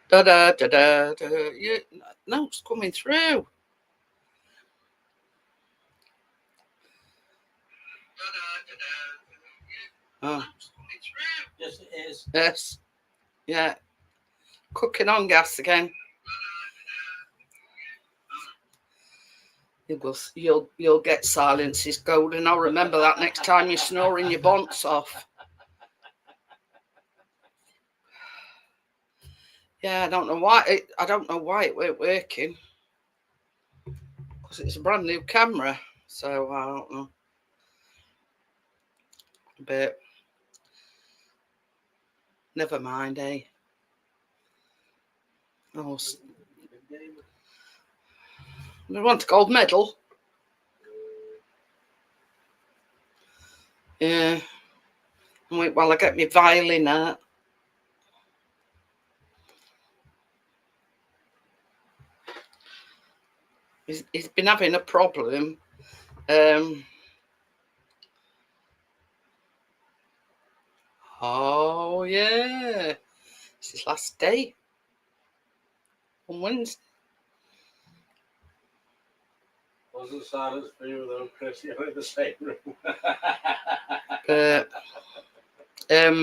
Da da da da da. Yeah, no, it's coming through. Oh. Yes, it is. Yes. Yeah. Cooking on gas again. You'll get silences, Golden. I'll remember that next time you're snoring your bonds off. Yeah, I don't know why it weren't working. Because it's a brand new camera, so I don't know. But never mind, eh? Oh, I want a gold medal. Yeah. Wait while I get my violin out. He's been having a problem. Oh yeah, it's his last day on Wednesday. Wasn't silence for you though, Chris. You're in the same room. But yeah,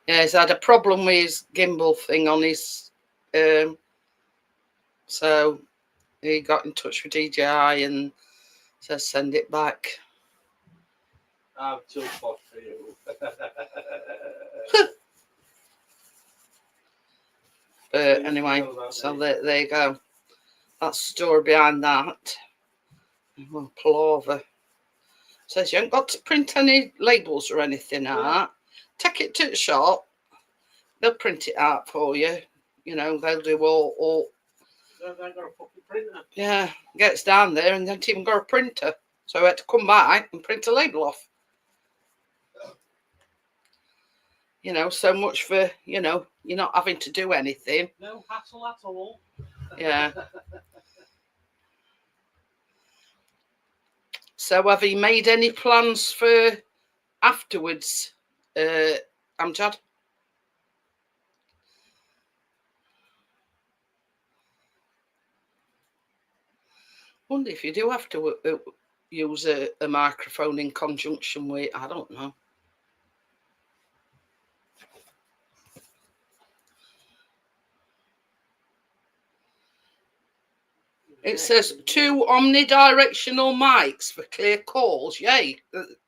he's had a problem with his gimbal thing on his so he got in touch with DJI and says send it back. I'm too hot for you. But anyway, so there you go. That's the story behind that. Oh, palaver. Says you haven't got to print any labels or anything out. Take it to the shop. They'll print it out for you. You know, they'll do all. They've got a fucking printer. Yeah, gets down there and they haven't even got a printer. So I had to come back and print a label off. You know, so much for, you know, you're not having to do anything. No hassle at all. Yeah. So have you made any plans for afterwards, Amjad? Wonder if you do have to use a microphone in conjunction with, I don't know. It says 2 omnidirectional mics for clear calls. Yay.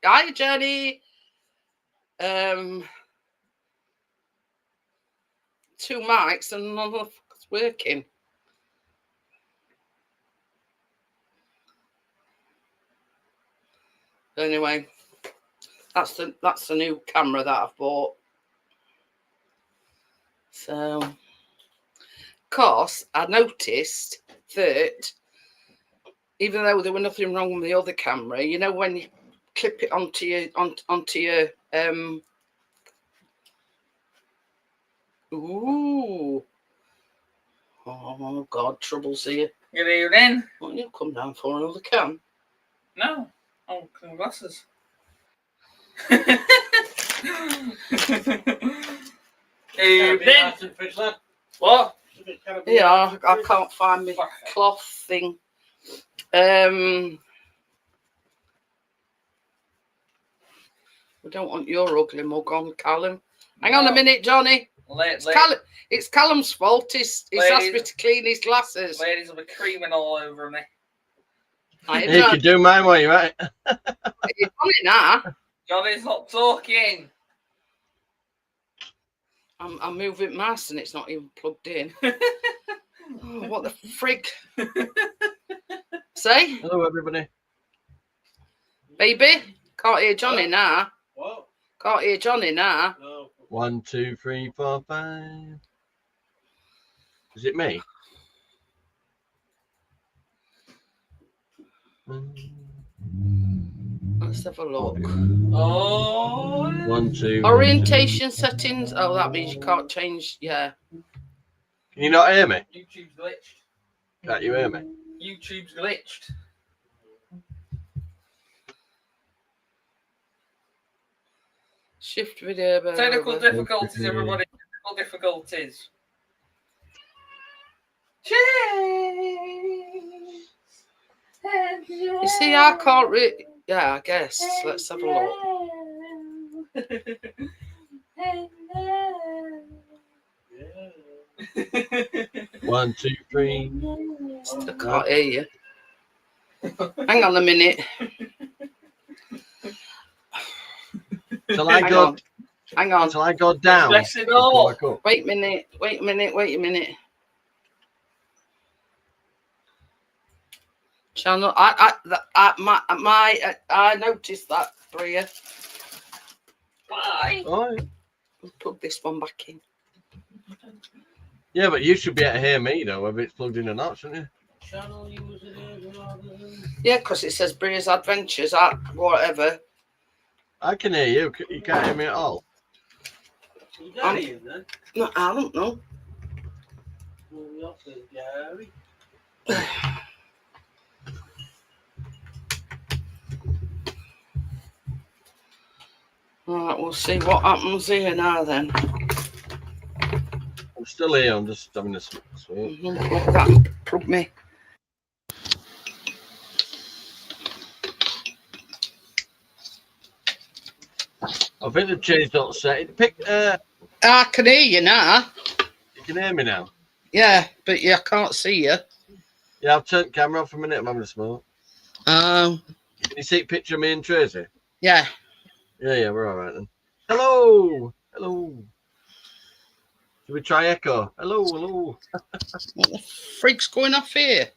Hi, Jenny. 2 mics and none of it's working. Anyway, that's the new camera that I've bought. So, of course, I noticed that even though there was nothing wrong with the other camera, you know, when you clip it onto your ooh, oh God, trouble's here. Good evening. What you come down for another cam? No, oh, glasses. Evening. What? Yeah, I can't find my cloth thing. We don't want your ugly mug on, Callum. Hang on a minute, Johnny. It's Callum's fault. He's asked me to clean his glasses. Ladies will be creaming all over me. You can do mine while you're right. You've done it now. Johnny's not talking. I'm moving mass and it's not even plugged in. Oh, what the frig? Say? Hello, everybody. Baby? Can't hear Johnny now. What? Can't hear Johnny now. No. 1, 2, 3, 4, 5. Is it me? Let's have a look. Oh. 1, 2. Orientation settings. Oh, that means you can't change. Yeah. Can you not hear me? YouTube's glitched. Can't you hear me? YouTube's glitched. Shift video. Technical difficulties, everybody. Technical difficulties. You see, I can't really. Yeah, I guess. Let's have a look. One, two, three. I can't hear you. Hang on a minute. Shall I Hang go? on. Hang on. Shall I go down? Bless it and all. come back up? Wait a minute. Wait a minute. Wait a minute. Channel. I noticed that, Bria. Bye. Oh, Plug this one back in. yeah, but you should be able to hear me though, whether it's plugged in or not, shouldn't you? Channel user Yeah, because it says Bria's Adventures at whatever. I can hear you. You can't hear me at all. You got it in then? No, I don't know. Gary. Right, we'll see what happens here now then. I'm still here. I'm just having a sweet. Plug that. Plug me. I think they've changed that setting. I can hear you now. You can hear me now. Yeah, but I can't see you. Yeah, I've turned the camera off for a minute. I'm having a smoke. Oh. Can you see a picture of me and Tracy? Yeah. Yeah, we're all right then. Hello. Should we try echo? Hello. What the freak's going off here?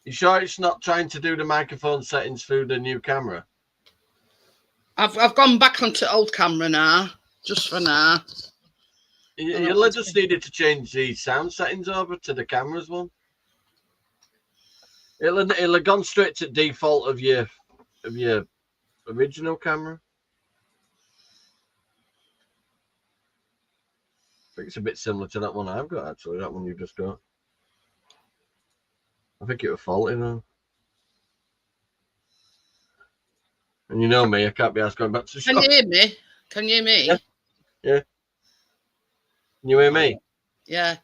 You sure it's not trying to do the microphone settings through the new camera? I've gone back onto old camera now, just for now. You'll just needed to change the sound settings over to the cameras one. It'll have gone straight to default of your original camera. I think it's a bit similar to that one I've got actually. That one you just got. I think it was faulty though. And you know me, I can't be asked going back to the shop. Can you hear me? Can you hear me? Yeah. Can you hear me? Yeah.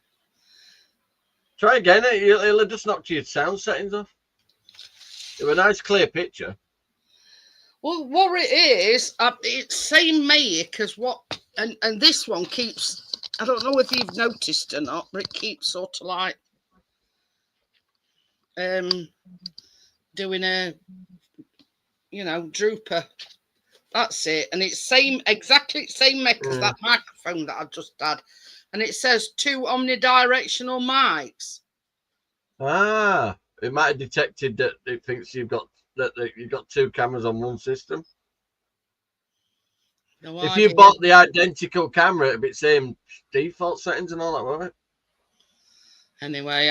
Try again. It'll just knock your sound settings off. It was a nice clear picture. Well, what it is, it's same make as what, and this one keeps. I don't know if you've noticed or not, but it keeps sort of like doing a, drooper. That's it, and it's exactly same make as that microphone that I've just had, and it says 2 omnidirectional mics. Ah, it might have detected that it thinks you've got 2 cameras on one system. No if idea. you bought the identical camera, it'd be the same default settings and all that, won't it? Anyway,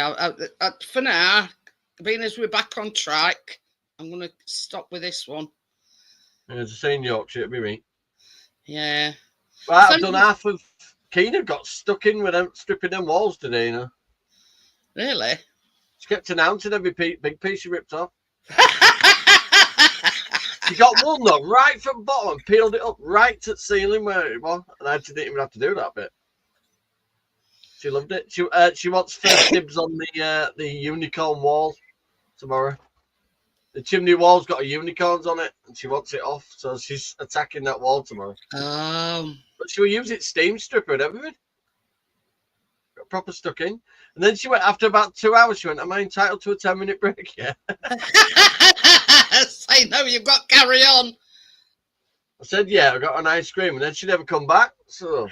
for now, being as we're back on track, I'm going to stop with this one. As I say in Yorkshire, it'd be me. Yeah. Right, I've done half of. Keena got stuck in with them stripping them walls today, Really? She kept announcing every big piece she ripped off. She got one though, right from the bottom, and peeled it up right to the ceiling where it was, and I didn't even have to do that bit. She loved it. She wants first dibs on the unicorn wall tomorrow. The chimney wall's got a unicorns on it, and she wants it off, so she's attacking that wall tomorrow. But she will use it steam stripper and everything. Got proper stuck in. And then she went, after about 2 hours, she went, am I entitled to a 10-minute break? Yeah. Say no, you've got to carry on. I said, yeah, I got an ice cream. And then she never come back. So,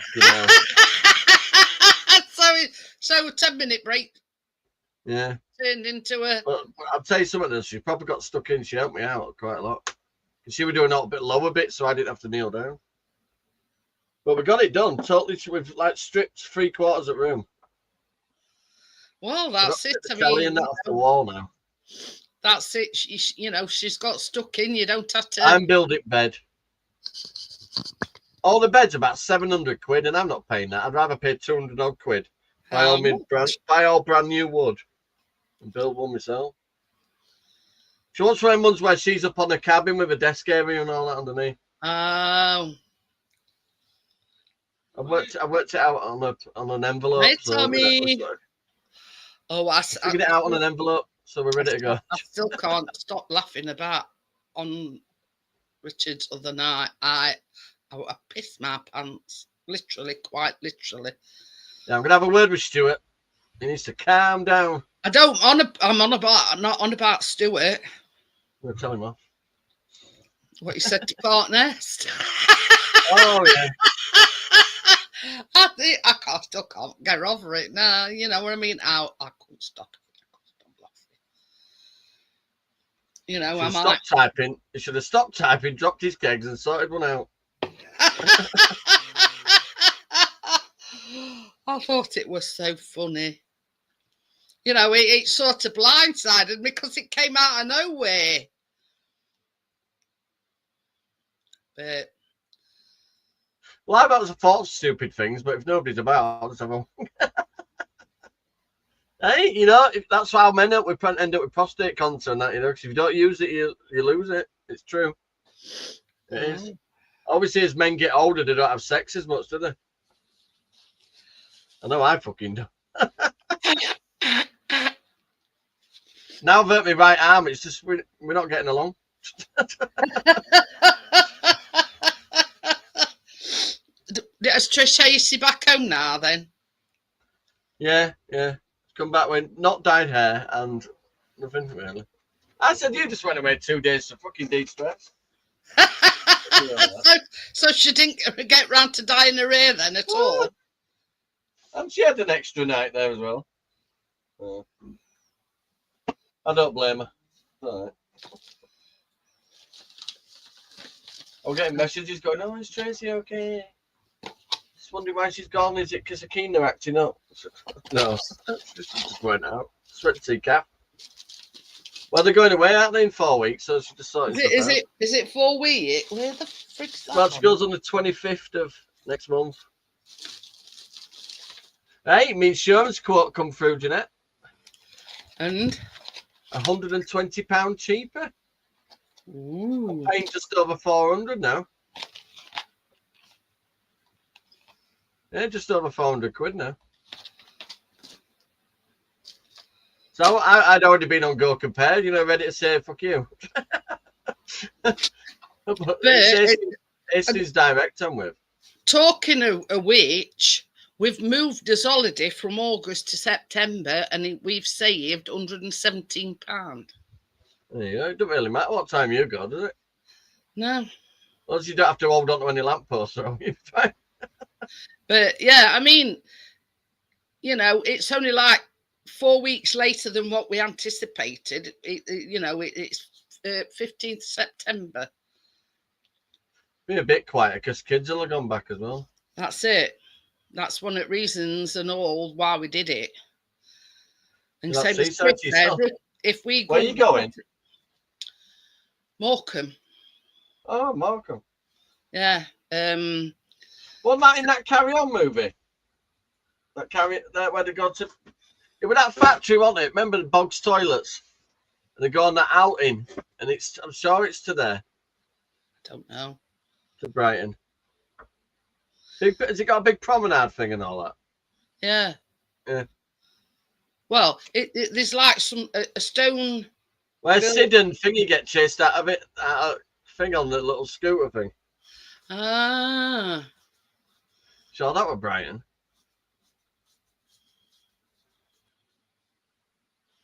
so a 10-minute break. Yeah. Turned into a. But I'll tell you something else. She probably got stuck in. She helped me out quite a lot. She was doing a little bit lower bit, so I didn't have to kneel down. But we got it done. Totally, we've stripped 3/4 of the room. Well, that's it. I mean, that off the wall now. That's it. She's got stuck in. You don't have to. I'm building bed. All the beds about 700 quid, and I'm not paying that. I'd rather pay 200 odd quid. Buy all brand new wood and build one myself. She wants one ones where she's up on a cabin with a desk area and all that underneath. Oh. I worked it out on an envelope. Hey, So Tommy. Oh, I figured it out on an envelope, so we're ready to go. I still can't stop laughing about on Richard's other night. I pissed my pants, literally, quite literally. Yeah, I'm gonna have a word with Stuart. He needs to calm down. I'm not on about Stuart. I'm gonna tell him off. What you said to Clark Nest. Oh yeah. I still can't get over it now. You know what I mean? I couldn't stop. Laughing. You know, Should have stopped typing. He should have stopped typing, dropped his kegs, and sorted one out. I thought it was so funny. You know, it sort of blindsided me because it came out of nowhere. But well, I've always thought stupid things, but if nobody's about, I'll just have a. Hey, you know, that's how men end up with prostate cancer and that, you know, because if you don't use it, you lose it. It's true. It is. Obviously, as men get older, they don't have sex as much, do they? I know I fucking do. Now I've hurt my right arm. It's just we're not getting along. Has Trish back home now then? Yeah. Come back with not dyed hair and nothing really. I said you just went away 2 days to fucking de-stress. So she didn't get round to dyeing her hair then at all? And she had an extra night there as well. I don't blame her. All right. I'm getting messages going, oh, is Tracy okay? Just wondering why she's gone. Is it because Akina acting up? No, she just went out. Just went to see Kath. Well, they're going away, aren't they, in 4 weeks? So she just sorted Is it 4 weeks? Where the frick's that? Well, she goes on the 25th of next month. Hey, my insurance quote come through, Jeanette. And? £120 cheaper. Ooh. I'm paying just over 400 now. Yeah, just over 400 quid now. So I'd already been on Go Compare, you know, ready to say fuck you. But it's his direct I'm with. Talking of which, we've moved his holiday from August to September and we've saved £117. There you go. It doesn't really matter what time you go, does it? No. As long as you don't have to hold on to any lampposts or anything. But yeah, I mean, you know, it's only like 4 weeks later than what we anticipated. It's 15th September. Be a bit quieter because kids will have gone back as well. That's it. That's one of the reasons and all why we did it. And same as if we go, where are you going? Morecambe. Oh, Morecambe. Yeah. Wasn't that in that Carry On movie? That where they go to. It was that factory, wasn't it? Remember the Boggs toilets? And they go on that outing, and I'm sure it's to there. I don't know. To Brighton. Has it got a big promenade thing and all that? Yeah. Yeah. Well, there's like a stone. Where's Sid and Thingy get chased out of it? Thing on the little scooter thing. Ah. Sure, that was Brighton.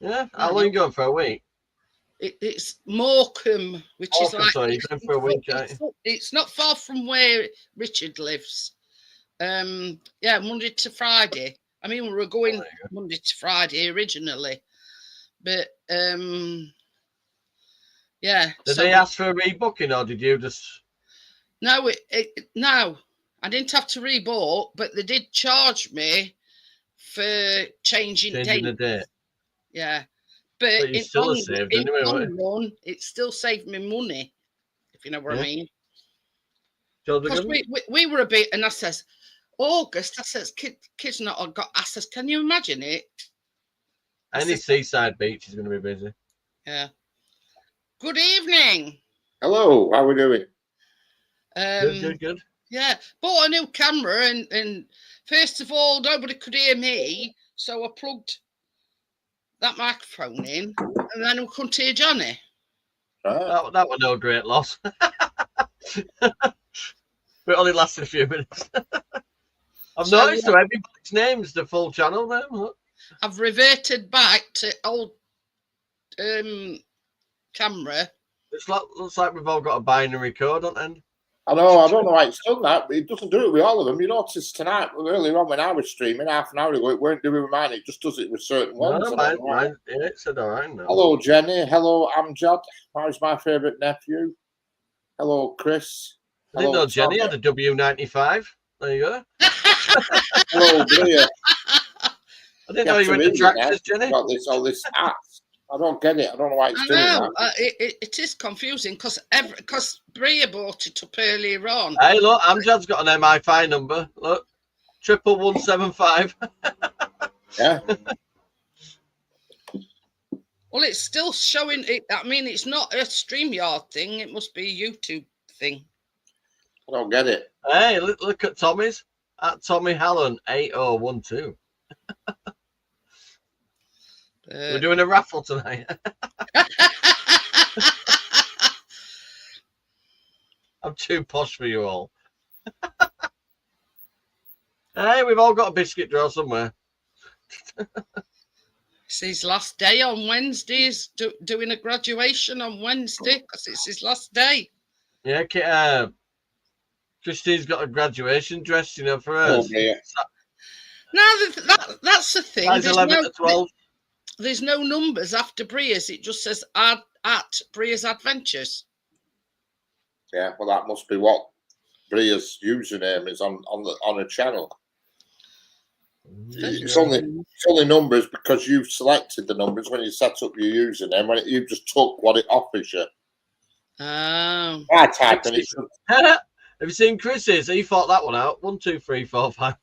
Yeah, how long are you going for a week? It's Morecambe, which is like. So you're going for a week, it's not far from where Richard lives. Yeah, Monday to Friday. I mean, we were going Monday to Friday originally, but yeah. Did they ask for a rebooking, or did you just? No, no, I didn't have to rebook, but they did charge me for changing the date. Yeah, but you still saved anyway. Run, it still saved me money, if you know what I mean. Because we were a bit, and I says, August, I says, kids not got. I says, can you imagine it? Any seaside beach is going to be busy. Yeah. Good evening. Hello, how are we doing? Good. Yeah, bought a new camera and first of all, nobody could hear me, so I plugged that microphone in, and then we couldn't hear Johnny. Right. That was no great loss. But it only lasted a few minutes. I've So, noticed though, everybody's name's the full channel now. Look. I've reverted back to old camera. Looks like we've all got a binary code on end. I know, I don't know why it's done that, but it doesn't do it with all of them. You noticed tonight, earlier on when I was streaming, half an hour ago, it weren't doing with mine, it just does it with certain ones. No, mine, it said all right now. Hello, Jenny. Hello, Amjad. How's my favourite nephew? Hello, Chris. I didn't Hello, know Jenny Tommy. had a W95. There you go. Hello, Bria. I didn't know you went to tractors, Jenny. Got this, all this ass. I don't get it. I don't know why it's I doing know that. it is confusing because Bria bought it up earlier on. Hey, look, Amjad's got an MI5 number. Look, 11175. Yeah. Well, it's still showing it. I mean, it's not a StreamYard thing. It must be a YouTube thing. I don't get it. Hey, look at Tommy's. At Tommy Hallen 8012. We're doing a raffle tonight. I'm too posh for you all. Hey, we've all got a biscuit drawer somewhere. It's his last day on Wednesday. He's doing a graduation on Wednesday because it's his last day. Yeah, Christine's got a graduation dress, you know, for Oh, hers. dear. Now that's the thing. Size 11 to 12. There's no numbers after Bria's. It just says at Bria's Adventures. Yeah, well, that must be what Bria's username is on a channel. It's only numbers because you've selected the numbers when you set up your username. When you just took what it offers you. Oh. I type and it should. Have you seen Chris's? He thought that one out. 1, 2, 3, 4, 5.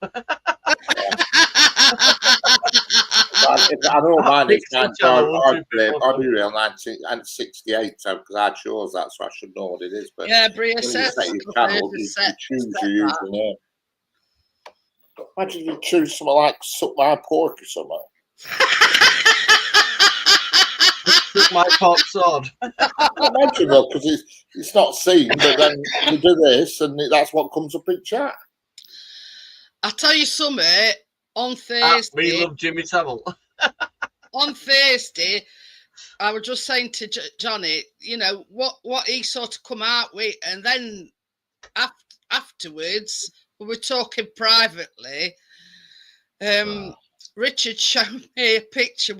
I know mine is Pixel 1968, so because I chose that, so I should know what it is. But yeah, Bria when you says set your channel, you choose your username. Imagine you choose something like Suck My Pork or something. Took my pork sword. Imagine though, because it's not seen, but then you do this, and that's what comes up in chat. I'll tell you something. On We Thursday, love Jimmy Savile. on Thursday, I was just saying to Johnny, you know what he sort of come out with, and then afterwards we were talking privately. Richard showed me a picture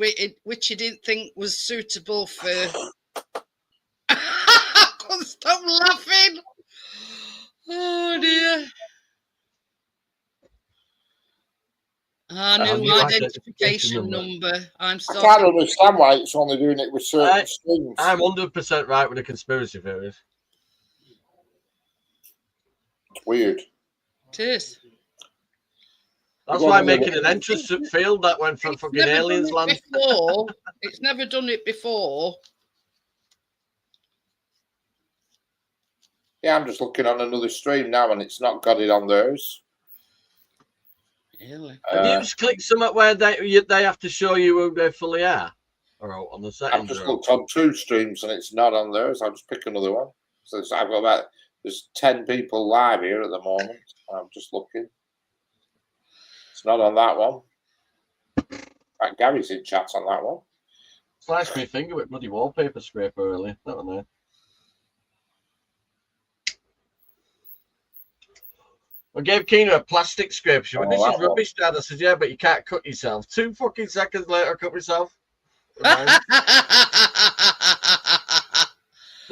which he didn't think was suitable for. I couldn't stop laughing. Oh dear. New identification number. I can't understand why it's only doing it with certain strings. I'm 100% right with the conspiracy theories. It's weird. It is. That's why making an entrance field that went from fucking aliens land. It's never done it before. Yeah, I'm just looking on another stream now, and it's not got it on theirs. Really? Have you just clicked somewhere where they have to show you who they fully are? Or on the settings? I've just looked on 2 streams and it's not on theirs. I'll just pick another one. So I've got there's 10 people live here at the moment. I'm just looking. It's not on that one. Right, Gary's in chat on that one. Sliced my finger with bloody wallpaper scraper earlier. That one there. I gave Keena a plastic scraper. She went, this is rubbish, Dad. I said, yeah, but you can't cut yourself. 2 fucking seconds later, I cut myself. No,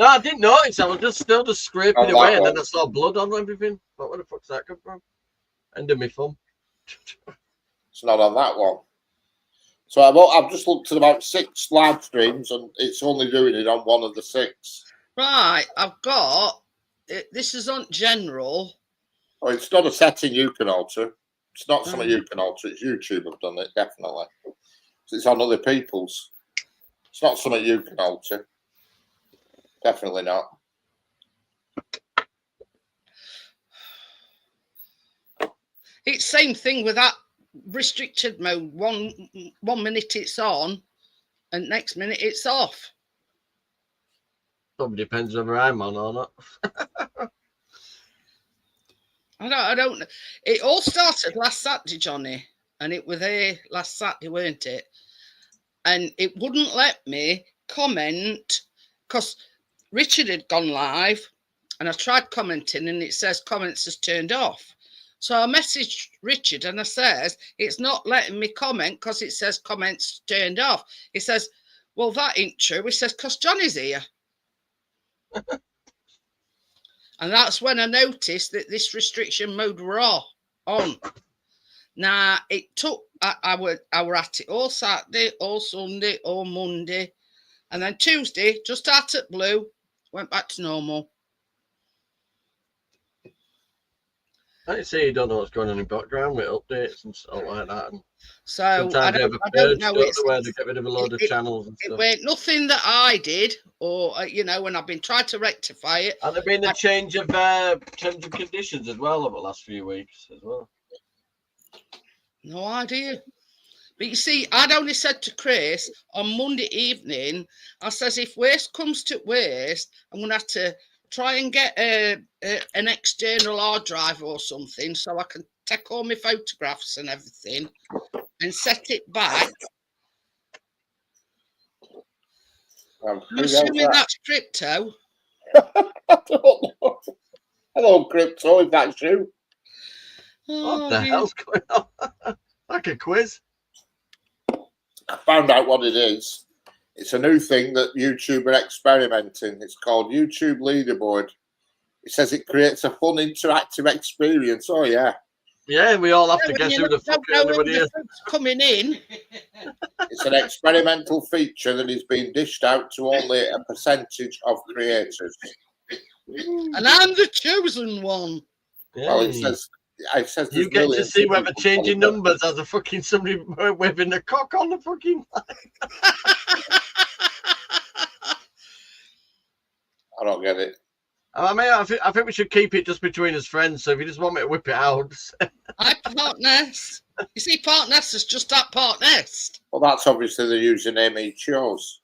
I didn't notice. I was still scraping away, and then I saw blood on everything. But where the fuck's that come from? End of my thumb. It's not on that one. So I've just looked at about 6 live streams, and it's only doing it on one of the 6. Right, I've got this is on general. Oh, it's not a setting you can alter. It's not something you can alter. It's YouTube have done it, definitely. So it's on other people's. It's not something you can alter. Definitely not. It's same thing with that restricted mode. One minute it's on, and next minute it's off. Probably depends whether I'm on or not. I don't know. It all started last Saturday, Johnny, and it was there last Saturday, weren't it? And it wouldn't let me comment because Richard had gone live, and I tried commenting, and it says comments is turned off. So I messaged Richard and I says, it's not letting me comment because it says comments turned off. He says, well, that ain't true. He says, because Johnny's here. And that's when I noticed that this restriction mode were on. Now, it took, I were at it all Saturday, all Sunday, all Monday. And then Tuesday, just out at blue, went back to normal. I say you don't know what's going on in the background with updates and stuff like that. And So sometimes I they have a don't purge, know. don't they, where they get rid of a load of channels and It stuff. weren't nothing that I did, or when I've been trying to rectify it. And there's been a change of terms and conditions as well over the last few weeks as well. No idea. But you see, I'd only said to Chris on Monday evening, I says, if worst comes to worst, I'm going to have to try and get an external hard drive or something so I can take all my photographs and everything and set it back. I'm assuming that's crypto. I don't know. Hello, crypto, if that's you. What the hell's going on? Like a quiz. I found out what it is. It's a new thing that YouTube are experimenting. It's called YouTube Leaderboard. It says it creates a fun, interactive experience. Oh, yeah. Yeah, we all have to guess who the fuck anybody is. Coming in. It's an experimental feature that is being dished out to only a percentage of creators. And I'm the chosen one. Yeah. Well, it says you get to see whether changing numbers has a fucking somebody waving a cock on the fucking I don't get it. I mean, I think we should keep it just between us friends. So if you just want me to whip it out, I partners. You see, partners is just that partners. Well, that's obviously the username he chose.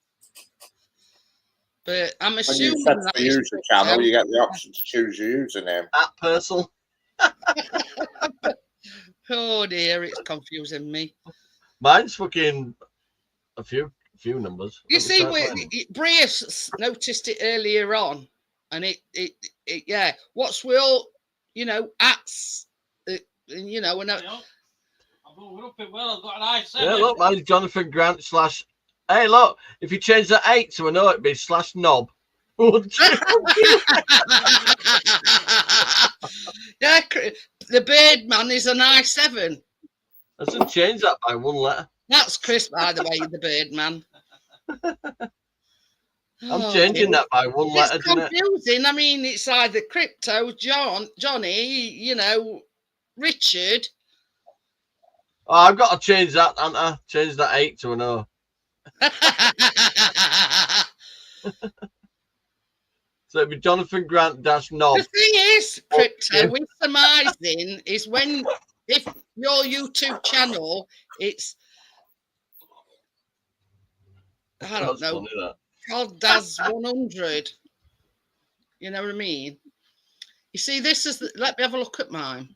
But I'm When assuming you set the user channel, you get the option to choose your username. At Purcell. Oh dear, it's confusing me. Mine's fucking a few numbers. You see, Brius noticed it earlier on, and it yeah. What's we all, ats, and I've got it well. I've got an I7. Yeah, look, mine's Jonathan Grant / Hey, look, if you change that 8 to a no, it'd be /knob. Yeah, the bird man is an I7. I should change that by one letter. That's Chris, by the way, the bird man. I'm changing that by one letter. It's confusing. I mean, it's either crypto, Johnny, Richard. Oh, I've got to change that, haven't I? Change that 8 to an O. So it'd be Jonathan Grant -knob. The thing is, crypto, we're surmising is if your YouTube channel, it's, I don't know, called Daz 100. You know what I mean? You see, this is, let me have a look at mine.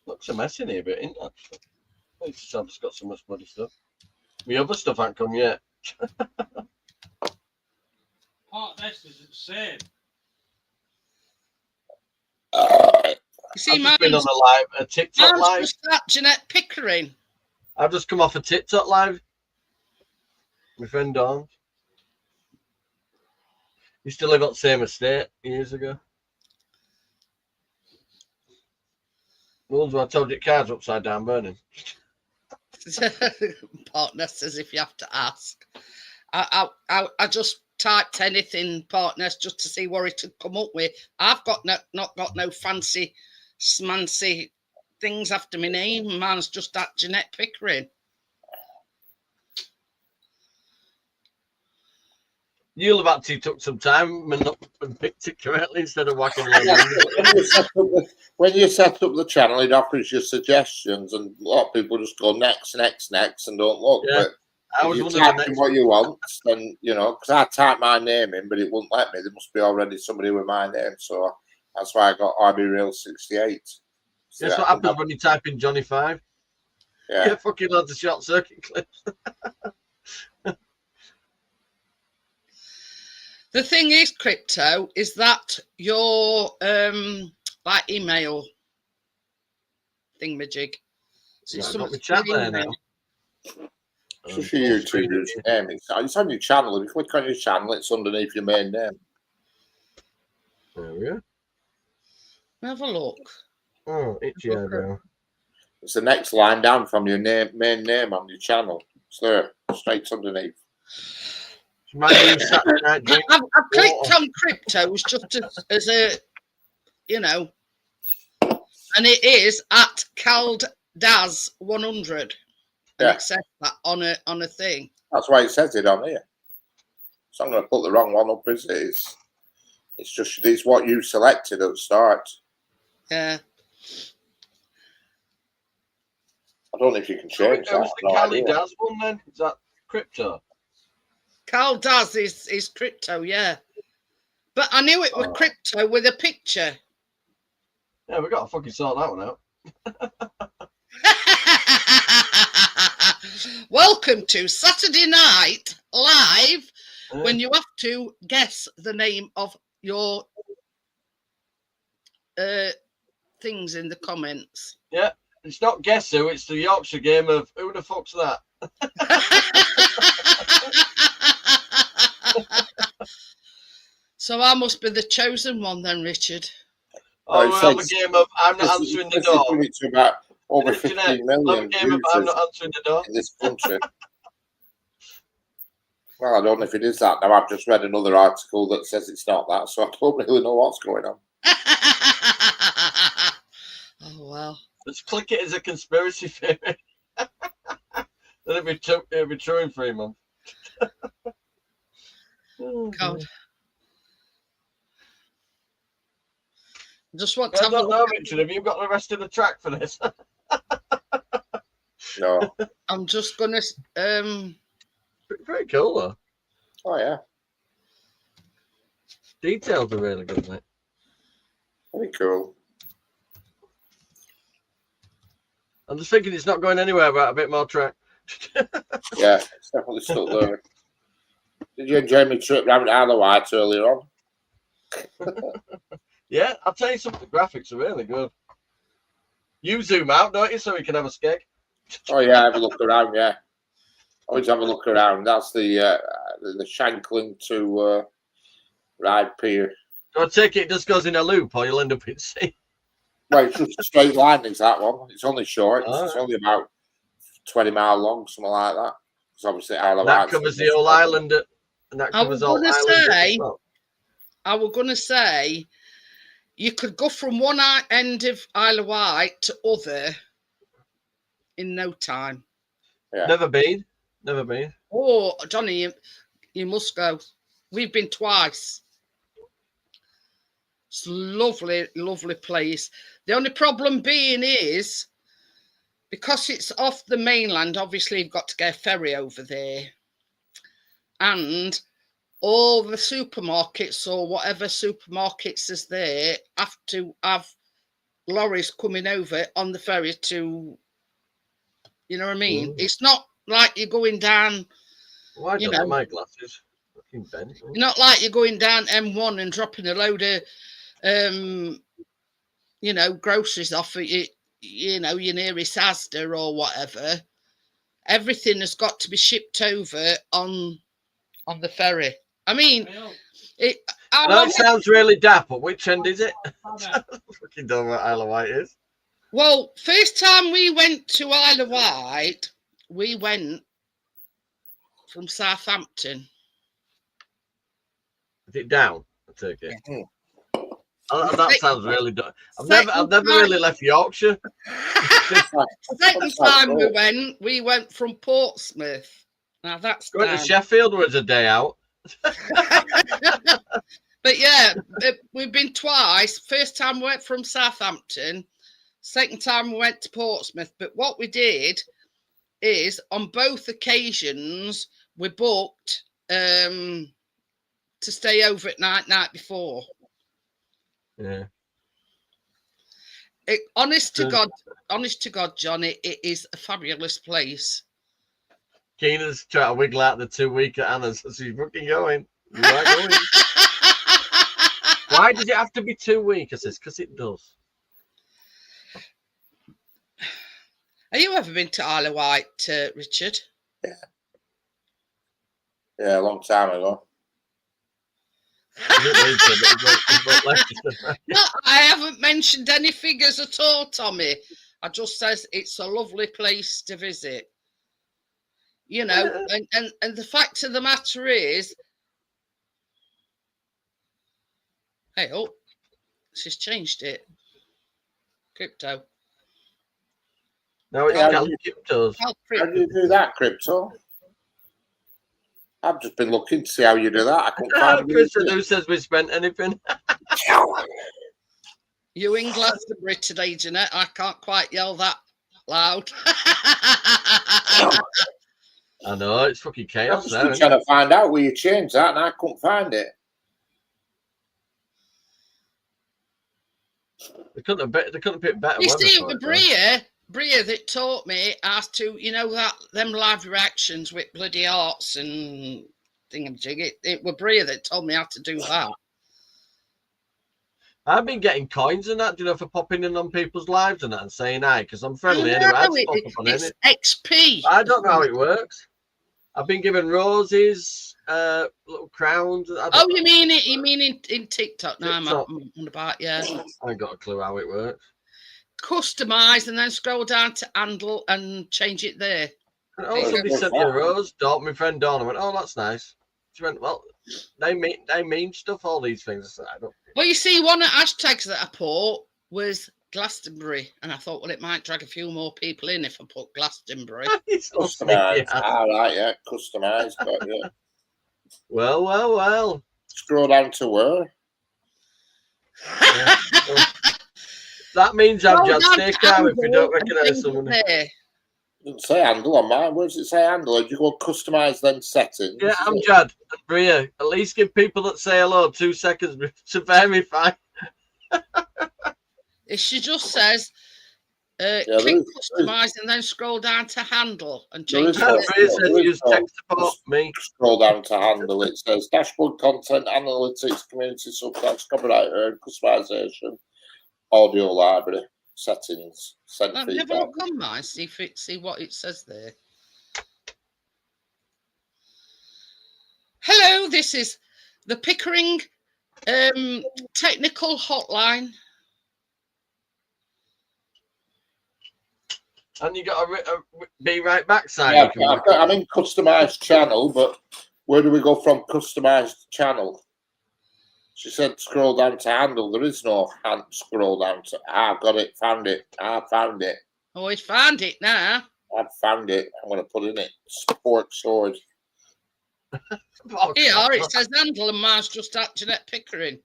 Looks a mess in here, but ain't actually. I've just got so much bloody stuff. The other stuff ain't come yet. Part this is insane. You see, I've just been on a TikTok live. Just that Jeanette Pickering. I've just come off a TikTok live. My friend Dawn. Used to live at the same estate years ago. The ones where I told you cars were upside down burning. Partners, as if you have to ask. I just typed anything partners just to see what it would come up with. I've got not got no fancy smancy things after my name. Mine's just that Jeanette Pickering. You'll have actually took some time and picked it correctly instead of whacking around. When you set up the channel, it offers you suggestions, and a lot of people just go next, next, next, and don't look. Yeah. But if you type in what you want, then because I typed my name in, but it wouldn't let me. There must be already somebody with my name, so that's why I got RB Real 68. So that's what happens when you type in Johnny 5. Yeah. You fucking loads of short circuit clips. The thing is, Crypto, is that your like email thingamajig. So Yeah, it's I've got my something chat to there email. It's just your YouTube name. It's on your channel. If you click on your channel, it's underneath your main name. There we go. Have a look. Oh, itchy eyebrow. It's the next line down from your main name on your channel. It's there, straight underneath. My new Saturday night drink. I've clicked on Cryptos just as a, and it is at Caldaz 100. And it says that on a thing. That's why it says it on here. So I'm going to put the wrong one up, is it? It's just it's what you selected at the start. Yeah. I don't know if you can change that. Who's the Caldaz one then? Is that Crypto? Caldaz is Crypto, yeah. But I knew it was Crypto with a picture. Yeah, we've got to fucking sort that one out. Welcome to Saturday Night Live, when you have to guess the name of your things in the comments. Yeah, it's not Guess Who, it's the Yorkshire game of who the fuck's that? So I must be the chosen one then, Richard. Oh, we're on the game of I'm not answering the door. It's about over 15 million game of I'm not answering the door in this country. Well, I don't know if it is that now. I've just read another article that says it's not that, so I don't really know what's going on. Oh, well. Let's click it as a conspiracy theory. Then it'll be true in 3 months. God. Just want to I have a don't know, look. Richard. Have you got the rest of the track for this? No. I'm just gonna Pretty cool though. Oh yeah. Details are really good, mate. Very cool. I'm just thinking it's not going anywhere without a bit more track. Yeah, it's definitely stuck there. Did you enjoy my trip round Isle of Wight earlier on? Yeah, I'll tell you something. The graphics are really good. You zoom out, don't you, so we can have a skeg? Oh yeah, have a look around. Yeah, always have a look around. That's the Shankland to Ride Pier. I take it just goes in a loop, or you'll end up in sea. Well, it's just a straight line. Is that one? It's only short. Oh. It's only about 20 mile long, something like that. It's obviously Isle of That Wight. covers the whole island. And that covers all island. I was going to say, you could go from one end of Isle of Wight to other in no time. Yeah. Never been. Oh, Johnny, you must go. We've been twice. It's a lovely, lovely place. The only problem being is, because it's off the mainland, obviously you've got to get a ferry over there. And all the supermarkets or whatever supermarkets is there have to have lorries coming over on the ferry to, you know what I mean? Mm. It's not like you're going down. Why don't I my glasses? Fucking bent. Not like you're going down M1 and dropping a load of, groceries off at your nearest Asda or whatever. Everything has got to be shipped over on the ferry. I mean, it sounds really daft, but which end is it? Fucking don't know what Isle of Wight is. Well, first time we went to Isle of Wight, we went from Southampton. Is it down? I take it. Yeah. That sounds really dumb. I've never really left Yorkshire. Second time we went from Portsmouth. Now that's going to Sheffield was a day out. But yeah, we've been twice. First time we went from Southampton. Second time we went to Portsmouth. But what we did is on both occasions we booked to stay over at night before. Yeah. Honest to God, John, it is a fabulous place. Keena's trying to wiggle out the 2 week at Anna's. So she's fucking going. You like going? Why does it have to be 2 weeks? I says, because it does. Have you ever been to Isle of Wight, Richard? Yeah, a long time ago. No, I haven't mentioned any figures at all, Tommy. I just says it's a lovely place to visit. You know, and the fact of the matter is, hey, oh, she's changed it. Crypto. No, it's cryptos. How do you do that, Crypto? I've just been looking to see how you do that. I couldn't find Chris, who says we spent anything? You in Glastonbury today, Jeanette? I can't quite yell that loud. I know, it's fucking chaos I was trying to find out where you changed that, and I couldn't find it. They couldn't pick better. You see, it was Bria that taught me how to, you know, them live reactions with bloody hearts and thingamajig. It was Bria that told me how to do that. I've been getting coins and that, you know, for popping in on people's lives and that and saying hi, because I'm friendly anyway. It's XP. I don't know how it works. I've been given roses, little crowns. Oh, you mean it? You mean in TikTok? No, I'm on about, yeah. I ain't got a clue how it works. Customise and then scroll down to handle and change it there. And somebody sent me a rose. My friend Dawn went, "Oh, that's nice." She went, "Well, they mean stuff. All these things." I said, "I don't." Well, you see, one of the hashtags that I put was Glastonbury, and I thought, well, it might drag a few more people in if I put Glastonbury. Customised. All right, yeah, customised. But yeah. Well. Scroll down to where? Yeah. That means I'm just stay calm if you don't recognise someone. It doesn't say handle on mine. Where does it say handle? Did you go customise then settings? Yeah, I'm Jad and Bria. At least give people that say hello 2 seconds to verify. She just says, click customise and then scroll down to handle and change it. Bria says use text support. Me. Scroll down to handle. It says dashboard content, analytics, community subtext, copyright earned, customization, audio library, settings, send I've feedback. never looked on mine, see what it says there. Hello, this is the Pickering technical hotline. And you got to be right back side. Yeah, I'm in customised channel, but where do we go from customised channel? She said scroll down to handle. There is no scroll down to. I got it, found it. I found it. Oh, he's found it now. I've found it. I'm going to put in it. Sport sword. Here, it says handle and mine's just at Jeanette Pickering.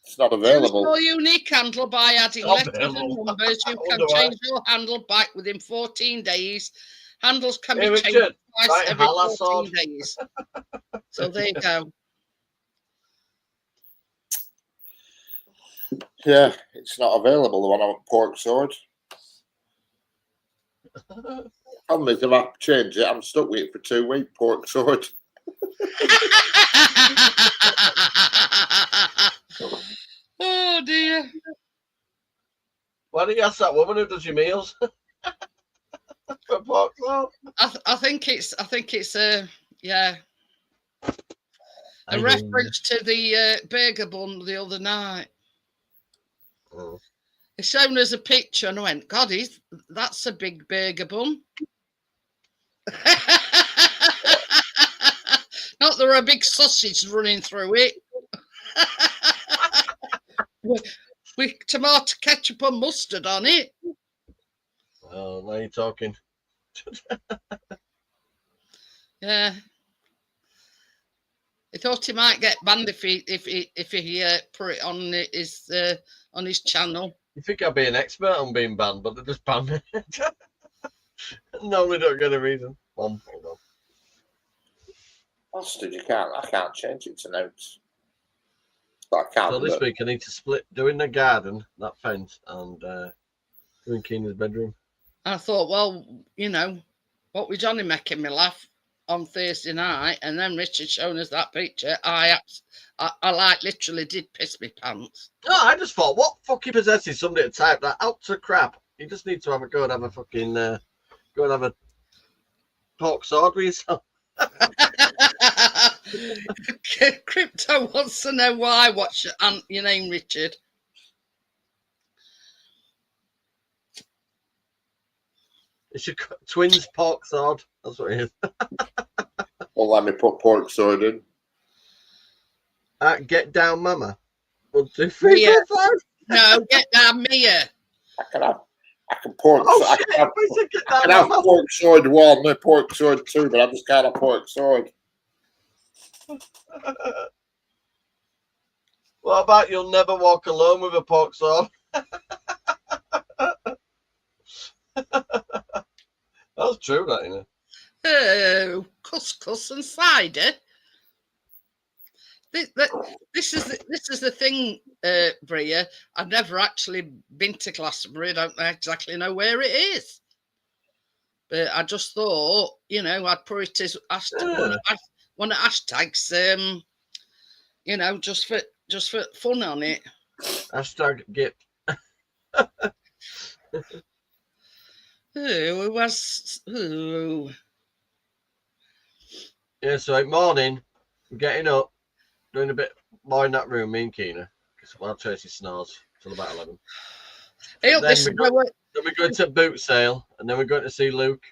It's not available. Choose your unique handle by adding letters and numbers. You can change your handle back within 14 days. Handles can be changed twice every 14 days. So there you go. Yeah, it's not available, the one on Pork Sword. Problem is, if I change it, I'm stuck with it for 2 weeks, Pork Sword. Oh dear. Why don't you ask that woman who does your meals? For Pork Sword? I think it's a reference to the burger bun the other night. Oh. They showed us a picture and I went, God, that's a big burger bun. Not there are big sausage running through it. with tomato ketchup and mustard on it. Oh, now you're talking. Yeah. He thought he might get banned if he put it on his channel. You think I'd be an expert on being banned, but they just ban me. Normally don't get a reason. Hold on. Bastard, I can't change it to notes. But I can't. So this week I need to split doing the garden, that fence, and doing Keena's bedroom. I thought, well, what with Johnny making me laugh on Thursday night, and then Richard showing us that picture, I like literally did piss me pants. No, I just thought, what fucking possesses somebody to type that out to crap? You just need to go and have a fucking go and have a pork sword with yourself. Crypto wants to know why. What's your name, Richard? It's your twins pork sword. That's what it is. Well, let me put pork sword in. Get down, mama. 1, 2, 3, 4, 5. No, get down, Mia. I can pork. Oh, I shit, can have pork sword 1, no pork sword 2, but I just can't have pork sword. What about you'll never walk alone with a pork sword? That's true, that, you know. Oh, couscous and cider. This is the thing, Bria. I've never actually been to Glastonbury. I don't exactly know where it is, but I just thought, I'd put it as one of the hashtags. Just for fun on it. Hashtag GIP. It was. Ooh. Yeah, so morning, we're getting up, doing a bit more in that room, me and Keena, because while Tracy snores till about 11. Then we're going to a boot sale, and then we're going to see Luke.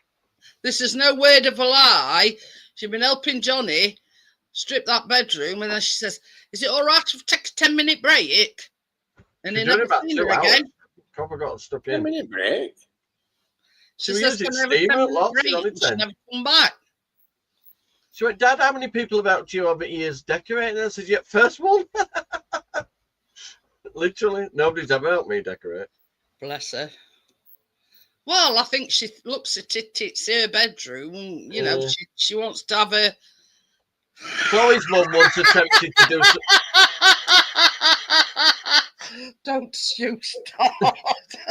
This is no word of a lie. She's been helping Johnny strip that bedroom, and then she says, "Is it all right to take a 10-minute break?" And then never seen her again. Copper got stuck in. 10-minute break. She says, "Can I have a 10-minute break?" She never come back. She went, "Dad, how many people have helped you over years decorating?" I said, "Yeah, first one." Literally, nobody's ever helped me decorate. Bless her. Well, I think she looks at it. It's her bedroom. She wants to have a. Chloe's mum once attempted to do something. Don't you start.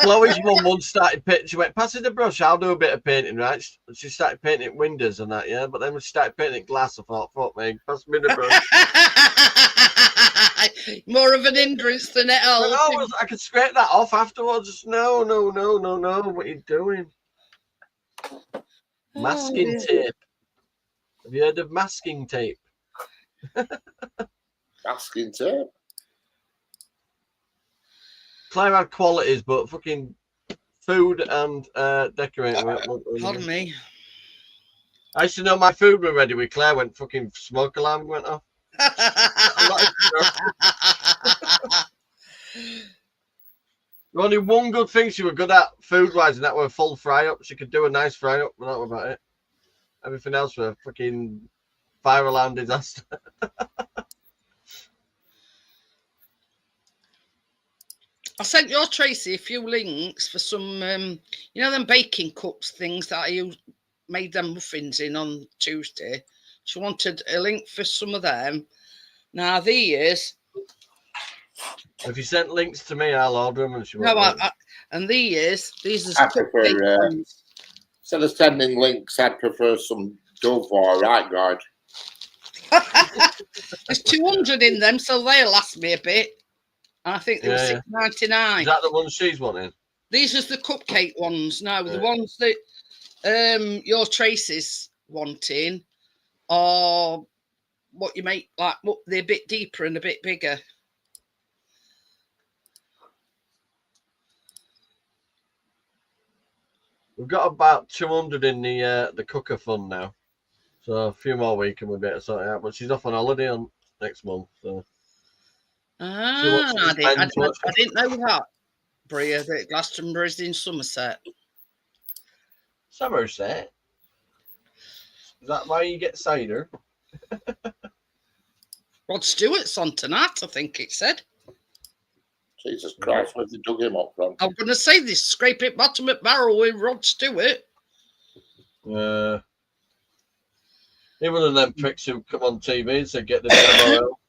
Chloe's mum once started painting. She went, "Pass me the brush, I'll do a bit of painting," right? She started painting windows and that, yeah. But then when she started painting glass, I thought, "Fuck me, pass me the brush." More of an hindrance than it helps. No, I could scrape that off afterwards. No. What are you doing? Masking tape. Have you heard of masking tape? Masking tape? Claire had qualities, but fucking food and decorating. Pardon me. I used to know my food were ready with Claire when fucking smoke alarm went off. Only one good thing she was good at food-wise, and that were full fry-up. She could do a nice fry-up, but that was about it. Everything else were fucking fire alarm disaster. I sent your Tracy a few links for some, them baking cups things that I made them muffins in on Tuesday. She wanted a link for some of them. Now these. If you sent links to me, I'll order them. And she won't. No, and these I prefer. Instead of sending links, I'd prefer some Dove or Right Guard. There's 200 in them, so they'll last me a bit. I think they were $6.99. Is that the ones she's wanting? These are the cupcake ones. No, the ones that your Tracy's wanting are what you make, like, they're a bit deeper and a bit bigger. We've got about 200 in the cooker fund now. So a few more weeks and we'll be able to sort it out. But she's off on holiday on next month. So. I didn't know that, Bria, that Glastonbury's in Somerset. Somerset? Is that why you get cider? Rod Stewart's on tonight, I think it said. Jesus Christ, where they dug him up from? I'm going to say this, scrape it bottom at barrel with Rod Stewart. He one of them pricks who come on TV and said, get the demo out.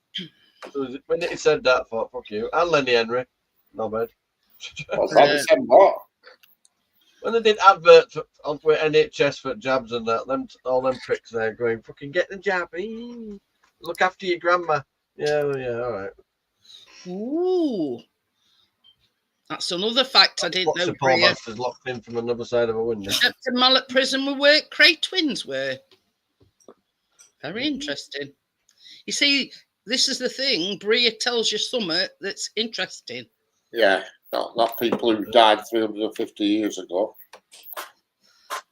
When he said that, I thought, fuck you. And Lenny Henry. Not bad. What's that? They said what? When they did adverts for NHS for jabs and that, all them pricks there going, fucking get the jab. Look after your grandma. Yeah, all right. Ooh. That's another fact I didn't know. Poor bastard's locked in from another side of a window. At the Mallet prison where Cray twins were. Very interesting. You see, this is the thing. Bria tells you something that's interesting. Yeah, not people who died 350 years ago.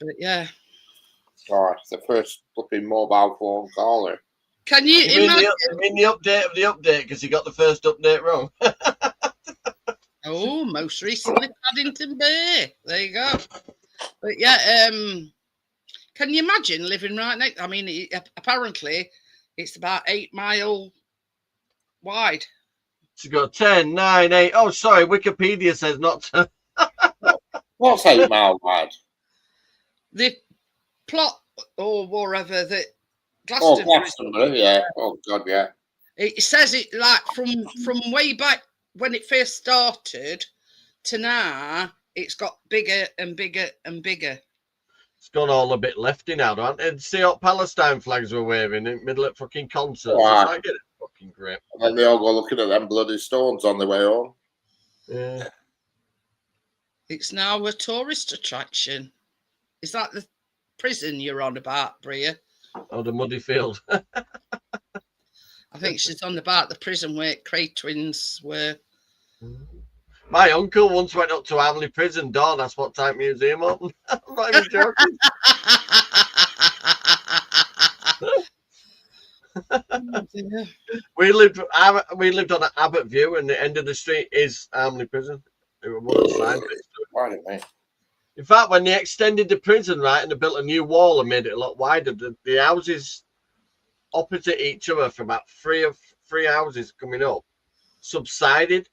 But yeah. Or the first flipping mobile phone caller. Can you imagine? You mean the update of the update because he got the first update wrong? Oh, most recently Paddington Bay. There you go. But yeah, can you imagine living right next? I mean, apparently it's about 8 miles wide. To go 10, 9, 8. Oh, sorry, Wikipedia says not to. What's 8 miles wide? The plot or wherever that Glastonbury. Oh, Glastonbury, yeah. Oh, God, yeah. It says it like from way back when it first started to now, it's got bigger and bigger and bigger. It's gone all a bit lefty now, don't it? See what Palestine flags were waving in the middle of fucking concerts. Wow. I get it. Fucking great. And then they all go looking at them bloody stones on the way home. Yeah. It's now a tourist attraction. Is that the prison you're on about, Bria? Oh, the muddy field. I think she's on about the prison where Cray twins were. My uncle once went up to Hamley Prison door. That's what type museum opened. I'm not even joking. We lived on Abbott View, and the end of the street is Hamley Prison. It was one of the signs next to it. In fact, when they extended the prison, right, and they built a new wall and made it a lot wider, the houses opposite each other for about three houses coming up subsided.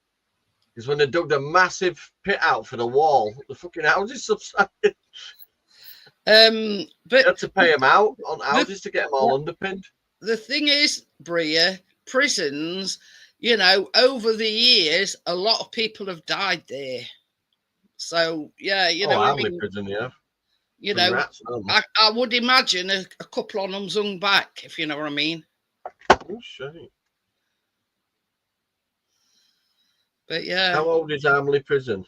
Because when they dug the massive pit out for the wall, the fucking houses subsided. But you had to pay them out on houses to get them all underpinned. The thing is, Bria, prisons, you know, over the years, a lot of people have died there. So, yeah, you know, I mean, prison, yeah. You know, rats, I would imagine a couple on them hung back, if you know what I mean. Oh, shit. But yeah. How old is Hamley Prison?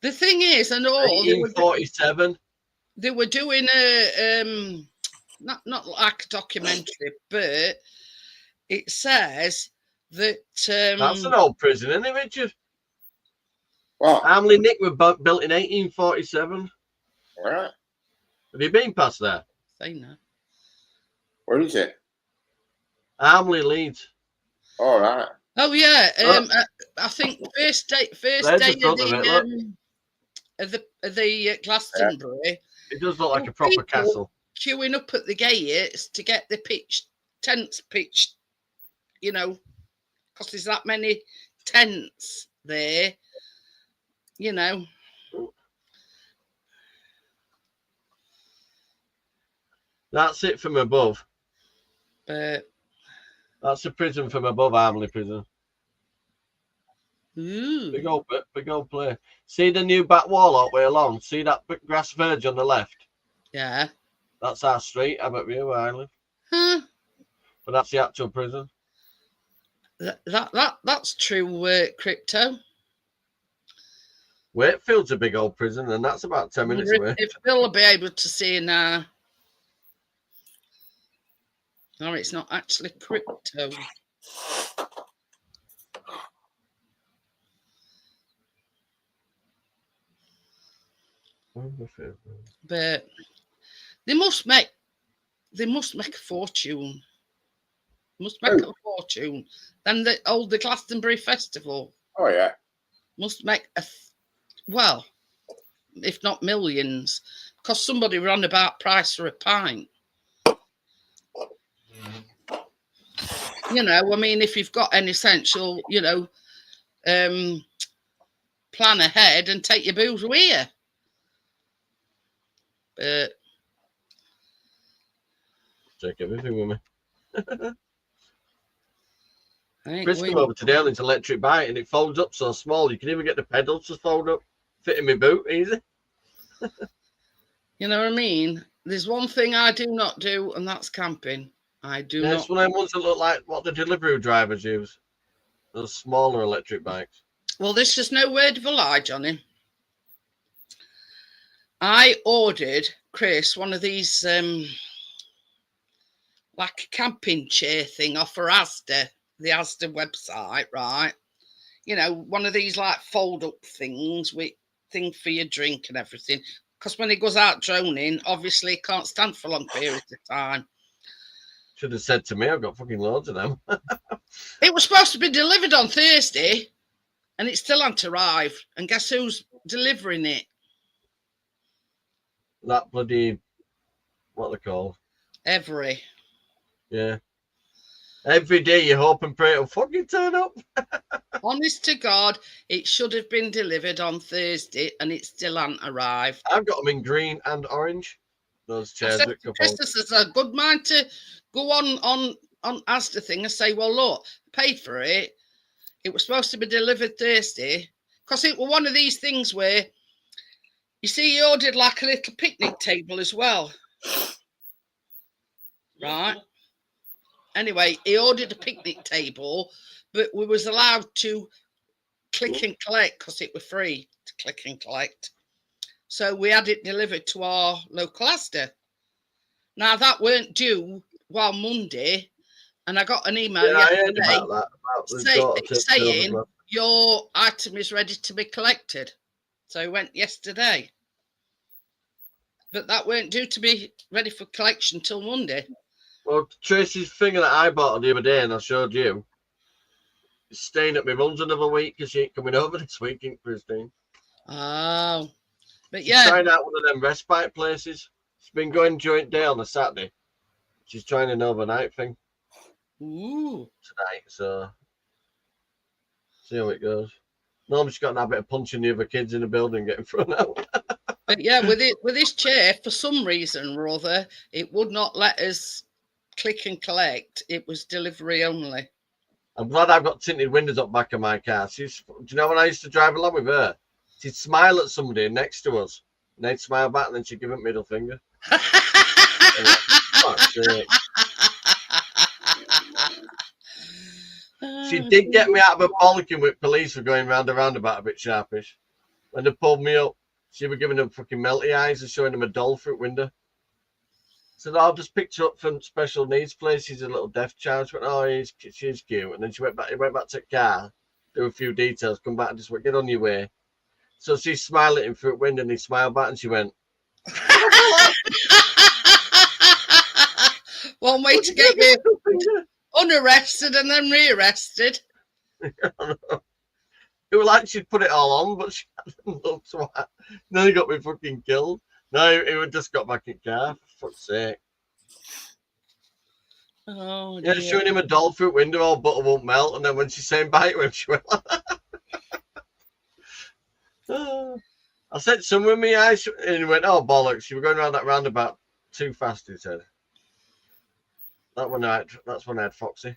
The thing is, and all 1847. They were doing a not like a documentary, but it says that that's an old prison, isn't it, Richard? What? Hamley Nick was built in 1847. All right. Have you been past there? Say no. Where is it? Hamley, Leeds. All right. Oh yeah, I think first day of the Glastonbury. Yeah. It does look like a proper castle. Queuing up at the gates to get the tents pitched, you know, because there's that many tents there, you know. That's it from above. But that's the prison from above, Hamley Prison. Ooh. Big old play. See the new back wall all the way along? See that grass verge on the left? Yeah. That's our street, Abbott View, where I live. Huh. But that's the actual prison. That's true, Crypto. Wakefield's a big old prison, and that's about 10 minutes away. If Bill will be able to see now. No, it's not actually Crypto. But they must make a fortune. Must make a fortune. Then the Glastonbury Festival. Oh yeah. Must make well, if not millions, because somebody ran about price for a pint. You know, I mean, if you've got an essential, you know, plan ahead and take your booze with you. But Take everything with me. I Chris ain't came over today on his electric bike and it folds up so small you can even get the pedals to fold up. Fit in my boot easy. You know what I mean? There's one thing I do not do, and that's camping. I do Yeah, not. it's one of them ones that look like what the delivery drivers use. Those smaller electric bikes. Well, this is no word of a lie, Johnny. I ordered Chris one of these like a camping chair thing off for Asda, the Asda website, right? You know, one of these like fold up things with thing for your drink and everything. Because when he goes out droning, obviously he can't stand for long periods of time. Should have said to me, I've got fucking loads of them. It was supposed to be delivered on Thursday, and it still hasn't arrived. And guess who's delivering it? That bloody, what they called? Every. Yeah. Every day you hope and pray it'll fucking turn up. Honest to God, it should have been delivered on Thursday, and it still hasn't arrived. I've got them in green and orange. Those I chairs said that to could Chris, hold. this is a good mind to go on Asda thing and say, well, look, I paid for it. It was supposed to be delivered Thursday. Because it was one of these things where, you see, he ordered like a little picnic table as well. Right? Anyway, he ordered a picnic table, but we was allowed to click and collect because it was free to click and collect. So we had it delivered to our local Asda. Now, that weren't due while Monday, and I got an email Yeah, I heard yesterday about that. About the daughter to saying well. your item is ready to be collected. So it went yesterday. But that weren't due to be ready for collection till Monday. Well, Tracy's finger that I bought the other day and I showed you is staying at my mum's another week because she ain't coming over this week, ain't Christine? Oh. But She's yeah. trying out one of them respite places. She's been going joint day on a Saturday. She's trying an overnight thing. Ooh. Tonight, so see how it goes. Normally she's got a bit of punching the other kids in the building getting thrown out. But yeah, with this chair, for some reason or other, it would not let us click and collect. It was delivery only. I'm glad I've got tinted windows up back of my car. Do you know when I used to drive along with her? She'd smile at somebody next to us, and they'd smile back, and then she'd give them middle finger. She did get me out of a bollocking with police for going round the roundabout a bit sharpish. When they pulled me up, she was giving them fucking melty eyes and showing them a doll through window. So I'll just picked her up from special needs place. She's a little deaf child. She went, oh, she's cute. And then she went back to the car, do a few details, come back and just went, get on your way. So she smiled at him through the window and he smiled back and she went, one way to get you unarrested and then rearrested. It was like she'd put it all on, but she hadn't looked right. Then he got me fucking killed. No, he would just got back in car, for fuck's sake. Oh, yeah, showing him a doll through the window, all butter won't melt, and then when she's saying bye to him, she went I said, some with me eyes, and he went, oh, bollocks, you were going around that roundabout too fast, he said. That's when I had Foxy.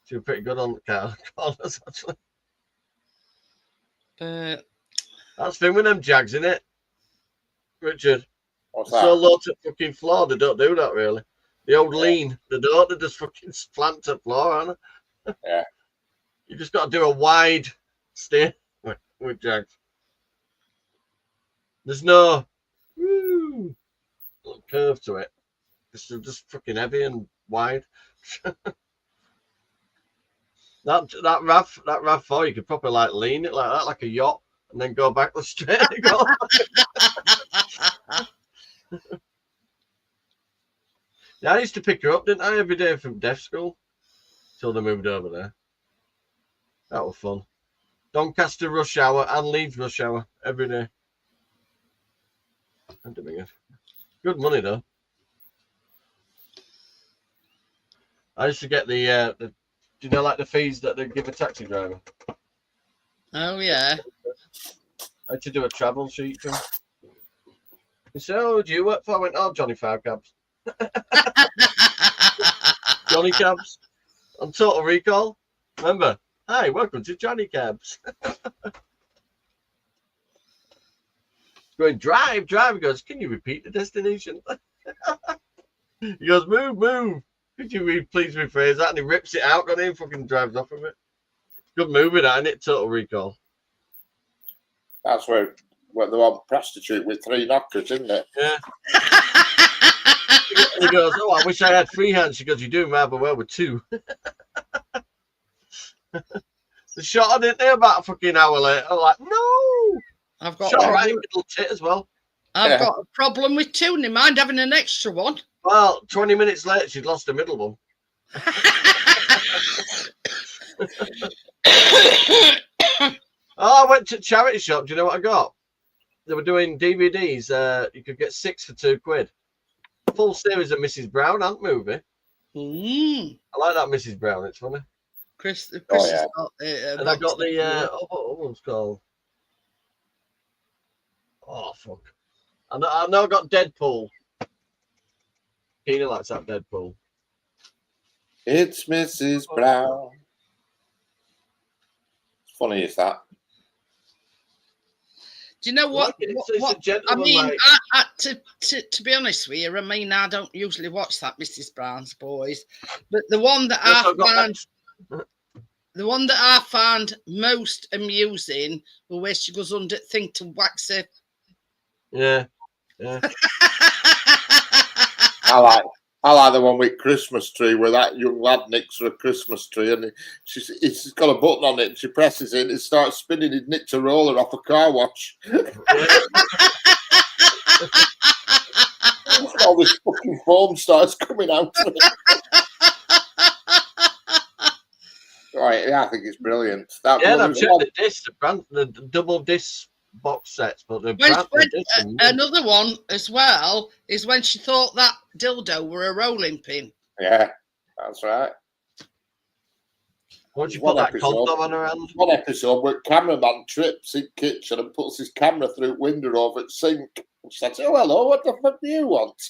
She was pretty good on the corners, actually. That's the thing with them Jags, isn't it, Richard? What's that? So low to fucking floor, they don't do that really. The old lean, they don't, they just fucking plant to floor, aren't they? Yeah. You just got to do a wide steer with Jags. There's no little curve to it. It's just fucking heavy and wide. that RAV4, you could probably like lean it like that, like a yacht, and then go back the straight. Yeah, I used to pick her up, didn't I, every day from deaf school till they moved over there. That was fun. Doncaster rush hour and Leeds rush hour every day. Good money though. I used to get the do you know, like the fees that they give a taxi driver? Oh yeah. I had to do a travel sheet for him. He said, "Oh, do you work for?" I went, "Oh, Johnny Five Cabs." Johnny Cabs on Total Recall. Remember? Hi, welcome to Johnny Cabs. Going, drive. He goes, "Can you repeat the destination?" He goes, move. Could you please rephrase that? And he rips it out on him, fucking drives off of it. Good movie, that, isn't it? Total Recall. That's where they want prostitute with 3 knockers, isn't it? Yeah. And he goes, "Oh, I wish I had 3 hands." She goes, "You're doing rather well with 2. They shot her, didn't they, about a fucking hour later? I'm like, no! I've got Shot her a right in the middle tit as well. I've got a problem with 2. Never mind having an extra one. Well, 20 minutes later, she'd lost her middle one. Oh, I went to charity shop. Do you know what I got? They were doing DVDs. You could get 6 for £2. Full series of Mrs. Brown, ant movie. Mm. I like that Mrs. Brown. It's funny. Chris yeah. has got, And I got the what one's called? Oh fuck! I know I got Deadpool. Keena likes that Deadpool. It's Mrs. Brown. It's funny, is that? Do you know what? Like it's a I gentleman, mean, like... to be honest with you, I mean, I don't usually watch that Mrs. Brown's Boys, but the one that the one that I found most amusing was where she goes under thing to wax it. Yeah. I like the one with Christmas tree where that young lad nicks her a Christmas tree and it's got a button on it and she presses it and it starts spinning. He'd nicked a roller off a car wash. All this fucking foam starts coming out of it. Right, yeah, I think it's brilliant. I've checked the disc, the double disc box sets, but another one as well is when she thought that dildo were a rolling pin. Yeah, that's right. Once you put that condom on her hand. One episode where cameraman trips in kitchen and puts his camera through window over at sink. And she says, "Oh, hello, what the fuck do you want?"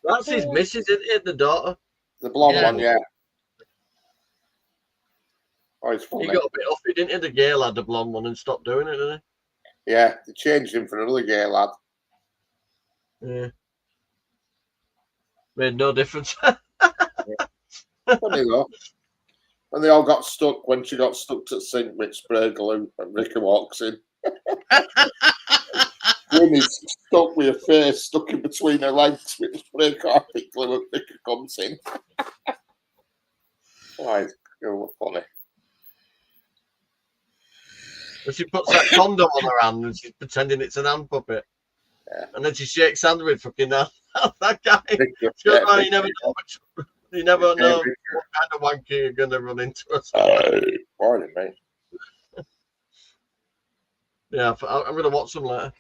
That's his missus, isn't it? The daughter. The blonde one, yeah. Oh, it's funny. He got a bit off. He didn't hit the gay lad, the blonde one, and stopped doing it, didn't he? Yeah, they changed him for another gay lad. Yeah. Made no difference. Funny though. When they all got stuck, when she got stuck to the sink with spray glue and Rika walks in. Winnie's stuck with her face stuck in between her legs with spray carpet glue and Rika comes in. Right, funny. But she puts that condom on her hand and she's pretending it's an hand puppet. Yeah. And then she shakes hands with fucking that guy. She goes, "Oh, you never know what kind of wanker you're going to run into." Pardon me. Yeah, I'm going to watch them later.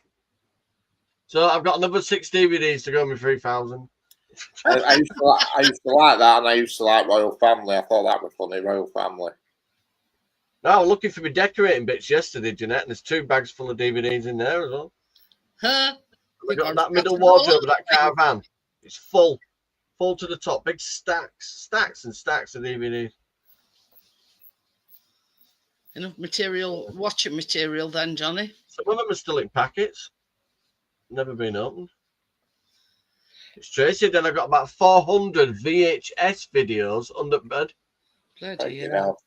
So I've got another 6 DVDs to go with 3,000. I used to like that, and I used to like Royal Family. I thought that was funny, Royal Family. I was looking for my decorating bits yesterday, Jeanette, and there's 2 bags full of DVDs in there as well. Huh? I got that middle wardrobe of that caravan. It's full to the top. Big stacks and stacks of DVDs. Enough material, watching material then, Johnny. Some of them are still in packets. Never been opened. It's Tracy. Then I got about 400 VHS videos under bed. Bloody hell.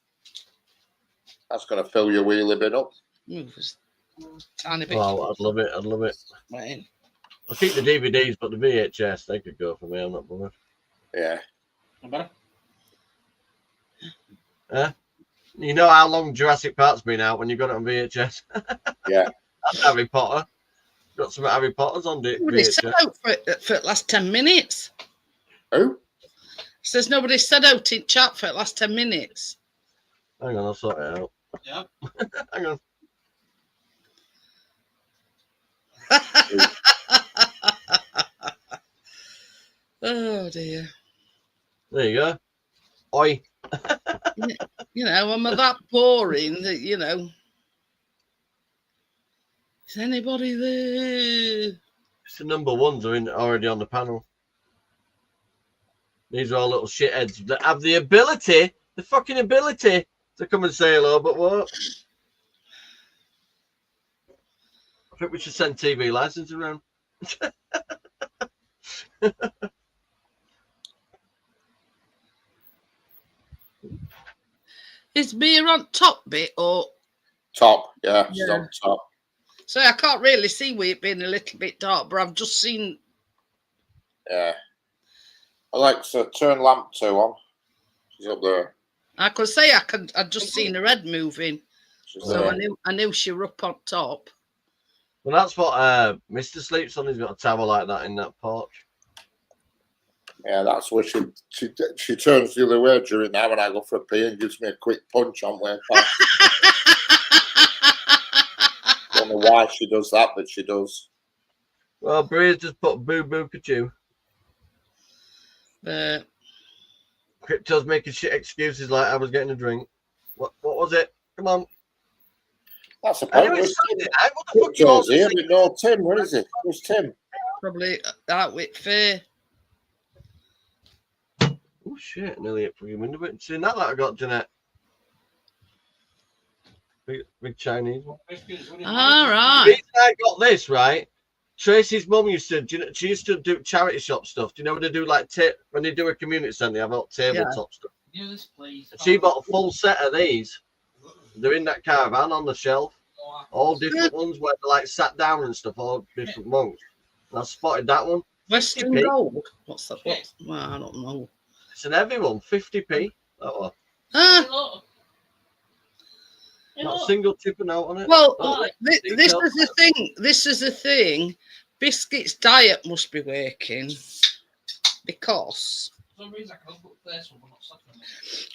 That's going to fill your wheelie bin up. Tiny bit. Oh, I'd love it. Right. I'll keep the DVDs, but the VHS, they could go for me. I'm not bothered. Yeah. You know how long Jurassic Park's been out when you got it on VHS? Yeah. And Harry Potter. Got some Harry Potters on it. Nobody said out for the last 10 minutes. Who? Says nobody said out in chat for the last 10 minutes. Hang on, I'll sort it out. Yeah. Hang on. Oh dear. There you go. Oi. You know, am I that boring that, you know, is anybody there? It's the number ones are already on the panel. These are all little shitheads that have the ability, the fucking ability to come and say hello, but what? I think we should send TV license around. Is beer on top bit or? Top, yeah, she's on top. So I can't really see with it being a little bit dark, but I've just seen. Yeah. Alexa, turn lamp 2 on. She's up there. I could say I'd just seen her head moving, so I knew she were up on top. Well, that's what Mr. sleeps on. He's got a tower like that in that porch. Yeah, that's where she turns the other way during that when I go for a pee and gives me a quick punch on way back. Don't know why she does that, but she does. Well, Bree's just put boo boo kachoo. Crypto's making shit excuses like I was getting a drink. What was it? Come on. That's a point. What the fuck you all here, but no Tim. Where is it? Where's Tim? Probably out with Fair. Oh shit! Nearly hit for your window. But seeing that I got Jeanette. Big Chinese one. All right. The reason I got this right. Tracy's mum used to. She used to do charity shop stuff. Do you know when they do like when they do a community centre? They have all tabletop stuff. Yes, please. She bought a full set of these. They're in that caravan on the shelf. All different ones where they like sat down and stuff. All different monks. And I spotted that one. Western Gold. What's that? Well, I don't know. It's an heavy one. 50p. That one. Not a single tip and out on it. Well, this is the thing. This is the thing. Biscuit's diet must be working because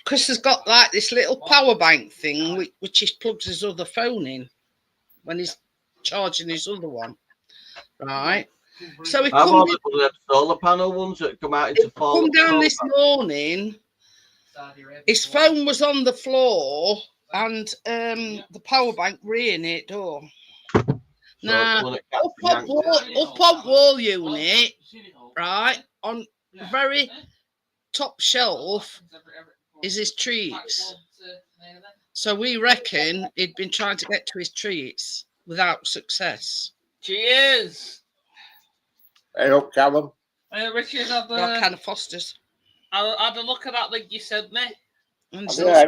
Chris has got like this little power bank thing which he plugs his other phone in when he's charging his other one, right? So he come solar panel ones that come out into come down this morning. His phone was on the floor. And the power bank ran it door. Now, up on wall unit, right, on the very top shelf is his treats. So we reckon he'd been trying to get to his treats without success. Cheers! Hey up, Callum. Richard, What kind of Fosters? I had a look at that link you sent me. And so me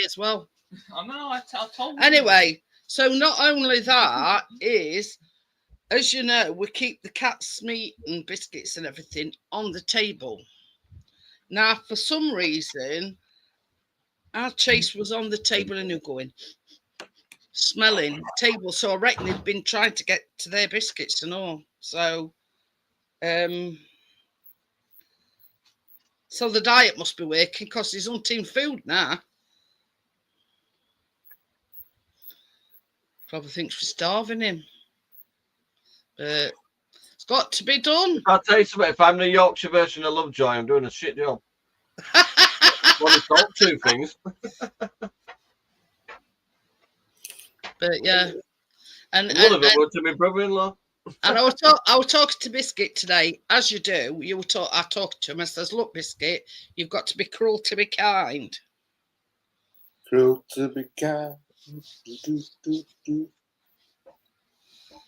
as well. I know, I told you. Anyway, so not only that is, as you know, we keep the cat's meat and biscuits and everything on the table. Now, for some reason, our Chase was on the table and you're going, smelling the table. So I reckon he'd been trying to get to their biscuits and all. So, so the diet must be working because he's on team food now. Probably thinks we're starving him. But it's got to be done. I'll tell you something. If I'm the Yorkshire version of Lovejoy, I'm doing a shit job. Well, it's all two things. But yeah. And one of them was to my brother-in-law. And I was talking to Biscuit today, as you do. I talked to him. I says, "Look, Biscuit, you've got to be cruel to be kind." Cruel to be kind.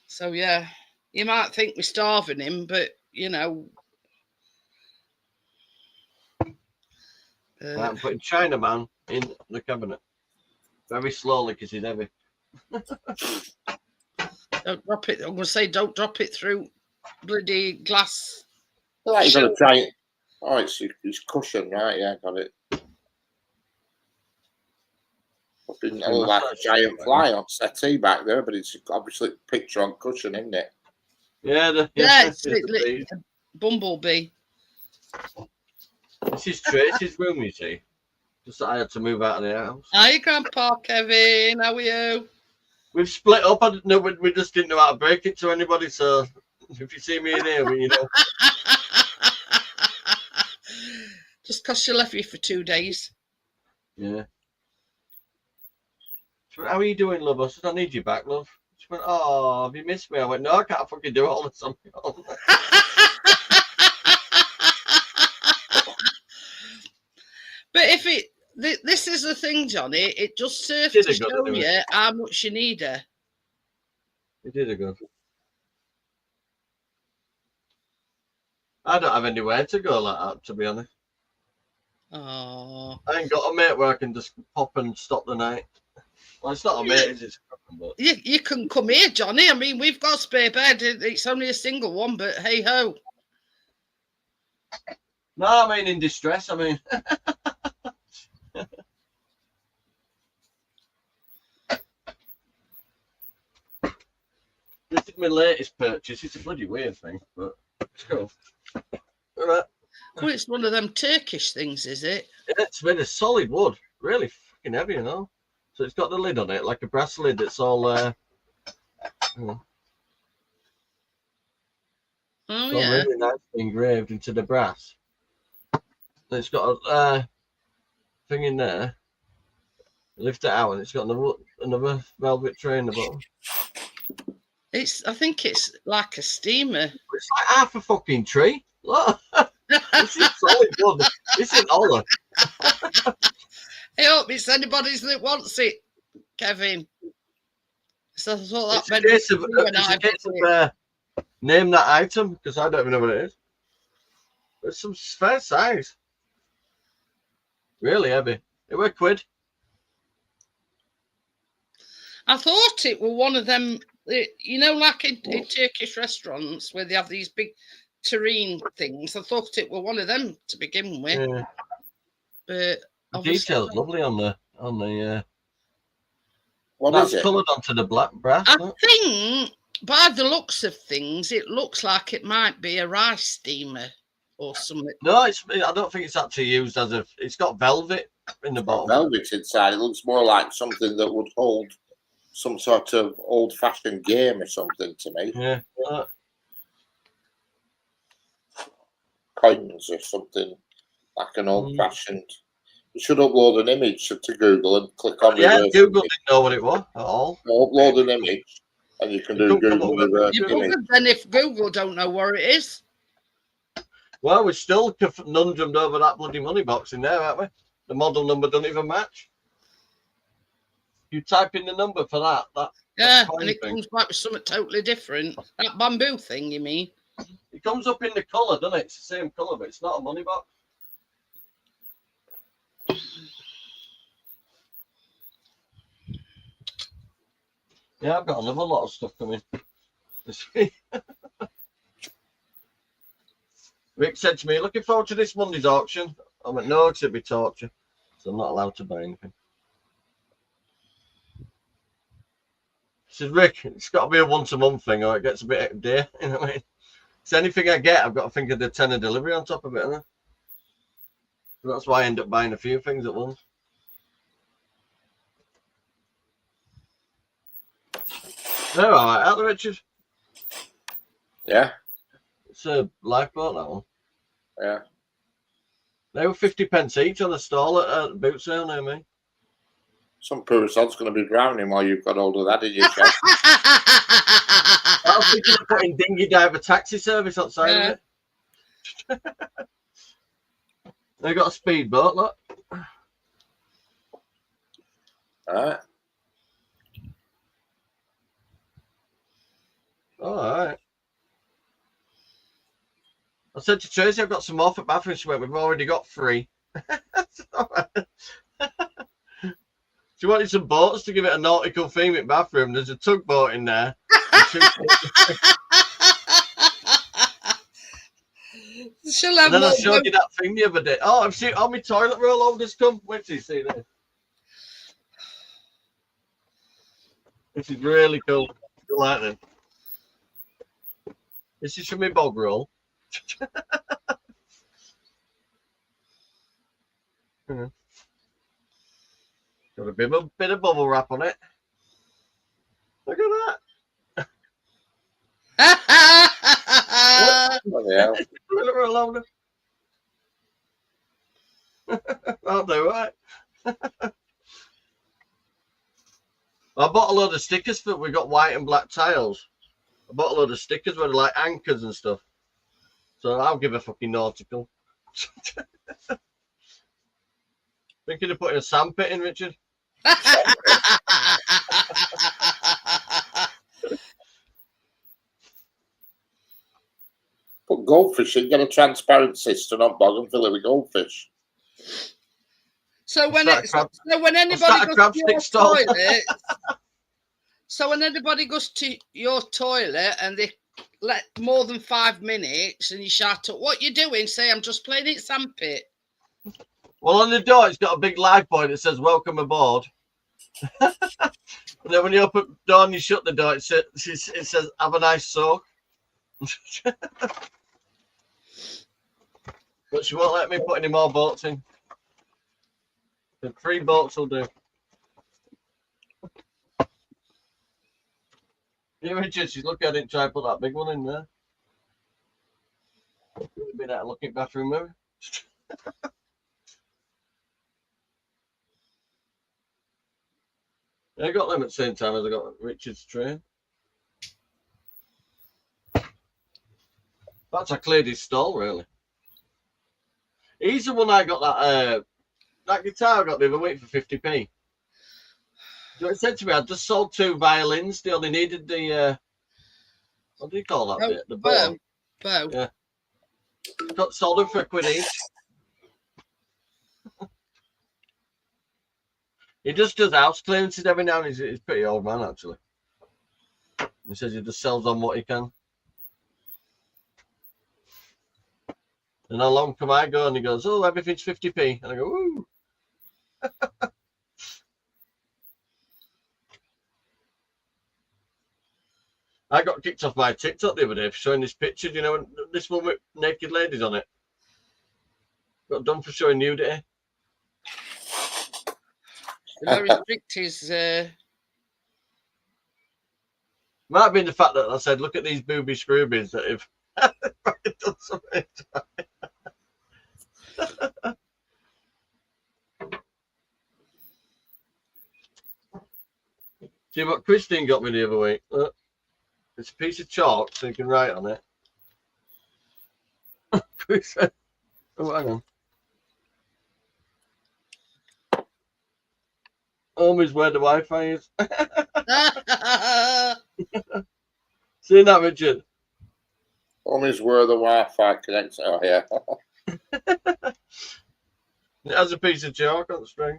So yeah, you might think we're starving him, but you know. I'm putting Chinaman in the cabinet very slowly because he's heavy. Don't drop it. I'm going to say, don't drop it through bloody glass. Well, you've got to try it. Oh, it's cushion, right? Yeah, got it. Like a giant fly on settee back there, but it's obviously a picture on cushion, isn't it? Yeah, it's a bumblebee. This is Tracy's room, you see. Just that I had to move out of the house. Hi, Grandpa Kevin. How are you? We've split up. I didn't know, we just didn't know how to break it to anybody. So if you see me in here, you know. Just because she left you for 2 days. Yeah. She went, how are you doing, love? I said, I need you back, love. She went, oh, have you missed me? I went, no, I can't fucking do it all the time. But if this is the thing, Johnny, it just serves Did to it good, show anyway. you how much you need her. It did a good. I don't have anywhere to go like that, to be honest. Oh, I ain't got a mate where I can just pop and stop the night. Well, it's not a mate, it's just but you can come here, Johnny. I mean, we've got a spare bed. It's only a single one, but hey ho. no, I mean in distress. I mean, this is my latest purchase. It's a bloody weird thing, but it's cool. All right. Well, it's one of them Turkish things, is it? It's made of solid wood, really fucking heavy, you know. So it's got the lid on it, like a brass lid. That's all. Oh It's all yeah. really nicely engraved into the brass. And it's got a thing in there. You lift it out, and it's got another velvet tray in the bottom. I think it's like a steamer. It's like half a fucking tree. Look, this is solid wood. This isn't hollow. I hope it's anybody's that wants it, Kevin. So I thought It's a case of name that item, because I don't even know what it is. It's some fair size. Really heavy. It were £1. I thought it were one of them, you know, like in Turkish restaurants where they have these big terrine things. I thought it were one of them to begin with. Yeah. But The detail's lovely on the What that's is it? coloured onto the black brass. I Look. think by the looks of things, it looks like it might be a rice steamer or something. No, I don't think it's actually used as a. It's got velvet in the Got bottom. velvet inside. It looks more like something that would hold some sort of old-fashioned game or something to me. Yeah. Coins or something like an old-fashioned. You should upload an image to Google and click on Yeah, reverse Google image. didn't know what it was at all. Upload an image and you can do couldn't come Google up with reverse You image. buggered then if Google don't know where it is. Well, we're still conundrumed over that bloody money box in there, aren't we? The model number doesn't even match. You type in the number for that. Yeah, coin and it thing. comes back with something totally different. That bamboo thing, you mean? It comes up in the colour, doesn't it? It's the same colour, but it's not a money box. Yeah, I've got another lot of stuff coming this week. Rick said to me, looking forward to this Monday's auction. I went, no, it'd be torture. So I'm not allowed to buy anything. He says, Rick, it's got to be a once a month thing or it gets a bit dear. You know what I mean? So anything I get, I've got to think of the tenner delivery on top of it. So that's why I end up buying a few things at once. They're all right, aren't they, Richard? Yeah, It's a lifeboat, that one. yeah. They were 50p each on the stall at the boot sale near me. Some poor sod's going to be drowning while you've got hold of that in your shop. I was thinking of putting Dinghy Diver taxi service outside of it. They got a speedboat, look. All right. All right. I said to Tracy, I've got some more for bathroom. She went, we've already got 3. She wanted some boats to give it a nautical theme in bathroom. There's a tugboat in there. And then I showed you that thing the other day. Oh, I've seen all my toilet roll holders come. Wait till you see this. This is really cool. You like this? This is from my bog roll. Got a bit of bubble wrap on it. Look at that. Bloody hell. Toilet roll holder. I'll do it. I bought a load of stickers for. We got white and black tiles. I bought a load of stickers with like anchors and stuff. So I'll give a fucking nautical. Thinking of putting a sandpit in, Richard. Put goldfish in, get a transparent cistern, not bog and fill it with goldfish. So when I'll anybody start a goes crab to stick your stall. toilet, so when anybody goes to your toilet and they let more than 5 minutes and you shout up, what you doing? Say, I'm just playing it sandpit. Well, on the door, it's got a big live boy that says "Welcome aboard." And then when you open the door and you shut the door, it says "Have a nice soak." But she won't let me put any more boats in. The 3 boats will do. Yeah, Richard, she's looking at it and try to put that big one in there. Would be that looking bathroom mirror. Yeah, I got them at the same time as I got Richard's train. That's I cleared his stall, really. He's the one I got that guitar I got the other week for 50p. So it said to me, I just sold 2 violins. They only needed the what do you call that bit? The bow. Bow. Yeah. Got sold them for £1 each. He just does house clearances every now and then. He's a pretty old man, actually. He says he just sells on what he can. And how long can I go? And he goes, oh, everything's 50p. And I go, ooh. I got kicked off my TikTok the other day for showing this picture. Do you know this one with naked ladies on it? Got done for showing nudity. How restrict his Might have been the fact that I said, look at these booby scroobies that have done something. See what Christine got me the other week? It's a piece of chalk so you can write on it. Chris said, oh, hang on. Home is where the Wi-Fi is. See that, Richard? Home is where the Wi-Fi connects. Oh, yeah. It has a piece of chalk on the string.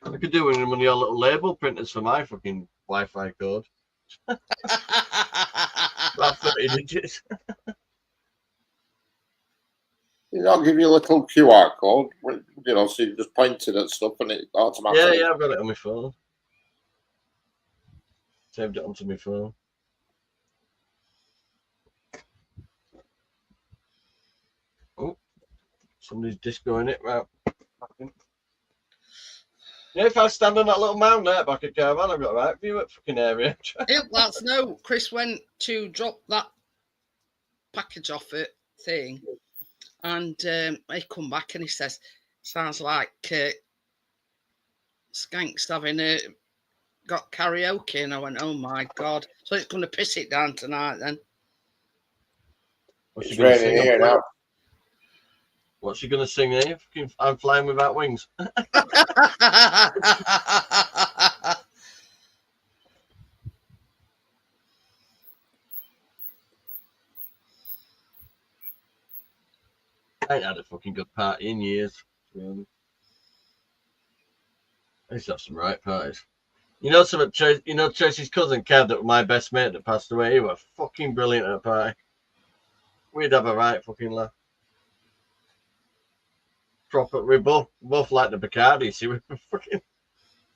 I could do one of your little label printers for my fucking Wi-Fi code. About 30 digits. You know, I'll give you a little QR code, you know, so you just point it at stuff and it automatically. Yeah, I've got it on my phone. Saved it onto my phone. Oh, somebody's discoing it. Right. Yeah, if I stand on that little mound there back at Caravan, I've got a right view at fucking area. That's no. Chris went to drop that package off it thing, and he come back and he says, "Sounds like Skank's having got karaoke." And I went, "Oh my god!" So it's going to piss it down tonight then. What's she It's going to raining sing? here now. What's she going to sing here? I'm flying without wings. I ain't had a fucking good party in years. I used to have some right parties. You know, Tracy's cousin Kev, that was my best mate that passed away. He was fucking brilliant at a party. We'd have a right fucking laugh. Proper. We both like the Bacardi. See, we fucking.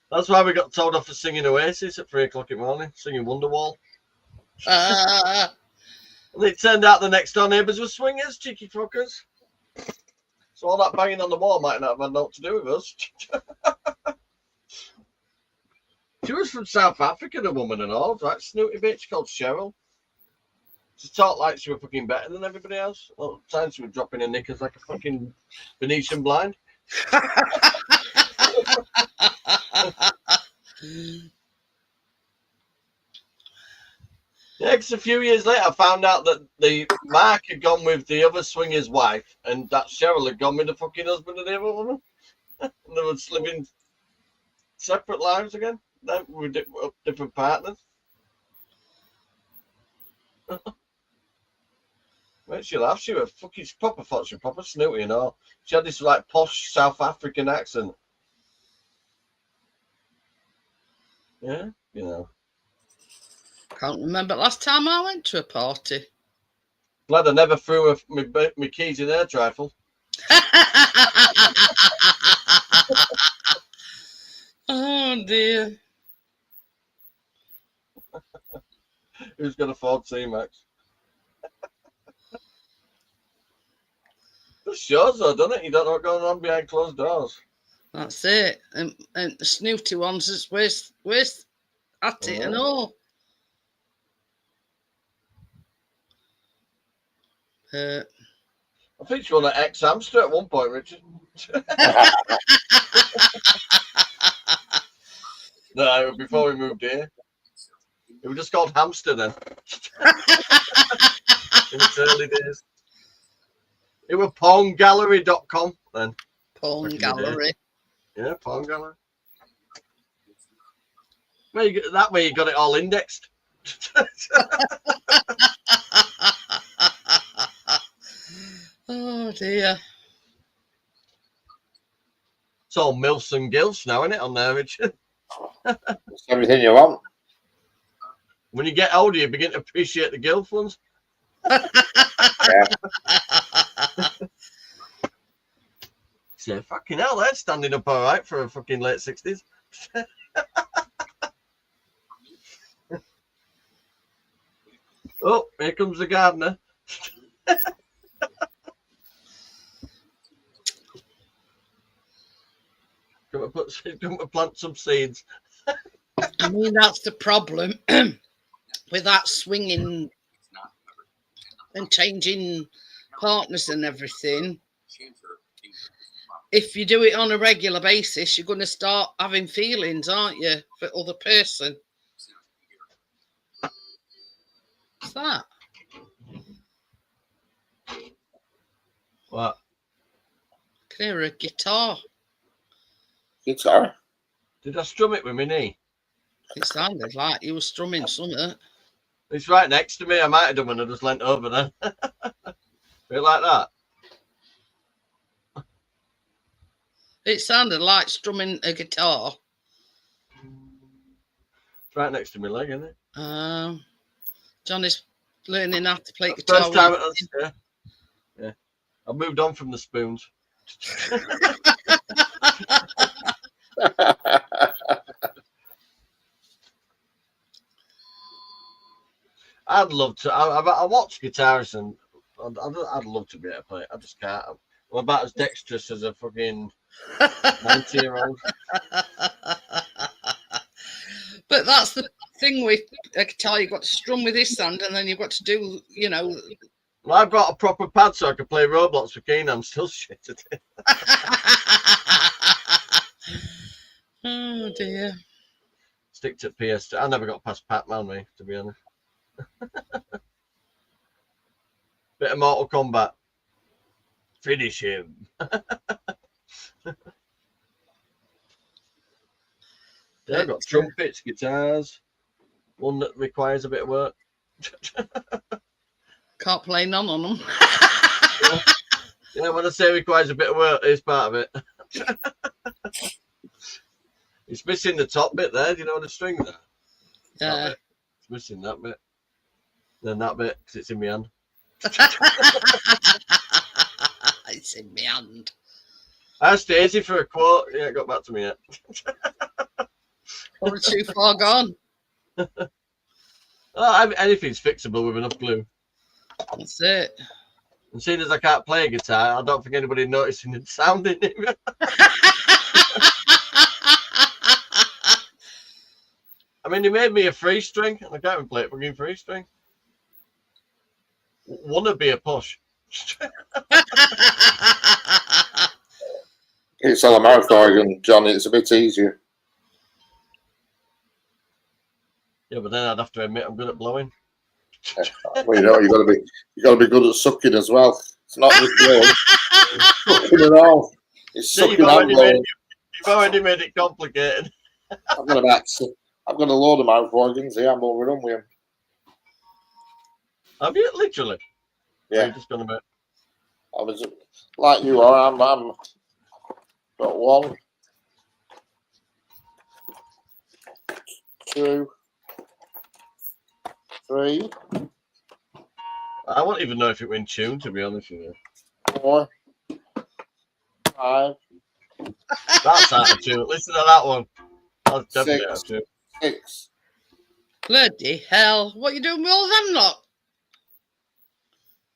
That's why we got told off for singing Oasis at 3 o'clock in the morning, singing Wonderwall. And it turned out the next door neighbours were swingers, cheeky fuckers. So all that banging on the wall might not have had naught to do with us. She was from South Africa, the woman and all. Right, snooty bitch called Cheryl. To talk like she was fucking better than everybody else. Well, times she was dropping her knickers like a fucking Venetian blind. Yeah, because a few years later, I found out that the Mark had gone with the other swinger's wife, and that Cheryl had gone with the fucking husband of the other woman. And they were living separate lives again, with different partners. When she laughed, she was fucking proper thought she was proper snooty and all. She had this like posh South African accent. Yeah, you know. Can't remember last time I went to a party. Glad I never threw my keys in her trifle. Oh dear. Who's going to afford C-Max? It shows though, doesn't it? You don't know what's going on behind closed doors. That's it. And the snooty ones is where's at it and all. I think she was an ex-hamster at one point, Richard. No, it was before we moved here. It was just called Hamster then. In its early days. It was porngallery.com then. Porn gallery. Yeah, porn gallery. Well, that way you got it all indexed. Oh dear. It's all MILFs and GILFs now, isn't it, on there, Richard? It's everything you want. When you get older, you begin to appreciate the GILF ones. Yeah. So, fucking hell, they're standing up all right for a fucking late 60s. Oh, here comes the gardener. Come to plant some seeds. I mean, that's the problem with that swinging and changing partners and everything. If you do it on a regular basis, you're going to start having feelings, aren't you, for the other person? What's that? What? I can hear a guitar. Guitar. Did I strum it with my knee? It sounded like you were strumming something. It's right next to me. I might have done when I just leant over there. Bit like that. It sounded like strumming a guitar. It's right next to my leg, isn't it? Johnny's learning how to play guitar. First time yeah. I moved on from the spoons. I'd love to. I watch guitarists and I'd love to be able to play it. I just can't. I'm about as dexterous as a fucking 90-year-old. But that's the thing with a guitar. You've got to strum with this hand, and then you've got to do, you know. Well, I've got a proper pad so I can play Roblox with Keen. I'm still shit at it. Oh dear. Stick to PS2. I never got past Pac-Man, me, to be honest. Bit of Mortal Kombat. Finish him. Yeah, I've got trumpets, guitars. One that requires a bit of work. Can't play none on them. Yeah, when I say requires a bit of work, it's part of it. It's missing the top bit there. Do you know the string there? Yeah. It's missing that bit. Then that bit, because it's in my hand. It's in my hand. Asked Daisy for a quote. Yeah, it got back to me yet. Or too far gone. Anything's fixable with enough glue. That's it. And seeing as I can't play a guitar, I don't think anybody noticing the sound in it. I mean, they made me a free string, and I can't even play it fucking free string. wanna be a push. It's all a mouth organ, John. It's a bit easier. Yeah, but then I'd have to admit I'm good at blowing. Well, you know, you got to be good at sucking as well. It's not just blowing, sucking at all. It's See, sucking and blowing. you've already made it complicated. I've got a load of mouth organs here. I'm overrun with them. Have you literally? Or Yeah, are you just gonna be I was like you are. I'm got 1, 2, 3, I won't even know if it went tune, to be honest with you. 4, 5, That's out of tune. Listen to that one. That's definitely out of 6, tune. 6. Bloody hell. What you doing with all them lot?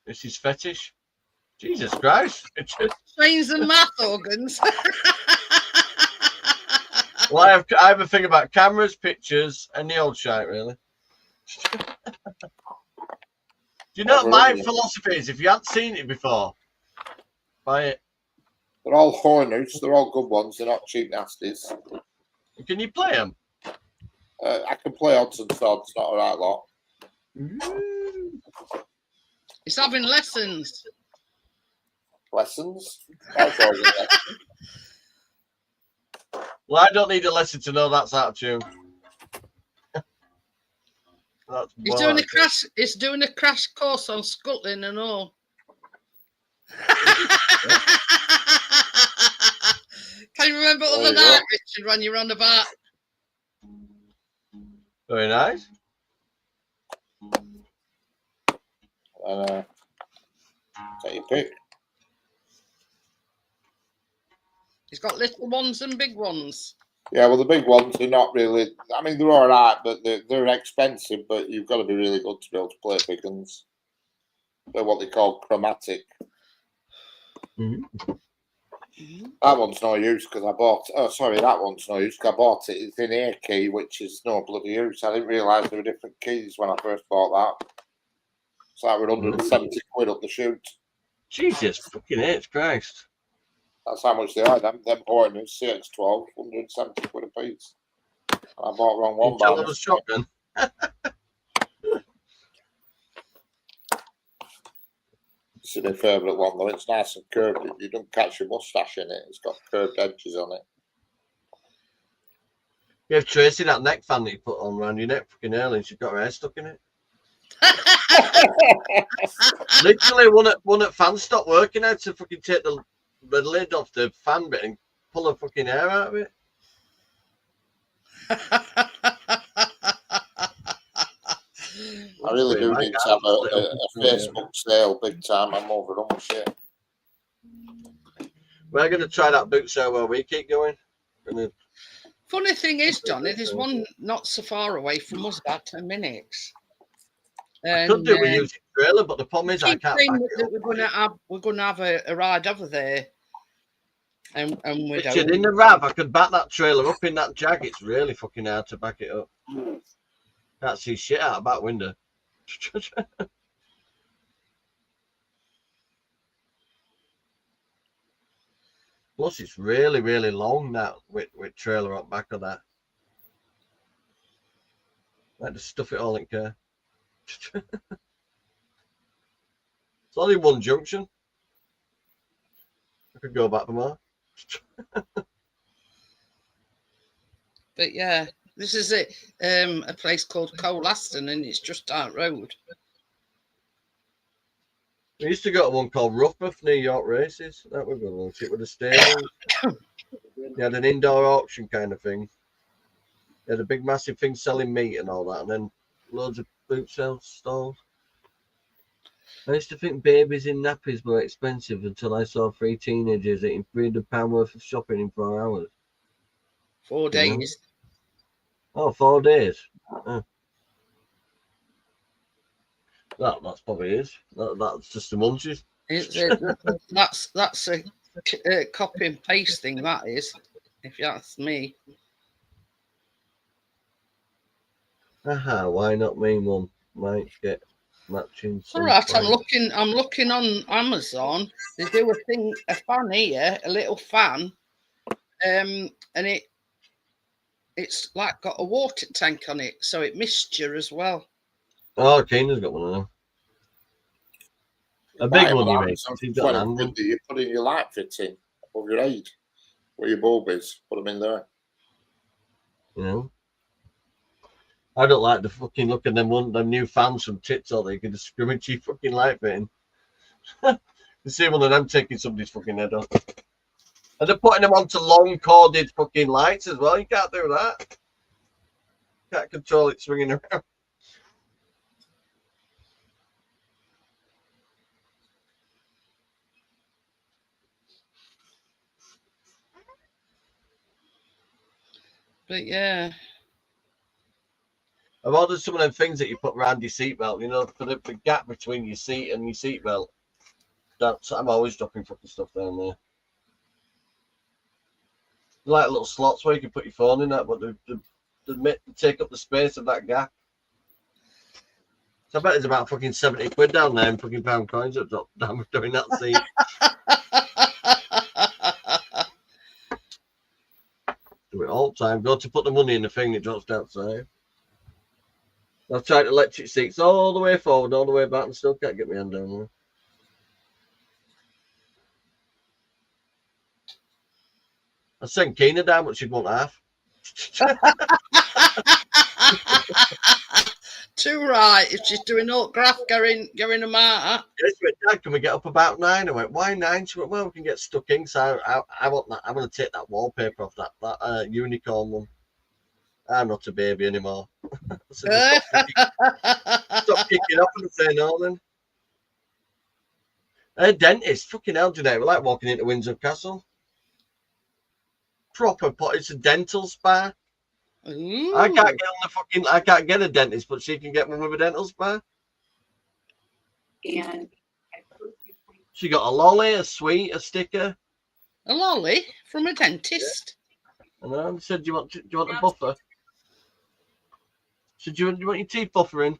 This is fetish. Jesus Christ. Trains and math organs. Well, I have a thing about cameras, pictures, and the old shite, really. Do you know what my philosophy is? If you haven't seen it before, buy it. They're all hornets. They're all good ones. They're not cheap nasties. Can you play them? I can play odds and sods. Not a right lot. It's having lessons. Lessons. Mouth organ lessons. Well, I don't need a lesson to know that's out of tune. That's He's well doing out a of tune. crash. He's doing a crash course on scuttling and all. Can you remember There other you night, Richard, when you were on about? Very nice. Take your pick. He's got little ones and big ones. Yeah, well, the big ones are not really. I mean, they're all right, but they're expensive. But you've got to be really good to be able to play big ones. They're what they call chromatic. Mm-hmm. That one's no use because I bought. Oh, sorry, that one's no use because I bought it. It's in A key, which is no bloody use. I didn't realise there were different keys when I first bought that. So that were 170 quid up the shoot. Jesus fucking H Christ. That's how much they are. Them Hornets CX12, 170 quid a piece. And I bought wrong one. Tell them a shotgun. This is my favourite one though. It's nice and curved. You don't catch your moustache in it. It's got curved edges on it. You have Tracy that neck fan that you put on around your neck fucking early and she's got her hair stuck in it. Literally, one at fan stopped working. I had to fucking take the lid off the fan bit and pull her fucking hair out of it. I really do need to have a Facebook sale big time. I'm overrun with shit. We're going to try that boot sale where we keep going. Funny thing is, Johnny, there's one not so far away from us, about 10 minutes. I could do with using trailer, but the problem is I keep can't. saying that we're going to have a ride over there, and we Richard, don't. in the RAV, I could back that trailer up in that jag. It's really fucking hard to back it up. Can't see shit out of that window. Plus, it's really, really long now with trailer up back of that. I had to stuff it all in care. It's only one junction. I could go back for more. But yeah, this is it. A place called Colaston, and it's just down the road. We used to go to one called Roughborough near York Races. That was a good one. It with a stable. They had an indoor auction kind of thing. They had a big, massive thing selling meat and all that, and then loads of boot sales stalls. I used to think babies in nappies were expensive until I saw 3 teenagers eating £300 worth of shopping in 4 hours. 4 days. Oh, 4 days. Oh. That's probably is. That's just the munchies. That's a copy and paste thing. That is, if you ask me. Aha, why not me, Mum? Might get Matching. It's all right. I'm looking on Amazon. They do a fan here, a little fan, and it's like got a water tank on it, so it mixture as well. Oh, Keenan's got one of them. A big one, you mean? Something 20 quid that you put in your light fitting above your head, where your bulb is. Put them in there. You know, I don't like the fucking look at them new fans from TikTok. They can discriminate your fucking light fitting. You see one of them taking somebody's fucking head off, and they're putting them onto long corded fucking lights as well. You can't do that. Can't control it swinging around. But yeah, I've ordered some of them things that you put around your seatbelt, you know, for the gap between your seat and your seatbelt. I'm always dropping fucking stuff down there. Like little slots where you can put your phone in that, but they take up the space of that gap. So I bet there's about fucking 70 quid down there in fucking pound coins that drop down during that seat. Do it all the time. Go to put the money in the thing, it drops outside. I've tried electric seats all the way forward, all the way back, and still can't get my hand down there. I sent Keena down, but she'd want half. too right. If she's doing all graph going a matter. Yes, but Dad, can we get up about 9? I went, why 9? She went, well, we can get stuck in. So I want that. I'm going to take that wallpaper off that unicorn one. I'm not a baby anymore. So stop kicking off and say no then. A dentist, fucking hell, today. We're like walking into Windsor Castle. Proper pot. It's a dental spa. Ooh. I can't get a dentist, but she can get one with a dental spa. And She got a lolly, a sweet, a sticker. A lolly from a dentist. And I said, do you want a buffer? She said, do you want your teeth buffering?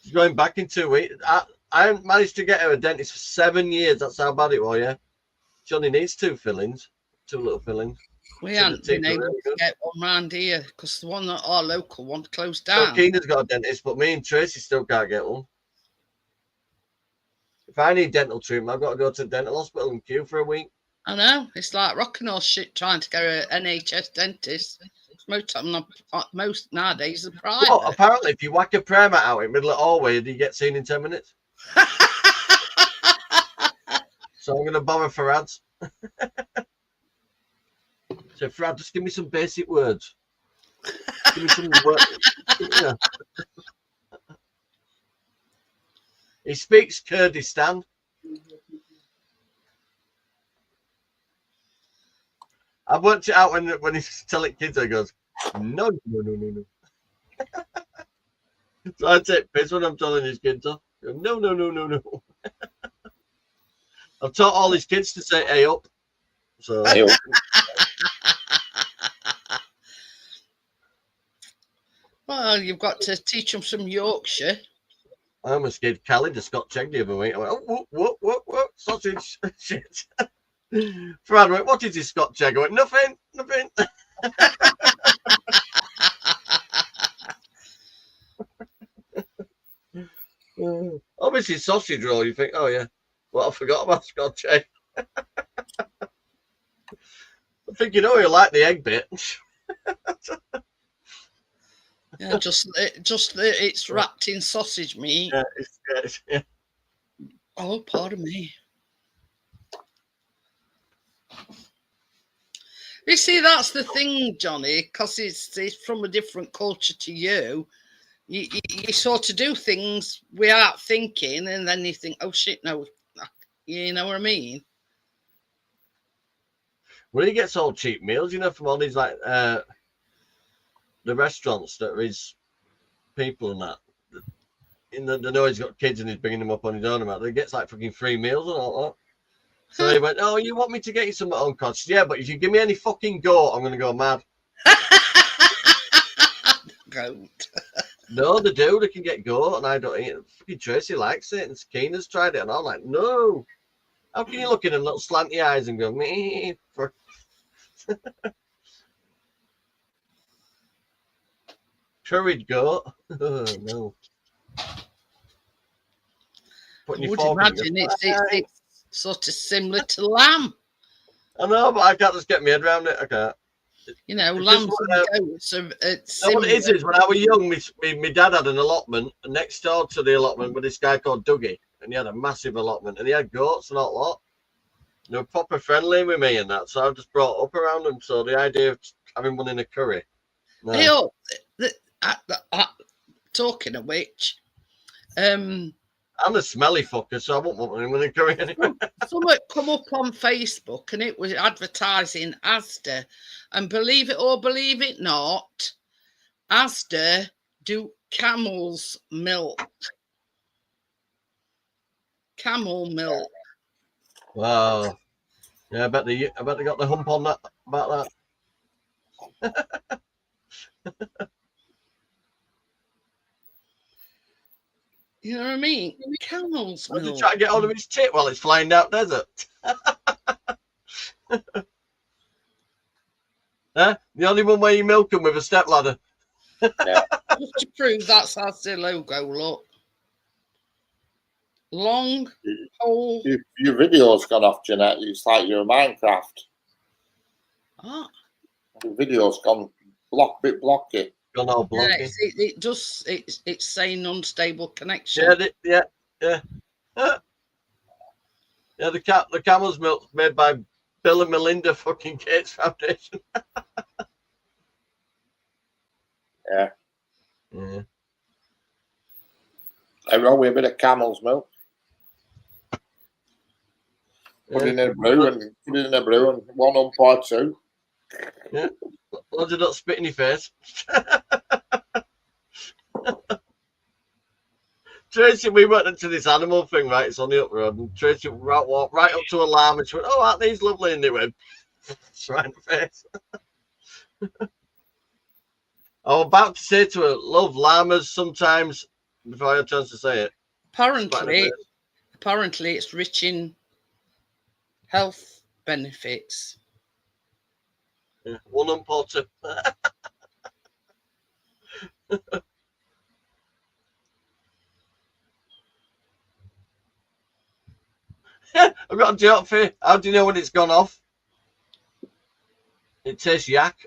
She's going back in 2 weeks. I haven't managed to get her a dentist for 7 years. That's how bad it was, yeah. She only needs 2 fillings, 2 little fillings. We haven't been able to get one round here because the one that our local one closed So down. Keena's got a dentist, but me and Tracy still can't get one. If I need dental treatment, I've got to go to the dental hospital and queue for a week. I know. It's like rocking all shit trying to go to an NHS dentist. Most nowadays are private. Well, apparently, if you whack a prayer mat out in the middle of the hallway, you get seen in 10 minutes. So I'm going to borrow Farad's. So Farad, just give me some basic words. Give me some words. Yeah. He speaks Kurdistan. I've worked it out when he's telling kids, he goes, no. So I take piss when I'm telling his kids off. No. I've taught all his kids to say "hey up." So Hey, up. Well, you've got to teach them some Yorkshire. I almost gave Callie the Scotch egg the other week. I went, oh, whoop, sausage, shit. Fran went, what is this Scotch egg? I went, nothing. Obviously, sausage roll. You think, oh yeah, well I forgot about Scotch egg. I think you like the egg bit. Yeah, it's wrapped in sausage meat. Yeah. Oh, pardon me. You see, that's the thing, Johnny, because it's from a different culture to you. You sort of do things without thinking, and then you think, oh shit, no, you know what I mean? Well, he gets all cheap meals, from all these like the restaurants that are his people and that. They know he's got kids and he's bringing them up on his own amount. He gets like fucking free meals and all that. So he went, oh, you want me to get you some at home costs? Yeah, but if you give me any fucking goat, I'm going to go mad. Goat. No, they do. They can get goat, and I don't eat it. Fucking Tracy likes it, and Keena's tried it, and I'm like, no. How can you look at them little slanty eyes and go, me? Curried goat? Oh, no. Putting I your would fork in it, imagine go, it's sort of similar to lamb. I know, but I can't just get my head around it. I can't. You know, It's lambs just and goats are No, similar. what it is when I was young, my dad had an allotment, and next door to the allotment with this guy called Dougie, and he had a massive allotment, and he had goats and all that lot. They were proper friendly with me and that, so I just brought up around them. So the idea of having one in a curry, no. Hey, oh, talking of which, I'm a smelly fucker, so I won't want one in a curry anyway. something come up on Facebook, and it was advertising Asda, and believe it or believe it not, Asda do camel's milk. Camel milk. Wow. Yeah, I bet they got the hump on that about that. You know what I mean? Camel's I'm just milk. trying to get hold of his tit while it's flying down desert. Huh? The only one way you milk them with a step ladder. Just to prove that's Asda logo, look. Long pole. Your video's gone off, Jeanette. It's like you're a Minecraft. Ah. Your video's gone bit blocky. Gone all blocky. It's saying unstable connection. Yeah. Yeah, the camel's milk's made by Bill and Melinda fucking Gates Foundation. Yeah. Yeah. I roll with a bit of camel's milk. Put it in a brew and one ump or two. Yeah. Loads of not spit in your face. Tracy, we went into this animal thing, right? It's on the up road, and Tracy walked right up to a llama and she went, "Oh, aren't these lovely?" And they went, right in the face. I was about to say to her, "Love llamas sometimes," before I had a chance to say it. Apparently it's rich in health benefits. Yeah. One ump or two. I've got a joke for you. How do you know when it's gone off? It tastes yak.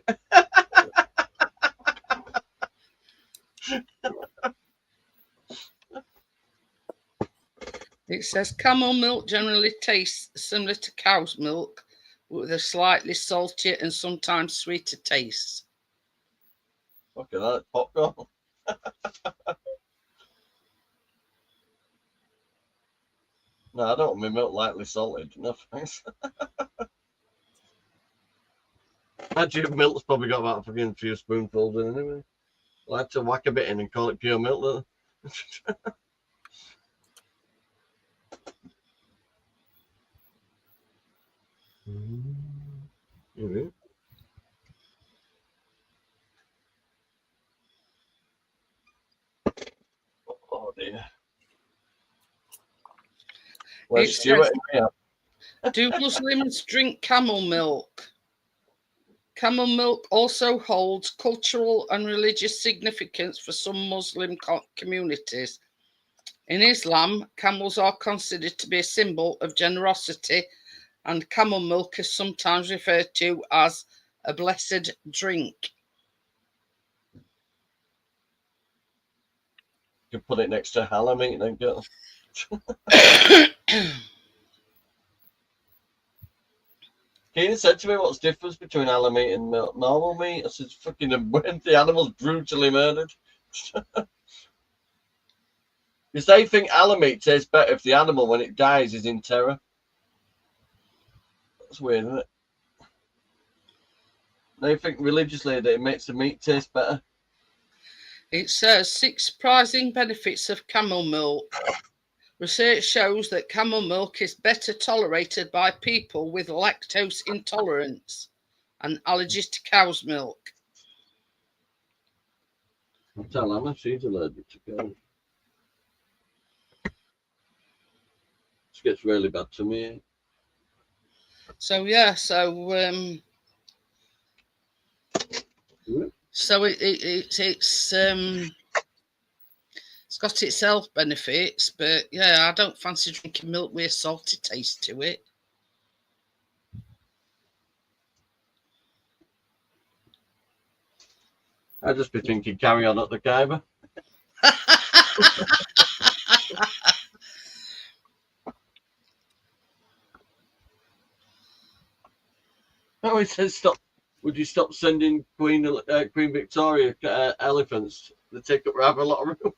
It says camel milk generally tastes similar to cow's milk, with a slightly saltier and sometimes sweeter taste. Look at that popcorn. No, I don't want my milk lightly salted. No thanks. Actually, milk's probably got about a fucking few spoonfuls in anyway. I like to whack a bit in and call it pure milk. Mm-hmm. Oh dear. Where's Stuart? Do Muslims drink camel milk? Camel milk also holds cultural and religious significance for some Muslim communities. In Islam, camels are considered to be a symbol of generosity, and camel milk is sometimes referred to as a blessed drink. You can put it next to halal meat, then go. Keenan said to me, "What's the difference between halal meat and normal meat?" I said, "Fucking when the animal's brutally murdered." Because they think halal meat tastes better if the animal, when it dies, is in terror. That's weird, isn't it? They think religiously that it makes the meat taste better. It says 6 surprising benefits of camel milk. Research shows that camel milk is better tolerated by people with lactose intolerance and allergies to cow's milk. I'll tell Anna she's allergic to cold. She gets really bad to me. So yeah, so it's got its health benefits, but yeah, I don't fancy drinking milk with a salty taste to it. I'd just be thinking, carry on up the Khyber. Oh, he says, stop. Would you stop sending Queen Victoria elephants? They take up rather a lot of room.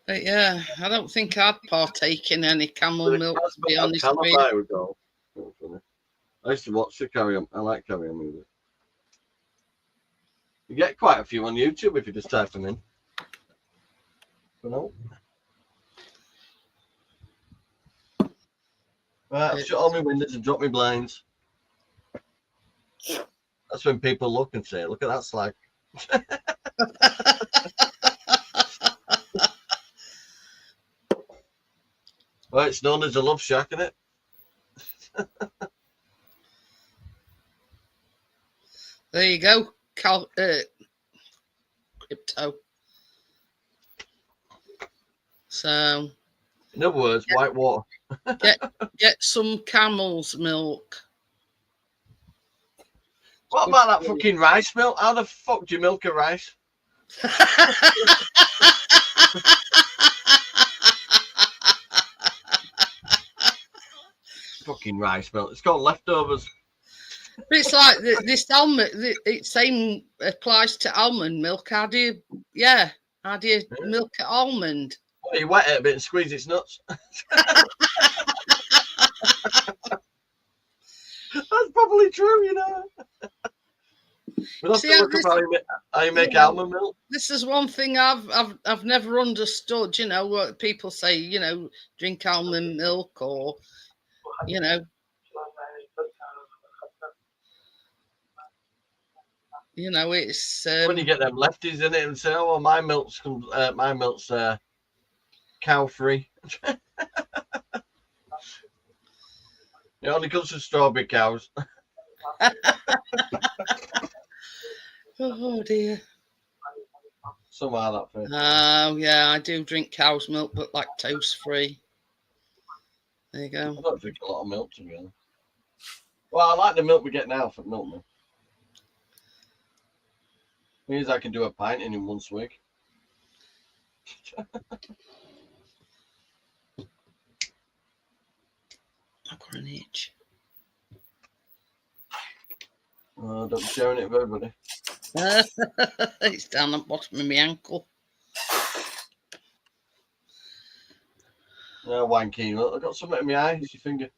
But yeah, I don't think I'd partake in any camel milk, to be honest with you. I used to watch the Carry On. I like Carry On music. You get quite a few on YouTube if you just type them in. But no. Right, I've shut all my windows and dropped my blinds. That's when people look and say, look at that slag. Well, it's known as a love shack, isn't it? There you go, crypto. So, in other words, white water. get some camel's milk. What about that fucking rice milk? How the fuck do you milk a rice? Fucking rice milk. It's called leftovers. But it's like this almond. It same applies to almond milk. How do you milk an almond? Well, you wet it a bit and squeeze its nuts. That's probably true, you know. We'll have to look up how you make almond milk. This is one thing I've never understood. You know what people say. You know, drink almond milk, or you know. You know, it's when you get them lefties in it and say, "Oh, well, my milk's cow free." It only comes from strawberry cows. Oh dear. Somehow that fair. Oh yeah, I do drink cow's milk, but lactose free. There you go. I don't drink a lot of milk, to be honest. Well, I like the milk we get now from Milkman. Means I can do a pint in one swig. I've got an itch. Oh, don't be sharing it with everybody. It's down the bottom of my ankle. Yeah, wanky. Look, I've got something in my eye. It's your finger.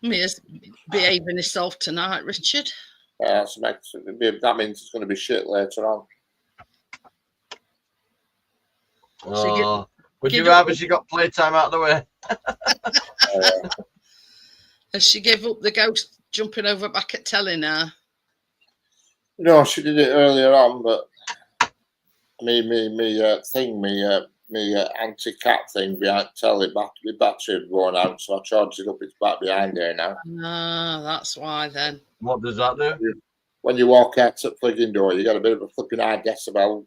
Mia's behaving herself tonight, Richard. Yeah, that means it's going to be shit later on. Oh, would you rather she got playtime out of the way? Has she gave up the ghost jumping over back at telly now? No, she did it earlier on, but me anti-cat thing behind telly, the battery had worn out, so I charged it up. It's back behind there now. Ah, that's why then. What does that do? When you walk out the fligging door, you got a bit of a flipping high decibel.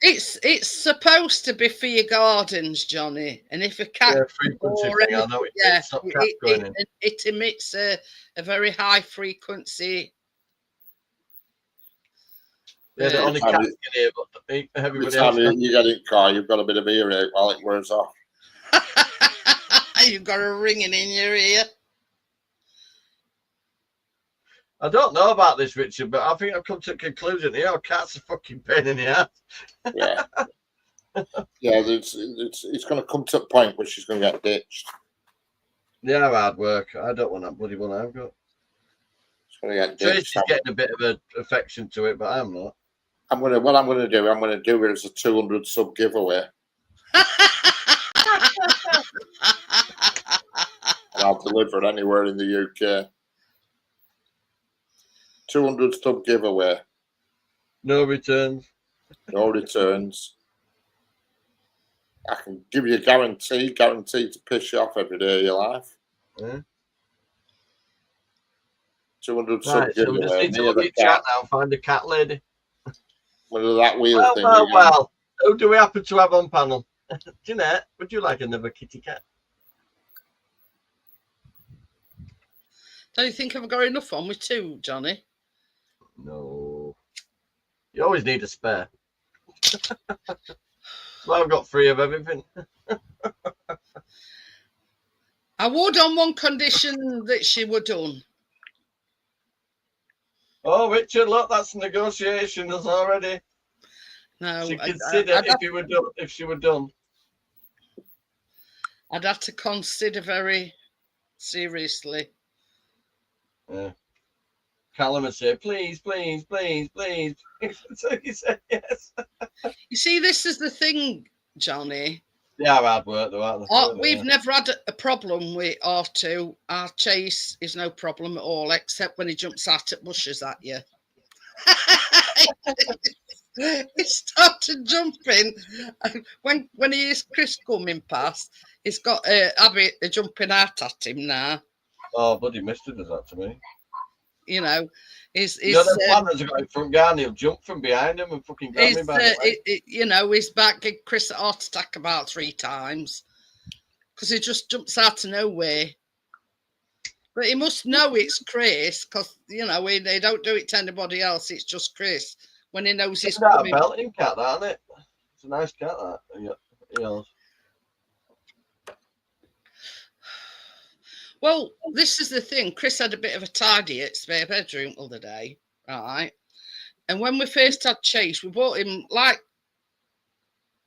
It's supposed to be for your gardens, Johnny. And if a cat it emits a very high frequency. Yeah, the only cats can hear, but everybody else. You get in the car, you've got a bit of earache while it wears off. You've got a ringing in your ear. I don't know about this, Richard, but I think I've come to a conclusion here. Cats are fucking pain in the ass. Yeah. Yeah, it's going to come to a point where she's going to get ditched. Yeah, hard work. I don't want that bloody one I've got. She's going to get ditched. Tracy's getting a bit of an affection to it, but I'm not. What I'm going to do it as a 200 sub giveaway. And I'll deliver anywhere in the UK. 200 stub giveaway. No returns. No returns. I can give you a guaranteed to piss you off every day of your life. Yeah. 200 sub Right, so we just giveaway. need to Me look and at the chat cat. now and find a cat lady. Whether that wheel Well, thing. well. Who do we happen to have on panel? Jeanette, would you like another kitty cat? Don't you think I've got enough on with two, Johnny? No. You always need a spare. Well, I've got 3 of everything. I would on one condition that she were done. Oh, Richard, look, that's negotiations already. No, She consider if she were done. I'd have to consider very seriously. Yeah. Callum would say, please. So he said yes. You see, this is the thing, Johnny. They are hard work, though, aren't they? We've never had a problem with R2. Our chase is no problem at all, except when he jumps out at bushes at you. He started jumping. When he is Chris coming past, he's got a habit of jumping out at him now. Oh, bloody mister does that to me. You know, he's the planners have got in front guard, he'll jump from behind him and fucking grab me by the leg. you know, his back gave Chris a heart attack about 3 times because he just jumps out of nowhere. But he must know it's Chris because, you know, they don't do it to anybody else. It's just Chris when he knows he's coming. It's a belting cat, that, isn't it? It's a nice cat, that. You know. Well, this is the thing. Chris had a bit of a tidy at spare bedroom the other day, right? And when we first had Chase, we bought him, like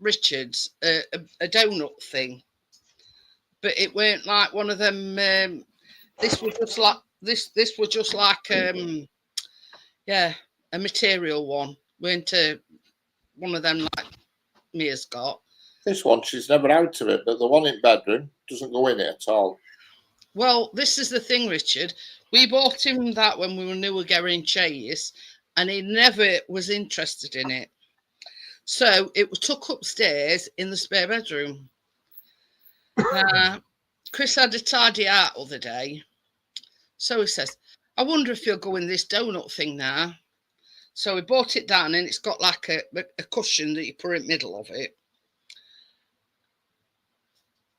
Richard's, a donut thing. But it weren't like one of them. This was just like This was just like a material one. Weren't one of them like Mia's got. This one, she's never out of it, but the one in bedroom doesn't go in it at all. Well, this is the thing, Richard. We bought him that when we were getting Chase, and he never was interested in it. So it was took upstairs in the spare bedroom. Chris had a tidy out the other day. So he says, I wonder if you'll go in this donut thing now. So we bought it down, and it's got like a cushion that you put in the middle of it.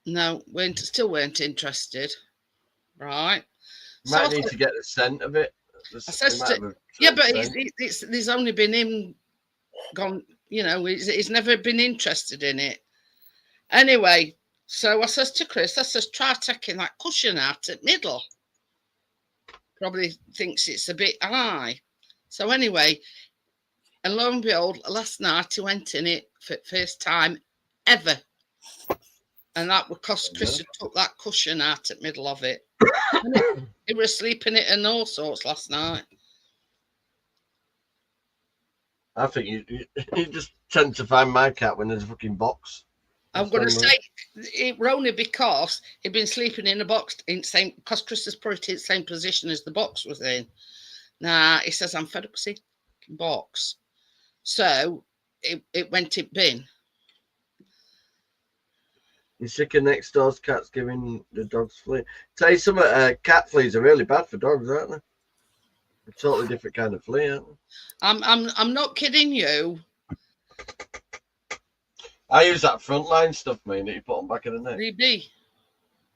No, still weren't interested. Right. Might need to get the scent of it. Yeah, but there's only been him gone, you know, he's never been interested in it. Anyway, so I says to Chris, try taking that cushion out at middle. Probably thinks it's a bit high. So anyway, and lo and behold, last night he went in it for the first time ever. And that would cost Chris to took that cushion out at middle of it. He was sleeping it and all sorts last night. I think you just tend to find my cat when there's a fucking box. I'm going to say it were only because he'd been sleeping in a box in same because Chris has put it in the same position as the box was in. Now he says I'm fed up with the box, so it went in bin. You're sick of next door's cats giving the dogs flea. Tell you something, cat fleas are really bad for dogs, aren't they? A totally different kind of flea, aren't they? I'm not kidding you. I use that frontline stuff, that you put on back of the neck. BB.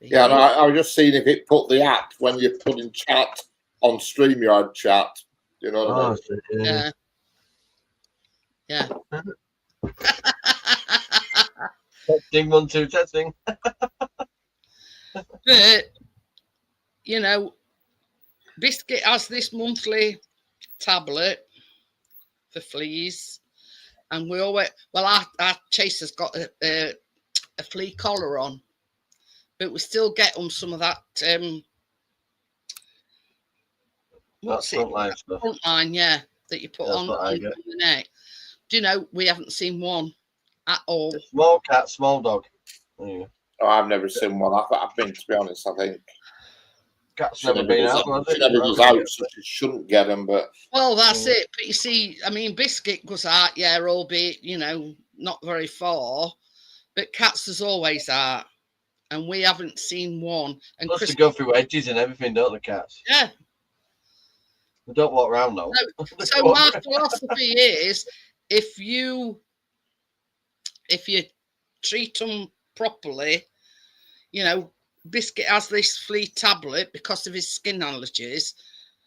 Yeah, and I was just seeing if it put the app when you're putting chat on StreamYard chat. You know what I mean? Yeah. Testing 1 2 testing. But you know, Biscuit has this monthly tablet for fleas, and we always our Chaser's got a flea collar on, but we still get them some of that. What's it? Frontline stuff. Frontline, yeah, that you put on the neck. Do you know we haven't seen one at all? Small cat, small dog. Oh, I've never seen one. I've been, to be honest, I think. Cat's She never never been goes out. out, Has she it? never goes out, so she shouldn't get them. But Well, that's it. But you see, I mean, Biscuit goes out, yeah, albeit, not very far. But Cats is always out. And we haven't seen one. And Plus, Chris, they go through edges and everything, don't the cats? yeah. They don't walk around though. So my philosophy is, if you treat them properly, Biscuit has this flea tablet because of his skin allergies,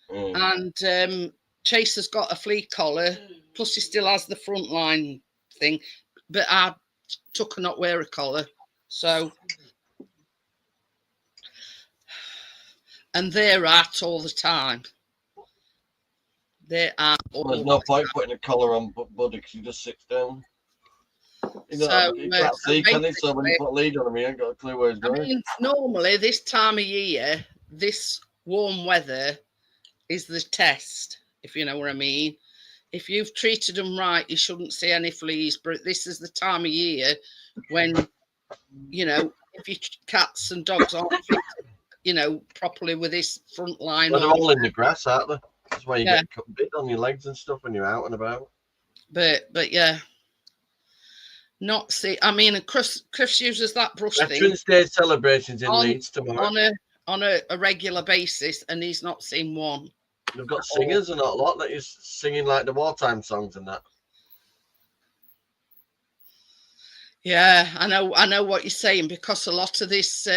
and Chase has got a flea collar. Plus, he still has the frontline thing, but I took a not wear a collar, so. And they're out all the time. They're out all There's no point putting a collar on Buddy because he just sits down. You can't see, can he? So when you put a lead on him, he ain't got a clue where he's going. I mean, normally this time of year, this warm weather is the test, if you know what I mean. If you've treated them right, you shouldn't see any fleas. But this is the time of year when, if your cats and dogs aren't fitted, properly with this front line. Well, they're all in the grass, aren't they? That's why you Yeah. get cut bit on your legs and stuff when you're out and about. But yeah. Not see. I mean, Chris uses that brush Veterans Day celebrations in Leeds tomorrow. On a regular basis, and he's not seen one. They've got singers and a lot that is singing like the wartime songs and that. Yeah, I know what you're saying, because a lot of this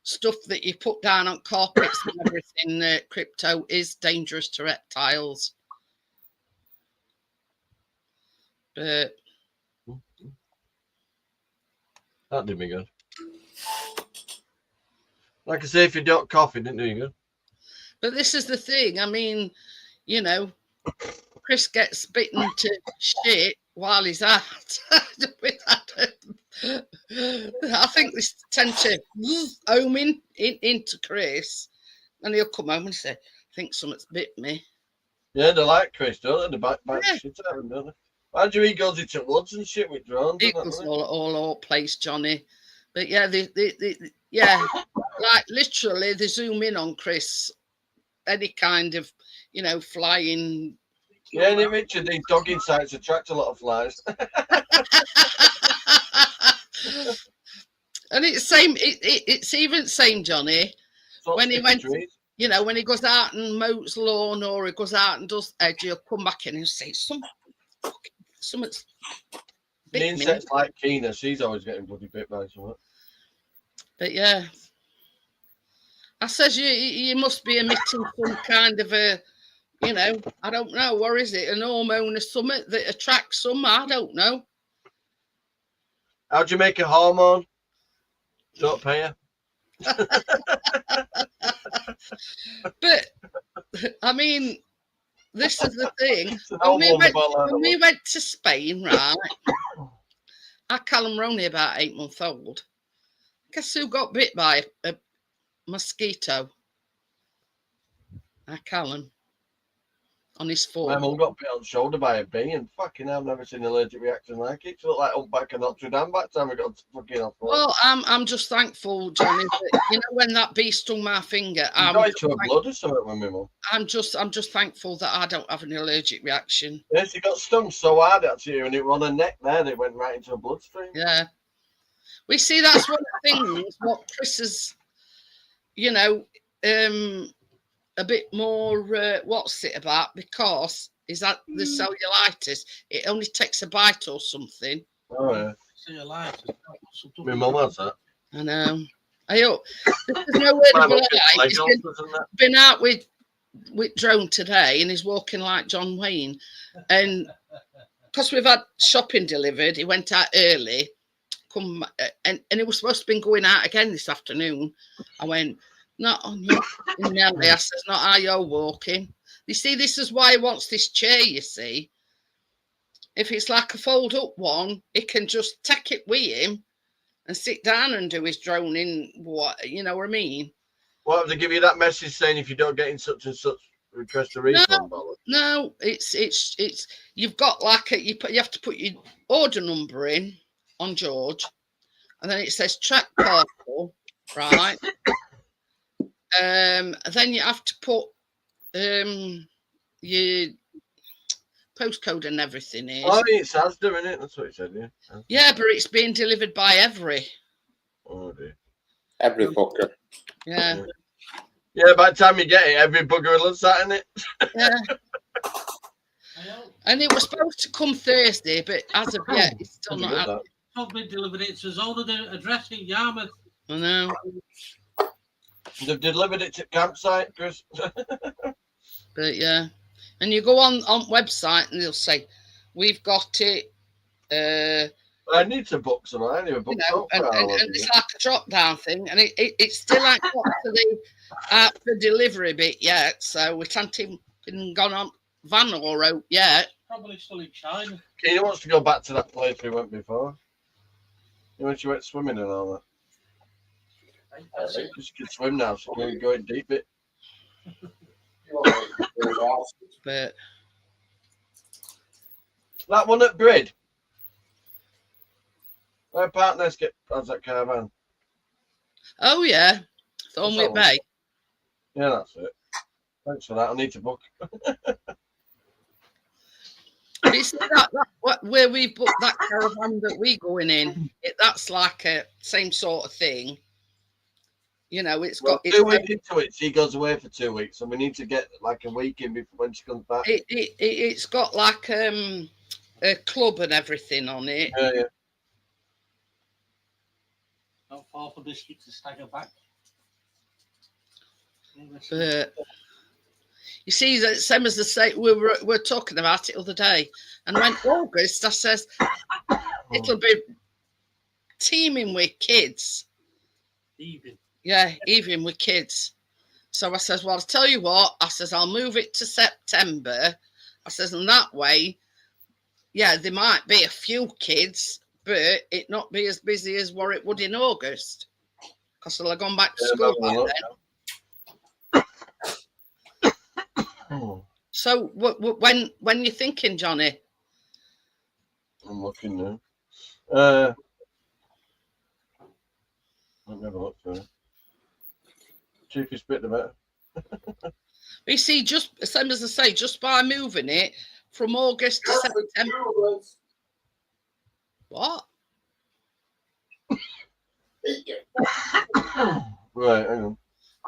stuff that you put down on carpets and everything, crypto, is dangerous to reptiles. But that did me good. Like I say, if you don't cough, it didn't do you good. But this is the thing. I mean, Chris gets bitten to shit while he's out. I think they tend to home into Chris, and he'll come home and say, "I think something's bit me." Yeah, they like Chris, don't they? They bite Yeah. shit out of him, don't they? Why do he goes into woods and shit with drones? It goes all over place, Johnny. But yeah, yeah, like literally, they zoom in on Chris. Any kind of, flying. Yeah, and Richard, these dogging sites attract a lot of flies. And it's same. It's even same, Johnny. When he went, when he goes out and mows lawn, or he goes out and does edge, he'll come back in and say, something's the insects like Keena, she's always getting bloody bit by something. But yeah, I says you must be emitting some kind of a, I don't know, what is it, an hormone or something that attracts some? I don't know. How do you make a hormone? Don't pay her. But I mean, this is the thing. When we went to Spain, right? Our Callum were only about 8 months old. Guess who got bit by a mosquito? Our Callum. On his foot. My mum got bit on the shoulder by a bee, and fucking hell, I've never seen an allergic reaction like it. It looked like Humpback of Notre Dame back time I got fucking off. Well, I'm just thankful, Johnny, that, when that bee stung my finger, I got into her blood or something with me, mum. I'm just thankful that I don't have an allergic reaction. Yeah, she got stung so hard actually, and it was on her neck there, and it went right into her bloodstream. Yeah. We see that's one of the things what Chris is, a bit more, what's it about? Because is that the cellulitis? It only takes a bite or something. Oh, yeah. Cellulitis. My mum has that. I know. I hope. There's no word of a lie. He's been out with Drone today, and he's walking like John Wayne. And because we've had shopping delivered, he went out early. And he was supposed to be going out again this afternoon. I went, not on your Nelly. I says, not how you're walking. You see, this is why he wants this chair, you see. If it's like a fold up one, he can just take it with him and sit down and do his droning. You know what I mean? What, have they give you that message saying if you don't get in such and such, request a refund? No, it's you've got like you have to put your order number in on George, and then it says track parcel, right? Then you have to put your postcode and everything is. Oh, it's Asda, isn't it? That's what it said, yeah. Yeah, but it's being delivered by every. Oh, dear. Every fucker. Yeah. Yeah, by the time you get it, every bugger will have sat in it. Yeah. I know. And it was supposed to come Thursday, but as of yet, it's still not out. I've been delivered it to Zona, the address in Yarmouth. I know. They've delivered it to campsite, Chris. But yeah. And you go on website and they'll say, we've got it. I need to book some. I need to book some. And it's like a drop down thing, and it's still ain't got to the for delivery bit yet. So we can't even gone on van or out yet. Probably still in China. Kena wants to go back to that place we went before. You know, when she went swimming and all that. She can swim now. She can go in deep it. But that one at Brid. My partner has that caravan. oh yeah, Thornwick Bay. Yeah, that's it. Thanks for that. I need to book. It's where we booked that caravan that we going in. That's like a same sort of thing. You know, it's got 2 weeks into it. She goes away for 2 weeks, and we need to get like a week in before when she comes back. It's got like a club and everything on it. Yeah. Not far for biscuits to stagger back. But you see, that same as the state we were talking about it the other day, and when August, I says it'll be teeming with kids. Even with kids. So I says, well, I'll tell you what. I says I'll move it to September. I says, and that way, yeah, there might be a few kids, but it not be as busy as what it would in August, because they'll have gone back to school by then. So when you thinking, Johnny? I'm looking now. I've never looked for it. Cheapest bit the better. You see, just same as I say, just by moving it from August to September. What? Right, hang on.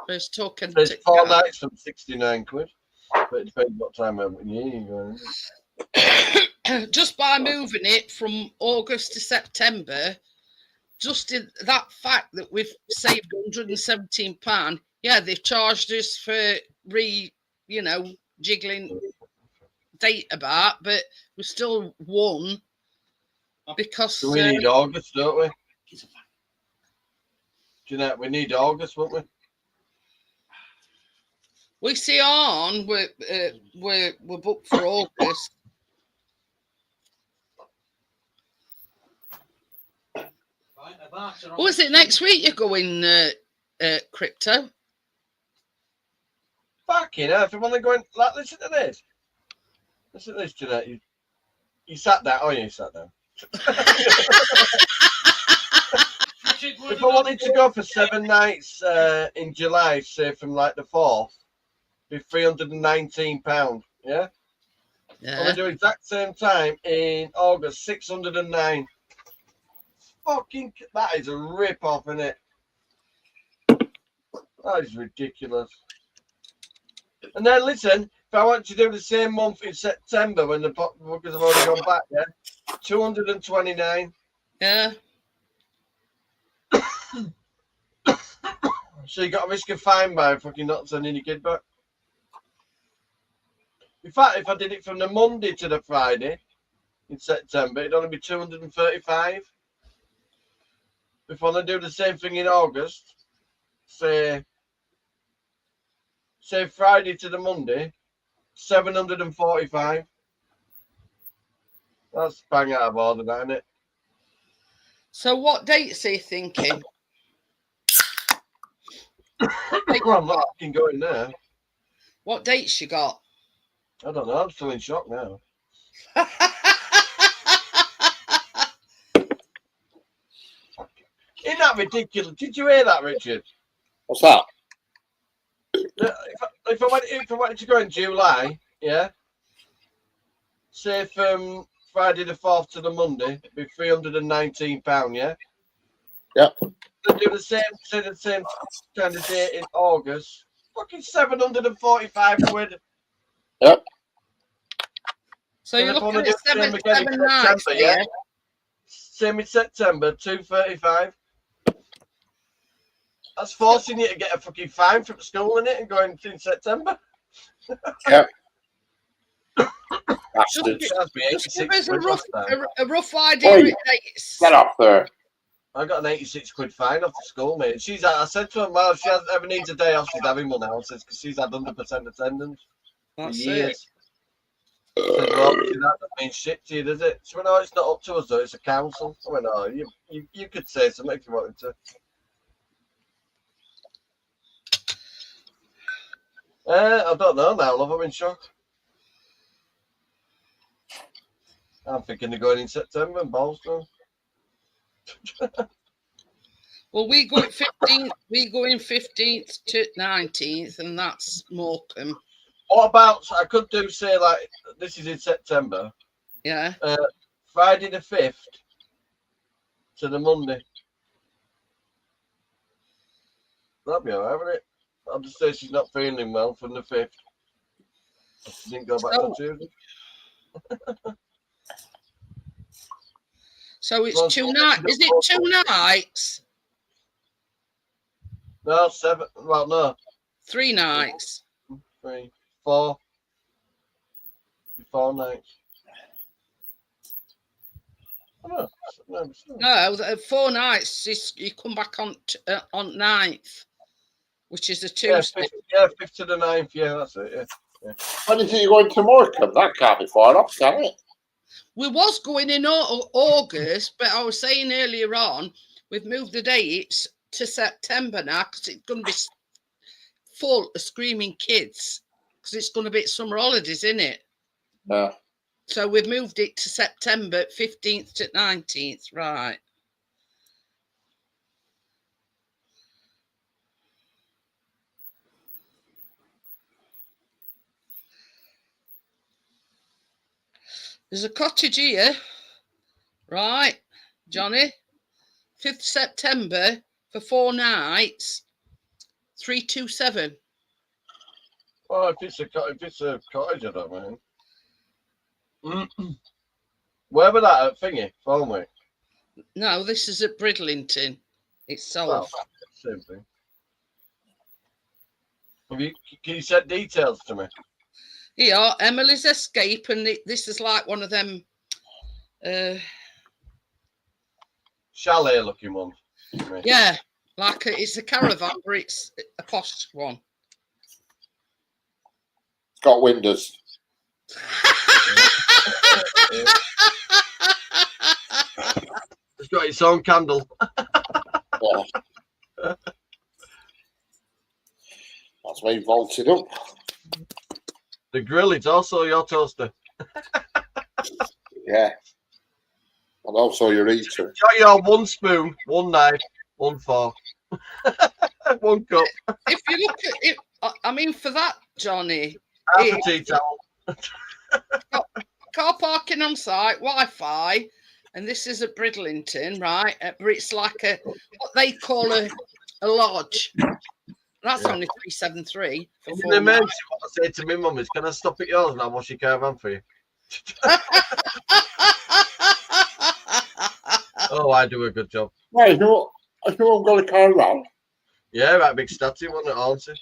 First talking. There's 4 nights from 69 quid. But it depends what time of year you're going. Just by moving it from August to September, just in that fact that we've saved £117, yeah, they've charged us for jiggling date about, but we still won because So we need August, don't we? Do you know we need August, won't we? We see on we're booked for August. Oh, is it next week you're going crypto? Fucking hell, if you want to go in, like, listen to this. Listen to this, Jeanette. You sat down. Oh, yeah, you sat down. If I wanted to go for 7 nights in July, say from like the 4th, it'd be £319. Yeah? Yeah. I'm going to do exact same time in August, 609. Fucking, that is a rip-off, isn't it? That is ridiculous. And then listen, if I want to do the same month in September when the bookers have already gone back, yeah, 229. Yeah. So you got to risk a fine by fucking not sending your kid back. In fact, if I did it from the Monday to the Friday in September, it'd only be 235. If I want to do the same thing in August, say Friday to the Monday, 745. That's bang out of order, that, isn't it? So what dates are you thinking? Well, I'm not fucking going there. What dates you got? I don't know. I'm still in shock now. Isn't that ridiculous? Did you hear that, Richard? What's that? If I wanted to go in July, yeah, say from Friday the 4th to the Monday, it'd be £319, yeah? Yep. To do the same kind of date in August, fucking 745 quid. Yep. So And you're if I looking want to at do the same again in seven nights, September, yeah? yeah? Same in September, 235. That's forcing you to get a fucking fine from school in it and going in September. Yep. Just, Bastards. That's me just give 86 us quid last time. a rough idea Oi, of dates. Get off there. I got an 86 quid fine off the school, mate. I said to her, well, if she ever needs a day off, she's having one now. Because she's had 100% attendance for That's years. I said, well, obviously that doesn't mean shit to you, does it? She went, no, it's not up to us, though. It's a council. I went, oh, you could say something if you wanted to. I don't know now, love. I'm in shock. I'm thinking of going in September and Ballstone. Well, we go at 15th. We go in 15th to 19th, and that's Morecambe. What about, I could do, say, like, this is in September. Yeah. Friday the 5th to the Monday. That'd be alright, wouldn't it? I'll just say she's not feeling well from the 5th. She didn't go back till Tuesday. So it's Well, 2 nights. Is it 2 nights? No, 7. Well, no. 3 nights. 3, 4. 4 nights. Oh, no, No, 4 nights. You come back on 9th, which is a Tuesday. Yeah, 5th to the 9th. Yeah, that's it. Yeah. When is it you're going to Morecambe? That can't be far off, can it? We was going in August, but I was saying earlier on, we've moved the dates to September now because it's going to be full of screaming kids because it's going to be summer holidays, isn't it? Yeah. So we've moved it to September 15th to 19th, right? There's a cottage here, right, Johnny? 5th September for 4 nights, 327. Well, if it's a cottage, I don't mind. Where was that at Thingy? Falmouth? No, this is at Bridlington itself. Well, same thing. Can you set details to me? Here, Emily's Escape, and this is like one of them Chalet looking one. yeah, like it's a caravan, but it's a posh one. It's got windows. It's got its own candle. Yeah. That's me vaulted up. The grill is also your toaster. Yeah. And also your eater. Got your 1 spoon, 1 knife, 1 fork, 1 cup. If you look at it, I mean, for that, Johnny, Half a tea towel. car parking on site, Wi-Fi, and this is at Bridlington, right? But it's like what they call a lodge. That's only 373 for 4 In the nights. what I say to my mum is, can I stop at yours and I'll wash your caravan for you? Oh, I do a good job. Right, who got a caravan? Yeah, right, big statue, wasn't it, Auntie?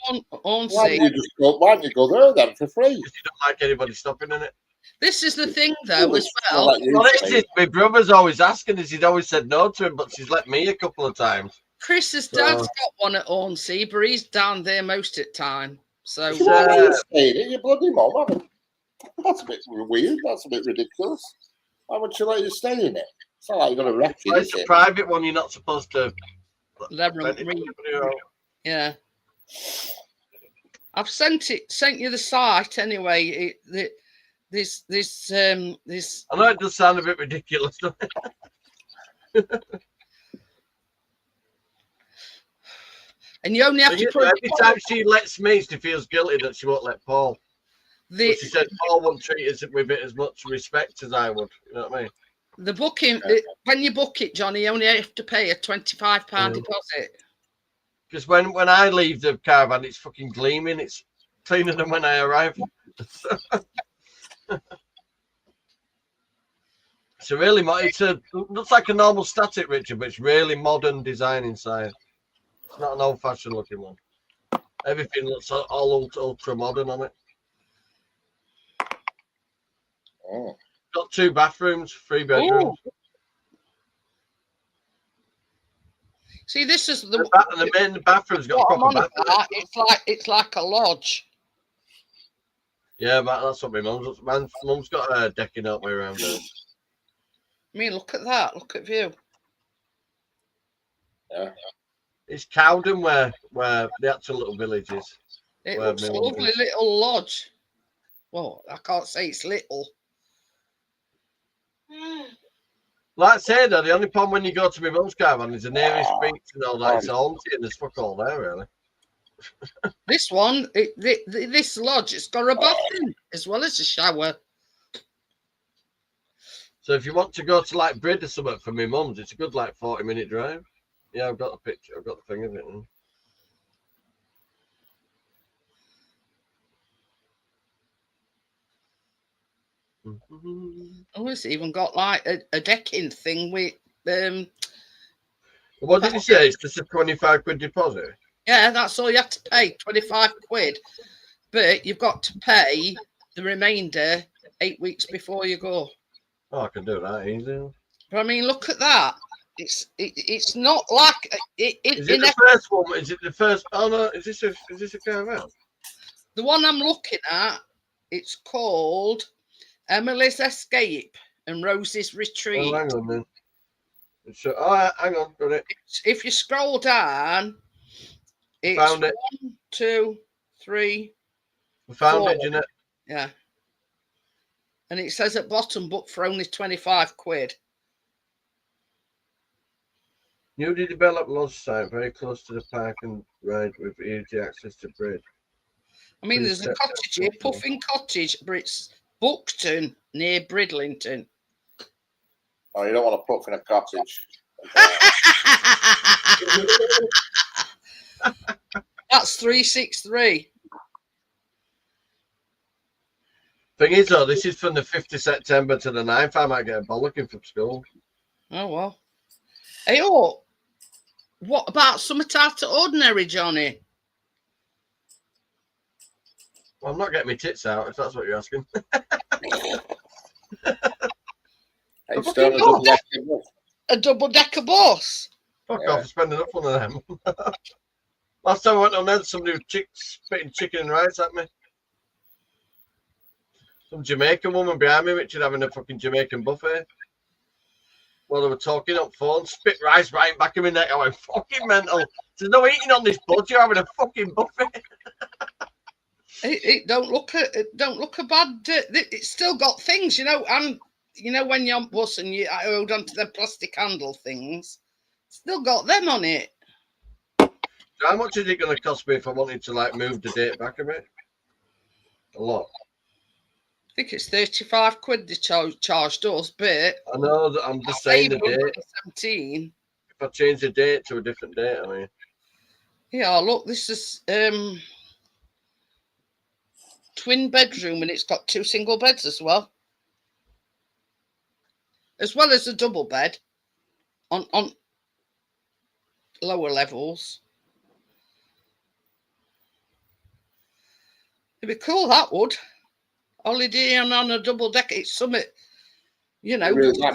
Why didn't you go there then for free? Because you don't like anybody stopping in it. This is the thing, though, as Well, well. like you Well, say. my brother's always asking us. He'd always said no to him, but she's let me a couple of times. Chris's dad's got one at Hornsey, but he's down there most of the time. So So why are you staying in your bloody mum? That's a bit weird. That's a bit ridiculous. Why would she let you stay in it? It's not like you're going to wreck it, It's is a it? private one. You're not supposed to. yeah, I've sent you the site anyway. This I know it does sound a bit ridiculous, doesn't it? And you only have But to you put know, every time she lets me, she feels guilty that she won't let Paul. the But she said Paul won't treat us with it as much respect as I would. You know what I mean? the booking. When you book it, Johnny, you only have to pay a £25 deposit. Because when I leave the caravan, it's fucking gleaming. It's cleaner than when I arrive. It's a really looks like a normal static, Richard, but it's really modern design inside. It's not an old-fashioned looking one. Everything looks all ultra modern on it. Oh. Got 2 bathrooms, 3 bedrooms. Ooh. See, this is The main bathroom's got a proper bathroom. It's like a lodge. Yeah, that's what my mum's got a decking up way around there. I mean, look at that. Look at view. Yeah. It's Cowden where the actual little village is. It looks a lovely little lodge. Well, I can't say it's little. Like I said, though, the only problem when you go to my mum's caravan is the nearest beach and all that. It's haunted and there's fuck all there, really. This one, this lodge, it's got a bathroom as well as a shower. So if you want to go to like Brid or something for my mum's, it's a good like 40-minute drive. Yeah, I've got the picture. I've got the thing of it. Oh, it's even got like a decking thing with What did you say? It's just a 25 quid deposit. Yeah, that's all you have to pay, 25 quid. But you've got to pay the remainder 8 weeks before you go. Oh, I can do that easy. But I mean, look at that. It's not like is it the first one? Is it the first? Oh no, is this a caravan? The one I'm looking at, it's called Emily's Escape and Rose's Retreat. Oh, hang on then. Hang on, got it. If you scroll down, it's found it. 1, 2, 3. We found 4. it, Jeanette. Yeah. And it says at bottom, book for only 25 quid. Newly developed lodge site, very close to the park and ride with easy access to Brid. I mean, there's a cottage here, Puffin Cottage, but it's Buckton near Bridlington. Oh, you don't want to put in a cottage. That's 363. Thing is, though, this is from the 5th of September to the 9th. I might get a bollocking from school. Oh, well. Hey, oh, what about Summer Out of Ordinary, Johnny? Well, I'm not getting my tits out, if that's what you're asking. It's still a double-decker bus. Fuck off, spend enough on them. Last time I went on there, somebody was spitting chicken and rice at me. Some Jamaican woman behind me, Richard, having a fucking Jamaican buffet. While they were talking up phone, spit rice right back in my neck. I went fucking mental. There's no eating on this bud. You're having a fucking buffet. It don't look a bad. It's still got things, you know. And you know when you're on bus and you hold onto the plastic handle things, still got them on it. How much is it going to cost me if I wanted to like move the date back a bit? A lot. I think it's 35 quid they charged us, but I know that I'm just saying the date. 17. If I change the date to a different date, I mean. Yeah, look, this is twin bedroom and it's got 2 single beds as well as a double bed on lower levels. It'd be cool, that would. Holiday on a double deck. It's summit, you know. That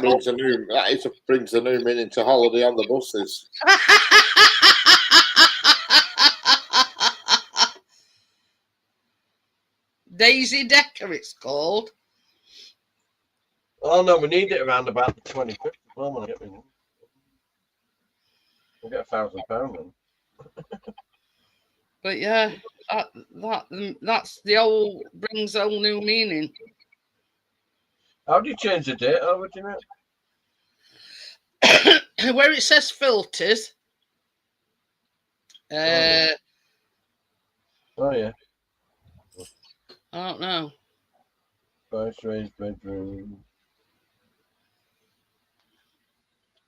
brings a new meaning to holiday on the buses. Daisy Decker, it's called. Oh no, we need it around about the 25th. We'll get £1,000 then. But yeah, that's the old brings a whole new meaning. How do you change the date over, do you know? Where it says filters, I Oh yeah. don't know. Price raised bedroom.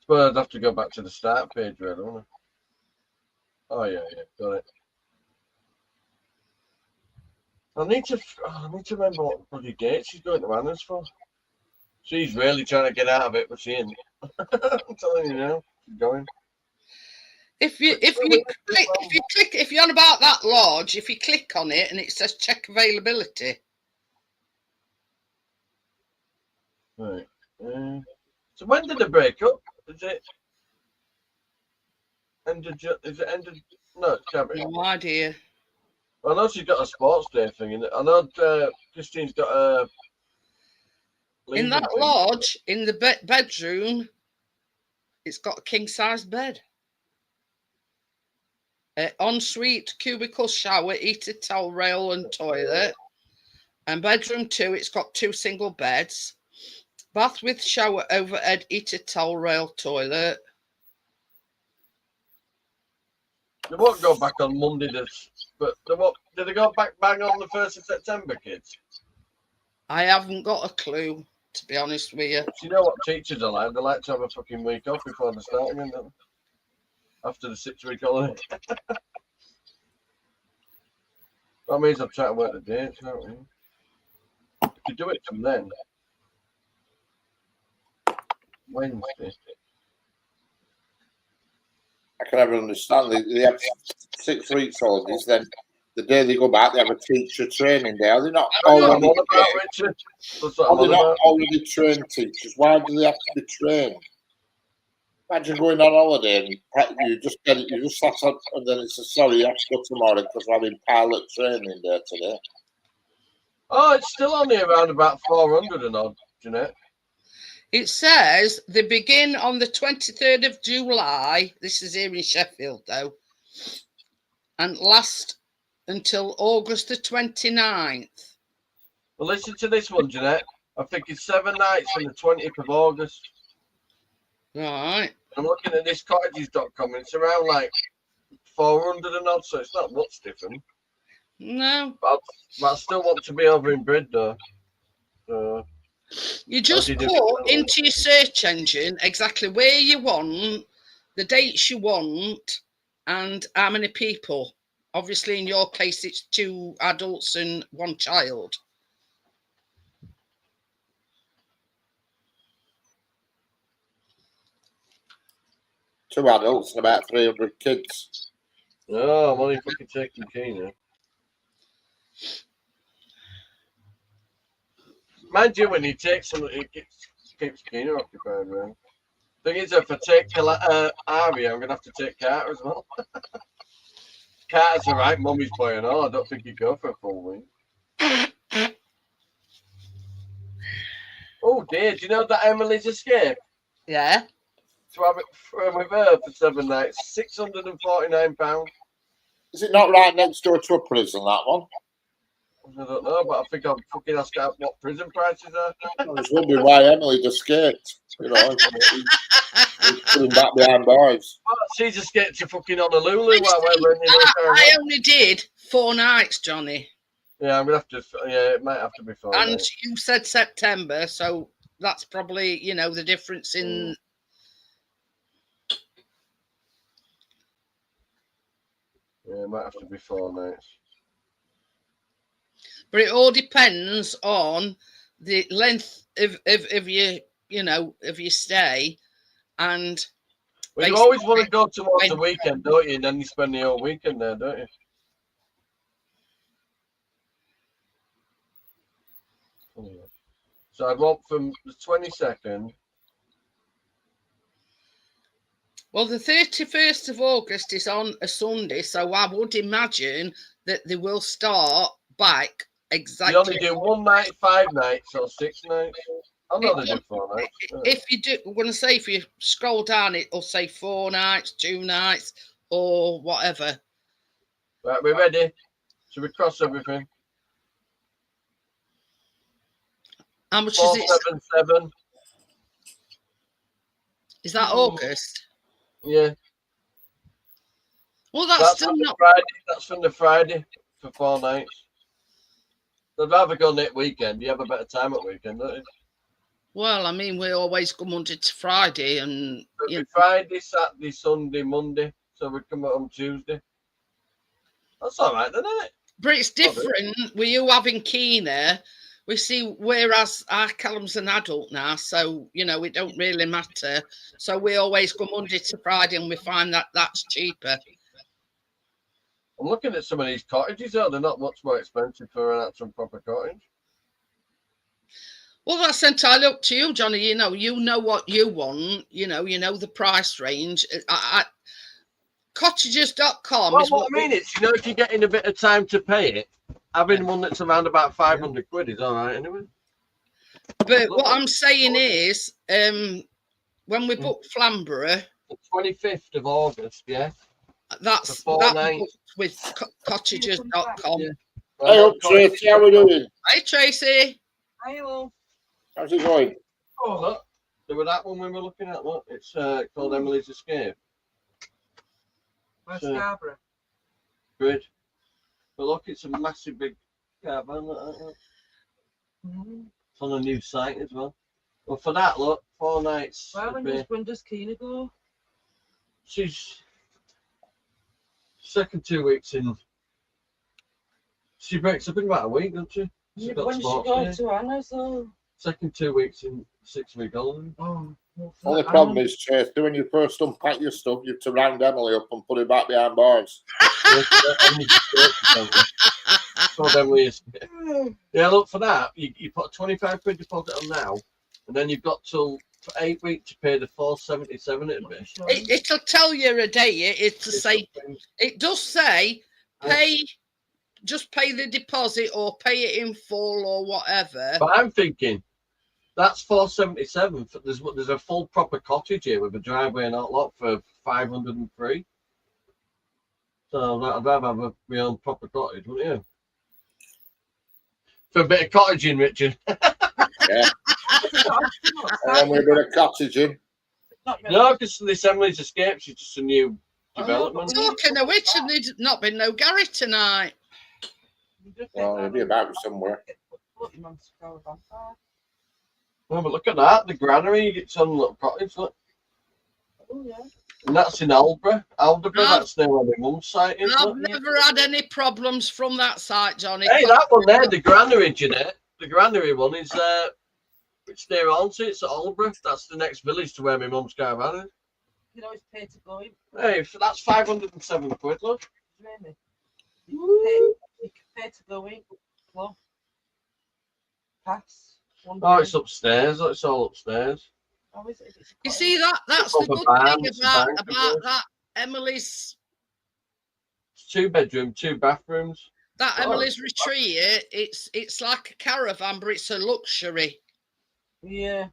Suppose I'd have to go back to the start page, really, wouldn't I? Oh yeah, got it. I need to remember what bloody date she's going to Anna's for. She's really trying to get out of it, but she ain't. I'm telling you now, she's going. If you're on about that lodge, if you click on it and it says check availability. Right. So when did they break up? Is it end of? Is it end of? No, it can't be. No idea. I know she's got a sports day thing in it. I know Christine's got a. In that thing. lodge, in the bedroom, it's got a king-size bed. Ensuite, cubicle, shower, heated towel rail and toilet. And bedroom 2, it's got 2 single beds. Bath with shower, overhead, heated towel rail, toilet. They won't go back on Monday, but they won't. Did they go back bang on the 1st of September, kids? I haven't got a clue, to be honest with you. You know what teachers are like? They like to have a fucking week off before they start again, don't they? After the 6-week holiday. That means I'm trying to work the dates, don't we? If you do it from then. Wednesday. I can never understand. They have 6 weeks holidays, then the day they go back, they have a teacher training day. Are they not already trained teachers? Why do they have to be trained? Imagine going on holiday and you just get it, you just sat on, and then it's sorry, you have to go tomorrow because we're having pilot training day today. Oh, it's still only around about 400 and odd, Jeanette. It says they begin on the 23rd of July. This is here in Sheffield, though, and last until August the 29th. Well, listen to this one, Jeanette. I think it's 7 nights from the 20th of August. Right. I'm looking at this cottages.com and it's around like 400 and odd, so it's not much different. No. But I still want to be over in Brid, though. You just put into your search engine exactly where you want, the dates you want, and how many people. Obviously, in your case, it's 2 adults and 1 child. Two adults and about 300 kids. No, I'm only fucking taking Keener. Mind you, when he takes them, it keeps Keener occupied, man. Thing is, if I take Ari, I'm going to have to take Carter as well. Carter's a right mummy's boy and all. I don't think he'd go for a full week. Oh, dear. Do you know that Emily's escape? Yeah. To have it with her for 7 nights, £649. Is it not right next door to a prison, that one? I don't know, but I think I'm fucking asking what prison prices are. I was wondering why Emily escaped. You know, he's putting back behind bars. Well, she's escaped to fucking Honolulu while we're running. I only did 4 nights, Johnny. Yeah, I'm gonna have to. Yeah, it might have to be 4 And nights. you said September, so that's probably, you know, the difference in. Yeah, it might have to be 4 nights. But it all depends on the length of your, you know, of your stay, and. Well, you always want to go towards the weekend, don't you? And then you spend the whole weekend there, don't you? So I'd want from the 22nd. Well, the 31st of August is on a Sunday, so I would imagine that they will start back exactly. You only do 1 night, 5 nights, or 6 nights. I know they do 4 nights. If you do, I'm going to say if you scroll down, it'll say 4 nights, 2 nights, or whatever. Right, we're ready. Should we cross everything? How much is it? 477. Is that August? Yeah. Well, that's That's still from the not. Friday. That's from the Friday for 4 nights. I'd rather go next weekend. You have a better time at weekend, don't you? Well, I mean, we always go Monday to Friday, and It'd you be know, Friday, Saturday, Sunday, Monday. So we come home Tuesday. That's all right, isn't it? but it's different. With you having Keener, we see, whereas our Callum's an adult now, so you know it don't really matter. So we always go Monday to Friday, and we find that that's cheaper. I'm looking at some of these cottages though. They're not much more expensive for an actual proper cottage. Well, that's entirely up to you, Johnny. You know what you want. You know the price range. Cottages.com Well, is what I mean is, if you're getting a bit of time to pay it, having one that's around about 500 quid is all right anyway. But what I'm saying is, when we booked Flamborough, The 25th of August, yeah. that's For 4 that nights. booked with cottages.com. Yeah. Hey up, Tracy, how we doing? Hey, Tracy. Hello. How's it going? Oh, look. There was that one we were looking at. Look, it's called Emily's Escape. Where's So- Scarborough? Good. But look, it's a massive big caravan. Look. It's on a new site as well. Well, for that, look, 4 nights. Well, when does Keena go? She's second 2 weeks in. She breaks up in about a week, doesn't she? She's got When does she sports go day. to Anna's though? Second 2 weeks in 6 week holiday. Oh, Only problem is, Tracy, when you first unpack your stuff, you have to round Emily up and put it back behind bars. Yeah, look, for that, you put a 25 quid deposit on now, and then you've got till 8 weeks to pay the 477 it'd be. It'll tell you a day. It does say just pay the deposit or pay it in full or whatever. But I'm thinking that's 477. There's a full proper cottage here with a driveway and all lot for 503. So I'd rather have my own proper cottage, wouldn't you? For a bit of cottaging, Richard. Yeah. And then we're a bit of cottaging. No, because this Emily's Escape, she's just a new development. Talking of which, and there's not been no Gary tonight. Well, he'll be about somewhere. Oh, but look at that, the granary, it's on a little cottage, look. Oh, yeah. And that's in Aldeburgh. No. That's near where my mum's site is. I've Look. never had any problems from that site, Johnny. Hey, that one there, the granary, Jeanette. The granary one is it's near Alnsey, it's at Aldeburgh. That's the next village to where my mum's caravan is. You can always pay to go in. Hey, that's 507 quid, look. Really? You can pay to go in. Well, pass. Oh, it's upstairs. Look, it's all upstairs. How is it? If it's a You cottage? see that's the Proper good barn, thing it's a bank, about that Emily's It's 2 bedroom, 2 bathrooms. that Oh, Emily's retreat. It's like a caravan, but it's a luxury. Yeah.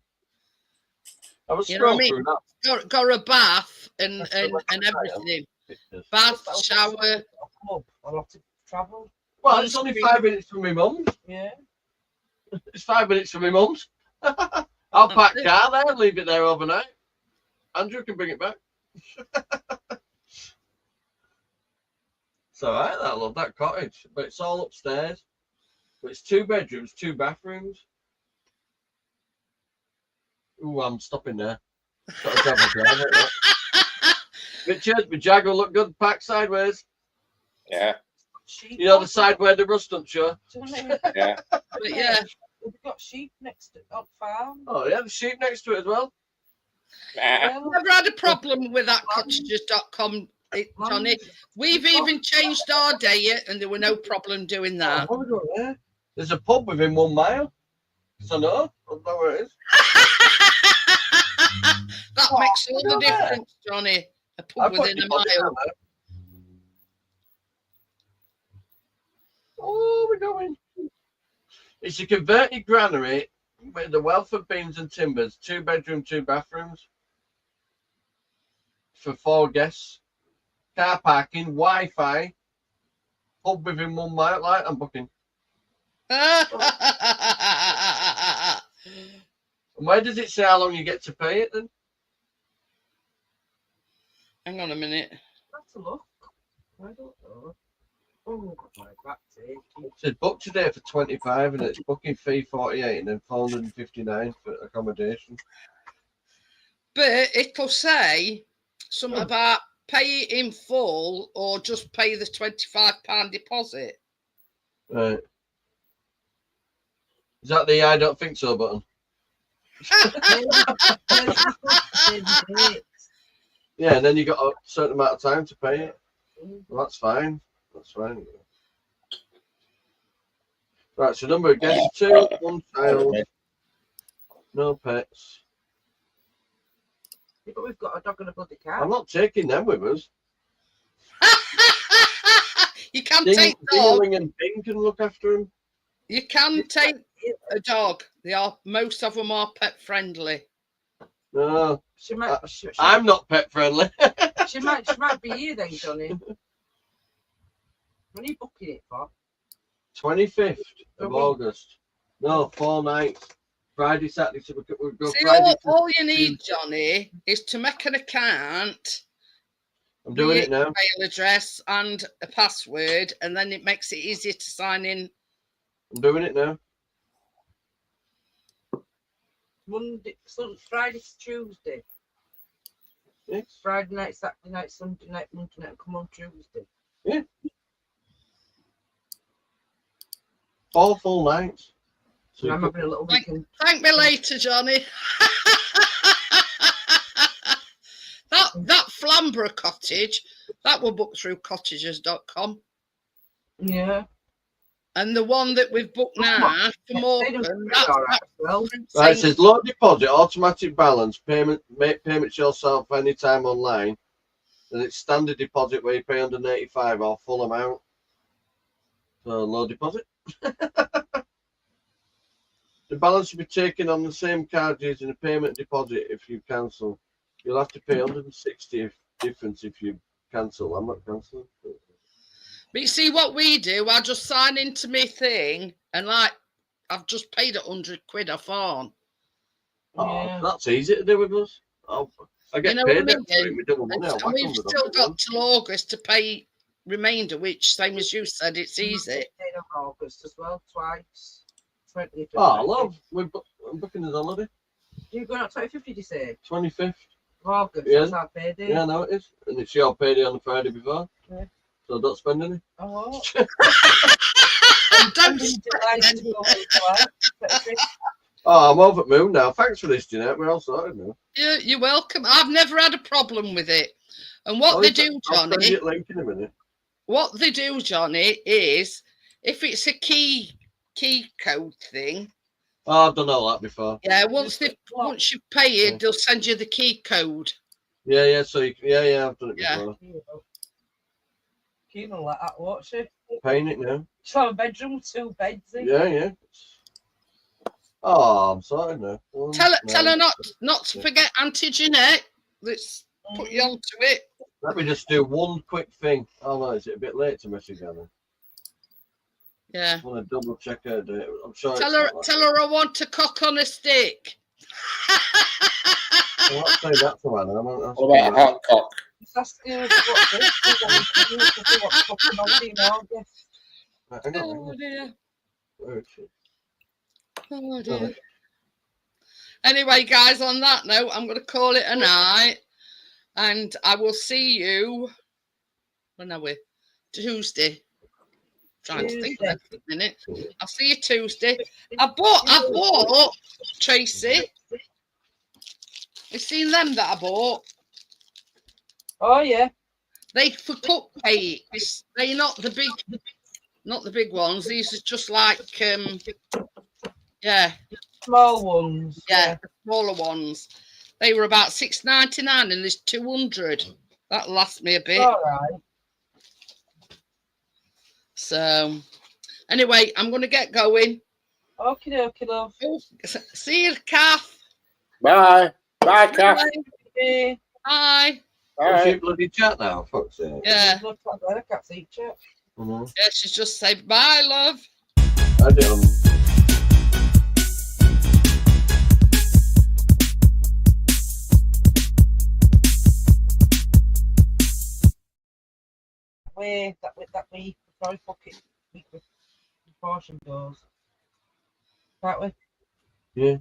I was You know what I scrolling mean? through that. Got a bath and That's the everything. pictures. Bath, shower. I'll have to travel. Well, it's only 5 minutes from my mum's. Yeah. It's 5 minutes from my mum's. I'll pack car there and leave it there overnight. Andrew can bring it back. It's all right, I love that cottage, but it's all upstairs. But it's 2 bedrooms, 2 bathrooms. Ooh, I'm stopping there. Got to travel down it, look. Richard, my Jag will look good packed sideways. Yeah, Sheep. You know the side where the rust don't show? yeah. But yeah, We've got sheep next to on farm. Oh yeah, the sheep next to it as well. Nah. Well, never had a problem with that cottages.com, Johnny. We've even changed our diet, and there were no problem doing that. What are we doing there? There's a pub within 1 mile. So no, I don't know where it is. That makes all the difference, Johnny. A I pub put within a deposit mile. down there. Oh, we're going. It's a converted granary with a wealth of beams and timbers, 2 bedroom, 2 bathrooms for 4 guests, car parking, Wi-Fi, pub within 1 mile. Like I'm booking. And where does it say how long you get to pay it then? Hang on a minute. that's a look. I don't know. Oh, God, my back's aching. It says book today for 25 and it's booking fee 48 and then 459 for accommodation. But it'll say something about pay it in full or just pay the £25 deposit. Right. Is that the I don't think so button? Yeah, and then you got a certain amount of time to pay it. Well, that's fine. That's fine. Right, so number of guests 2, 1 child, no pets. Yeah, but we've got a dog and a bloody cat. I'm not taking them with us. You can take dog. Ding-a-ling and Bing can look after him. You can take a dog. They are, most of them are pet friendly. No, She might, I'm not pet friendly. she might be here then, Johnny. When are you booking it for? 25th A of week. August. No, 4 nights. Friday, Saturday. So we'll go See, Friday. all you need, Johnny, is to make an account, I'm doing it now. email address and a password, and then it makes it easier to sign in. I'm doing it now. Monday, Friday to Tuesday. Yes. Friday night, Saturday night, Sunday night, Monday night, come on Tuesday. 4 full nights. So I'm having a little weekend. Thank me later, Johnny. that Flamborough cottage, that will book through cottages.com. Yeah. And the one that we've booked now for Morecambe, that's well. Right, it says low deposit, automatic balance, payment, make payments yourself anytime online. And it's standard deposit where you pay 185 or full amount. So low deposit. The balance will be taken on the same card using a payment deposit if you cancel. You'll have to pay 160 difference if you cancel. I'm not cancelling. But you see what we do, I just sign into my thing and like I've just paid £100 off on. Yeah. That's easy to do with us. I get paid what I mean? we do money. And we've still got till August to pay remainder, which same as you said, it's easy. 15th of August as well, twice. 20th. Oh, love, I'm booking his holiday. You're going out 25th, did you say? 25th. August, Yeah. that's our payday. Yeah, no, it is. And it's your payday on the Friday before. Yeah. So don't spend any. Oh. Don't July to July, 25th. Oh, I'm over the moon now. Thanks for this, Jeanette. We're all sorted now. You're welcome. I've never had a problem with it. And what they do, I'll send Johnny, you a link in a minute. what they do, Johnny, is if it's a key code thing, Oh, I've done all that before. yeah, once you pay it, they'll send you the key code. Yeah, so yeah, I've done it Yeah. before. Keen on like that, won't she? Paying it now. She'll have a bedroom with 2 beds in. Yeah. Oh, I'm sorry now. Tell her not to forget Auntie Jeanette. Let's put you onto it. Let me just do one quick thing. Oh no, is it a bit late to message her? Yeah. I want to double check her date. I'm sure. Tell her I want a cock on a stick. Well, let's say that to Anna. What about a hot cock? Just ask her what this is and see what's fucking on in August. Hang on. Oh dear. Where is she? Oh dear. Anyway, guys, on that note, I'm going to call it a night. And I will see you, when are we? Tuesday. Trying to think of that for a minute. I'll see you Tuesday. I bought, Tracy. You seen them that I bought? Oh yeah. They for cupcakes. They're not the big ones. These are just like yeah. Small ones. Yeah, the smaller ones. They were about $6.99 and there's 200. That'll last me a bit. All right. So, anyway, I'm going to get going. Okay, love. See you, Kath. Bye. Bye, Kath. Bye. Bye. What's your bloody chat now? Fuck's sake. Yeah. I can't see chat. Mm-hmm. Yeah, she's just said bye, love. I do. way that week before I book it. Week before she goes. Can't we? Yeah.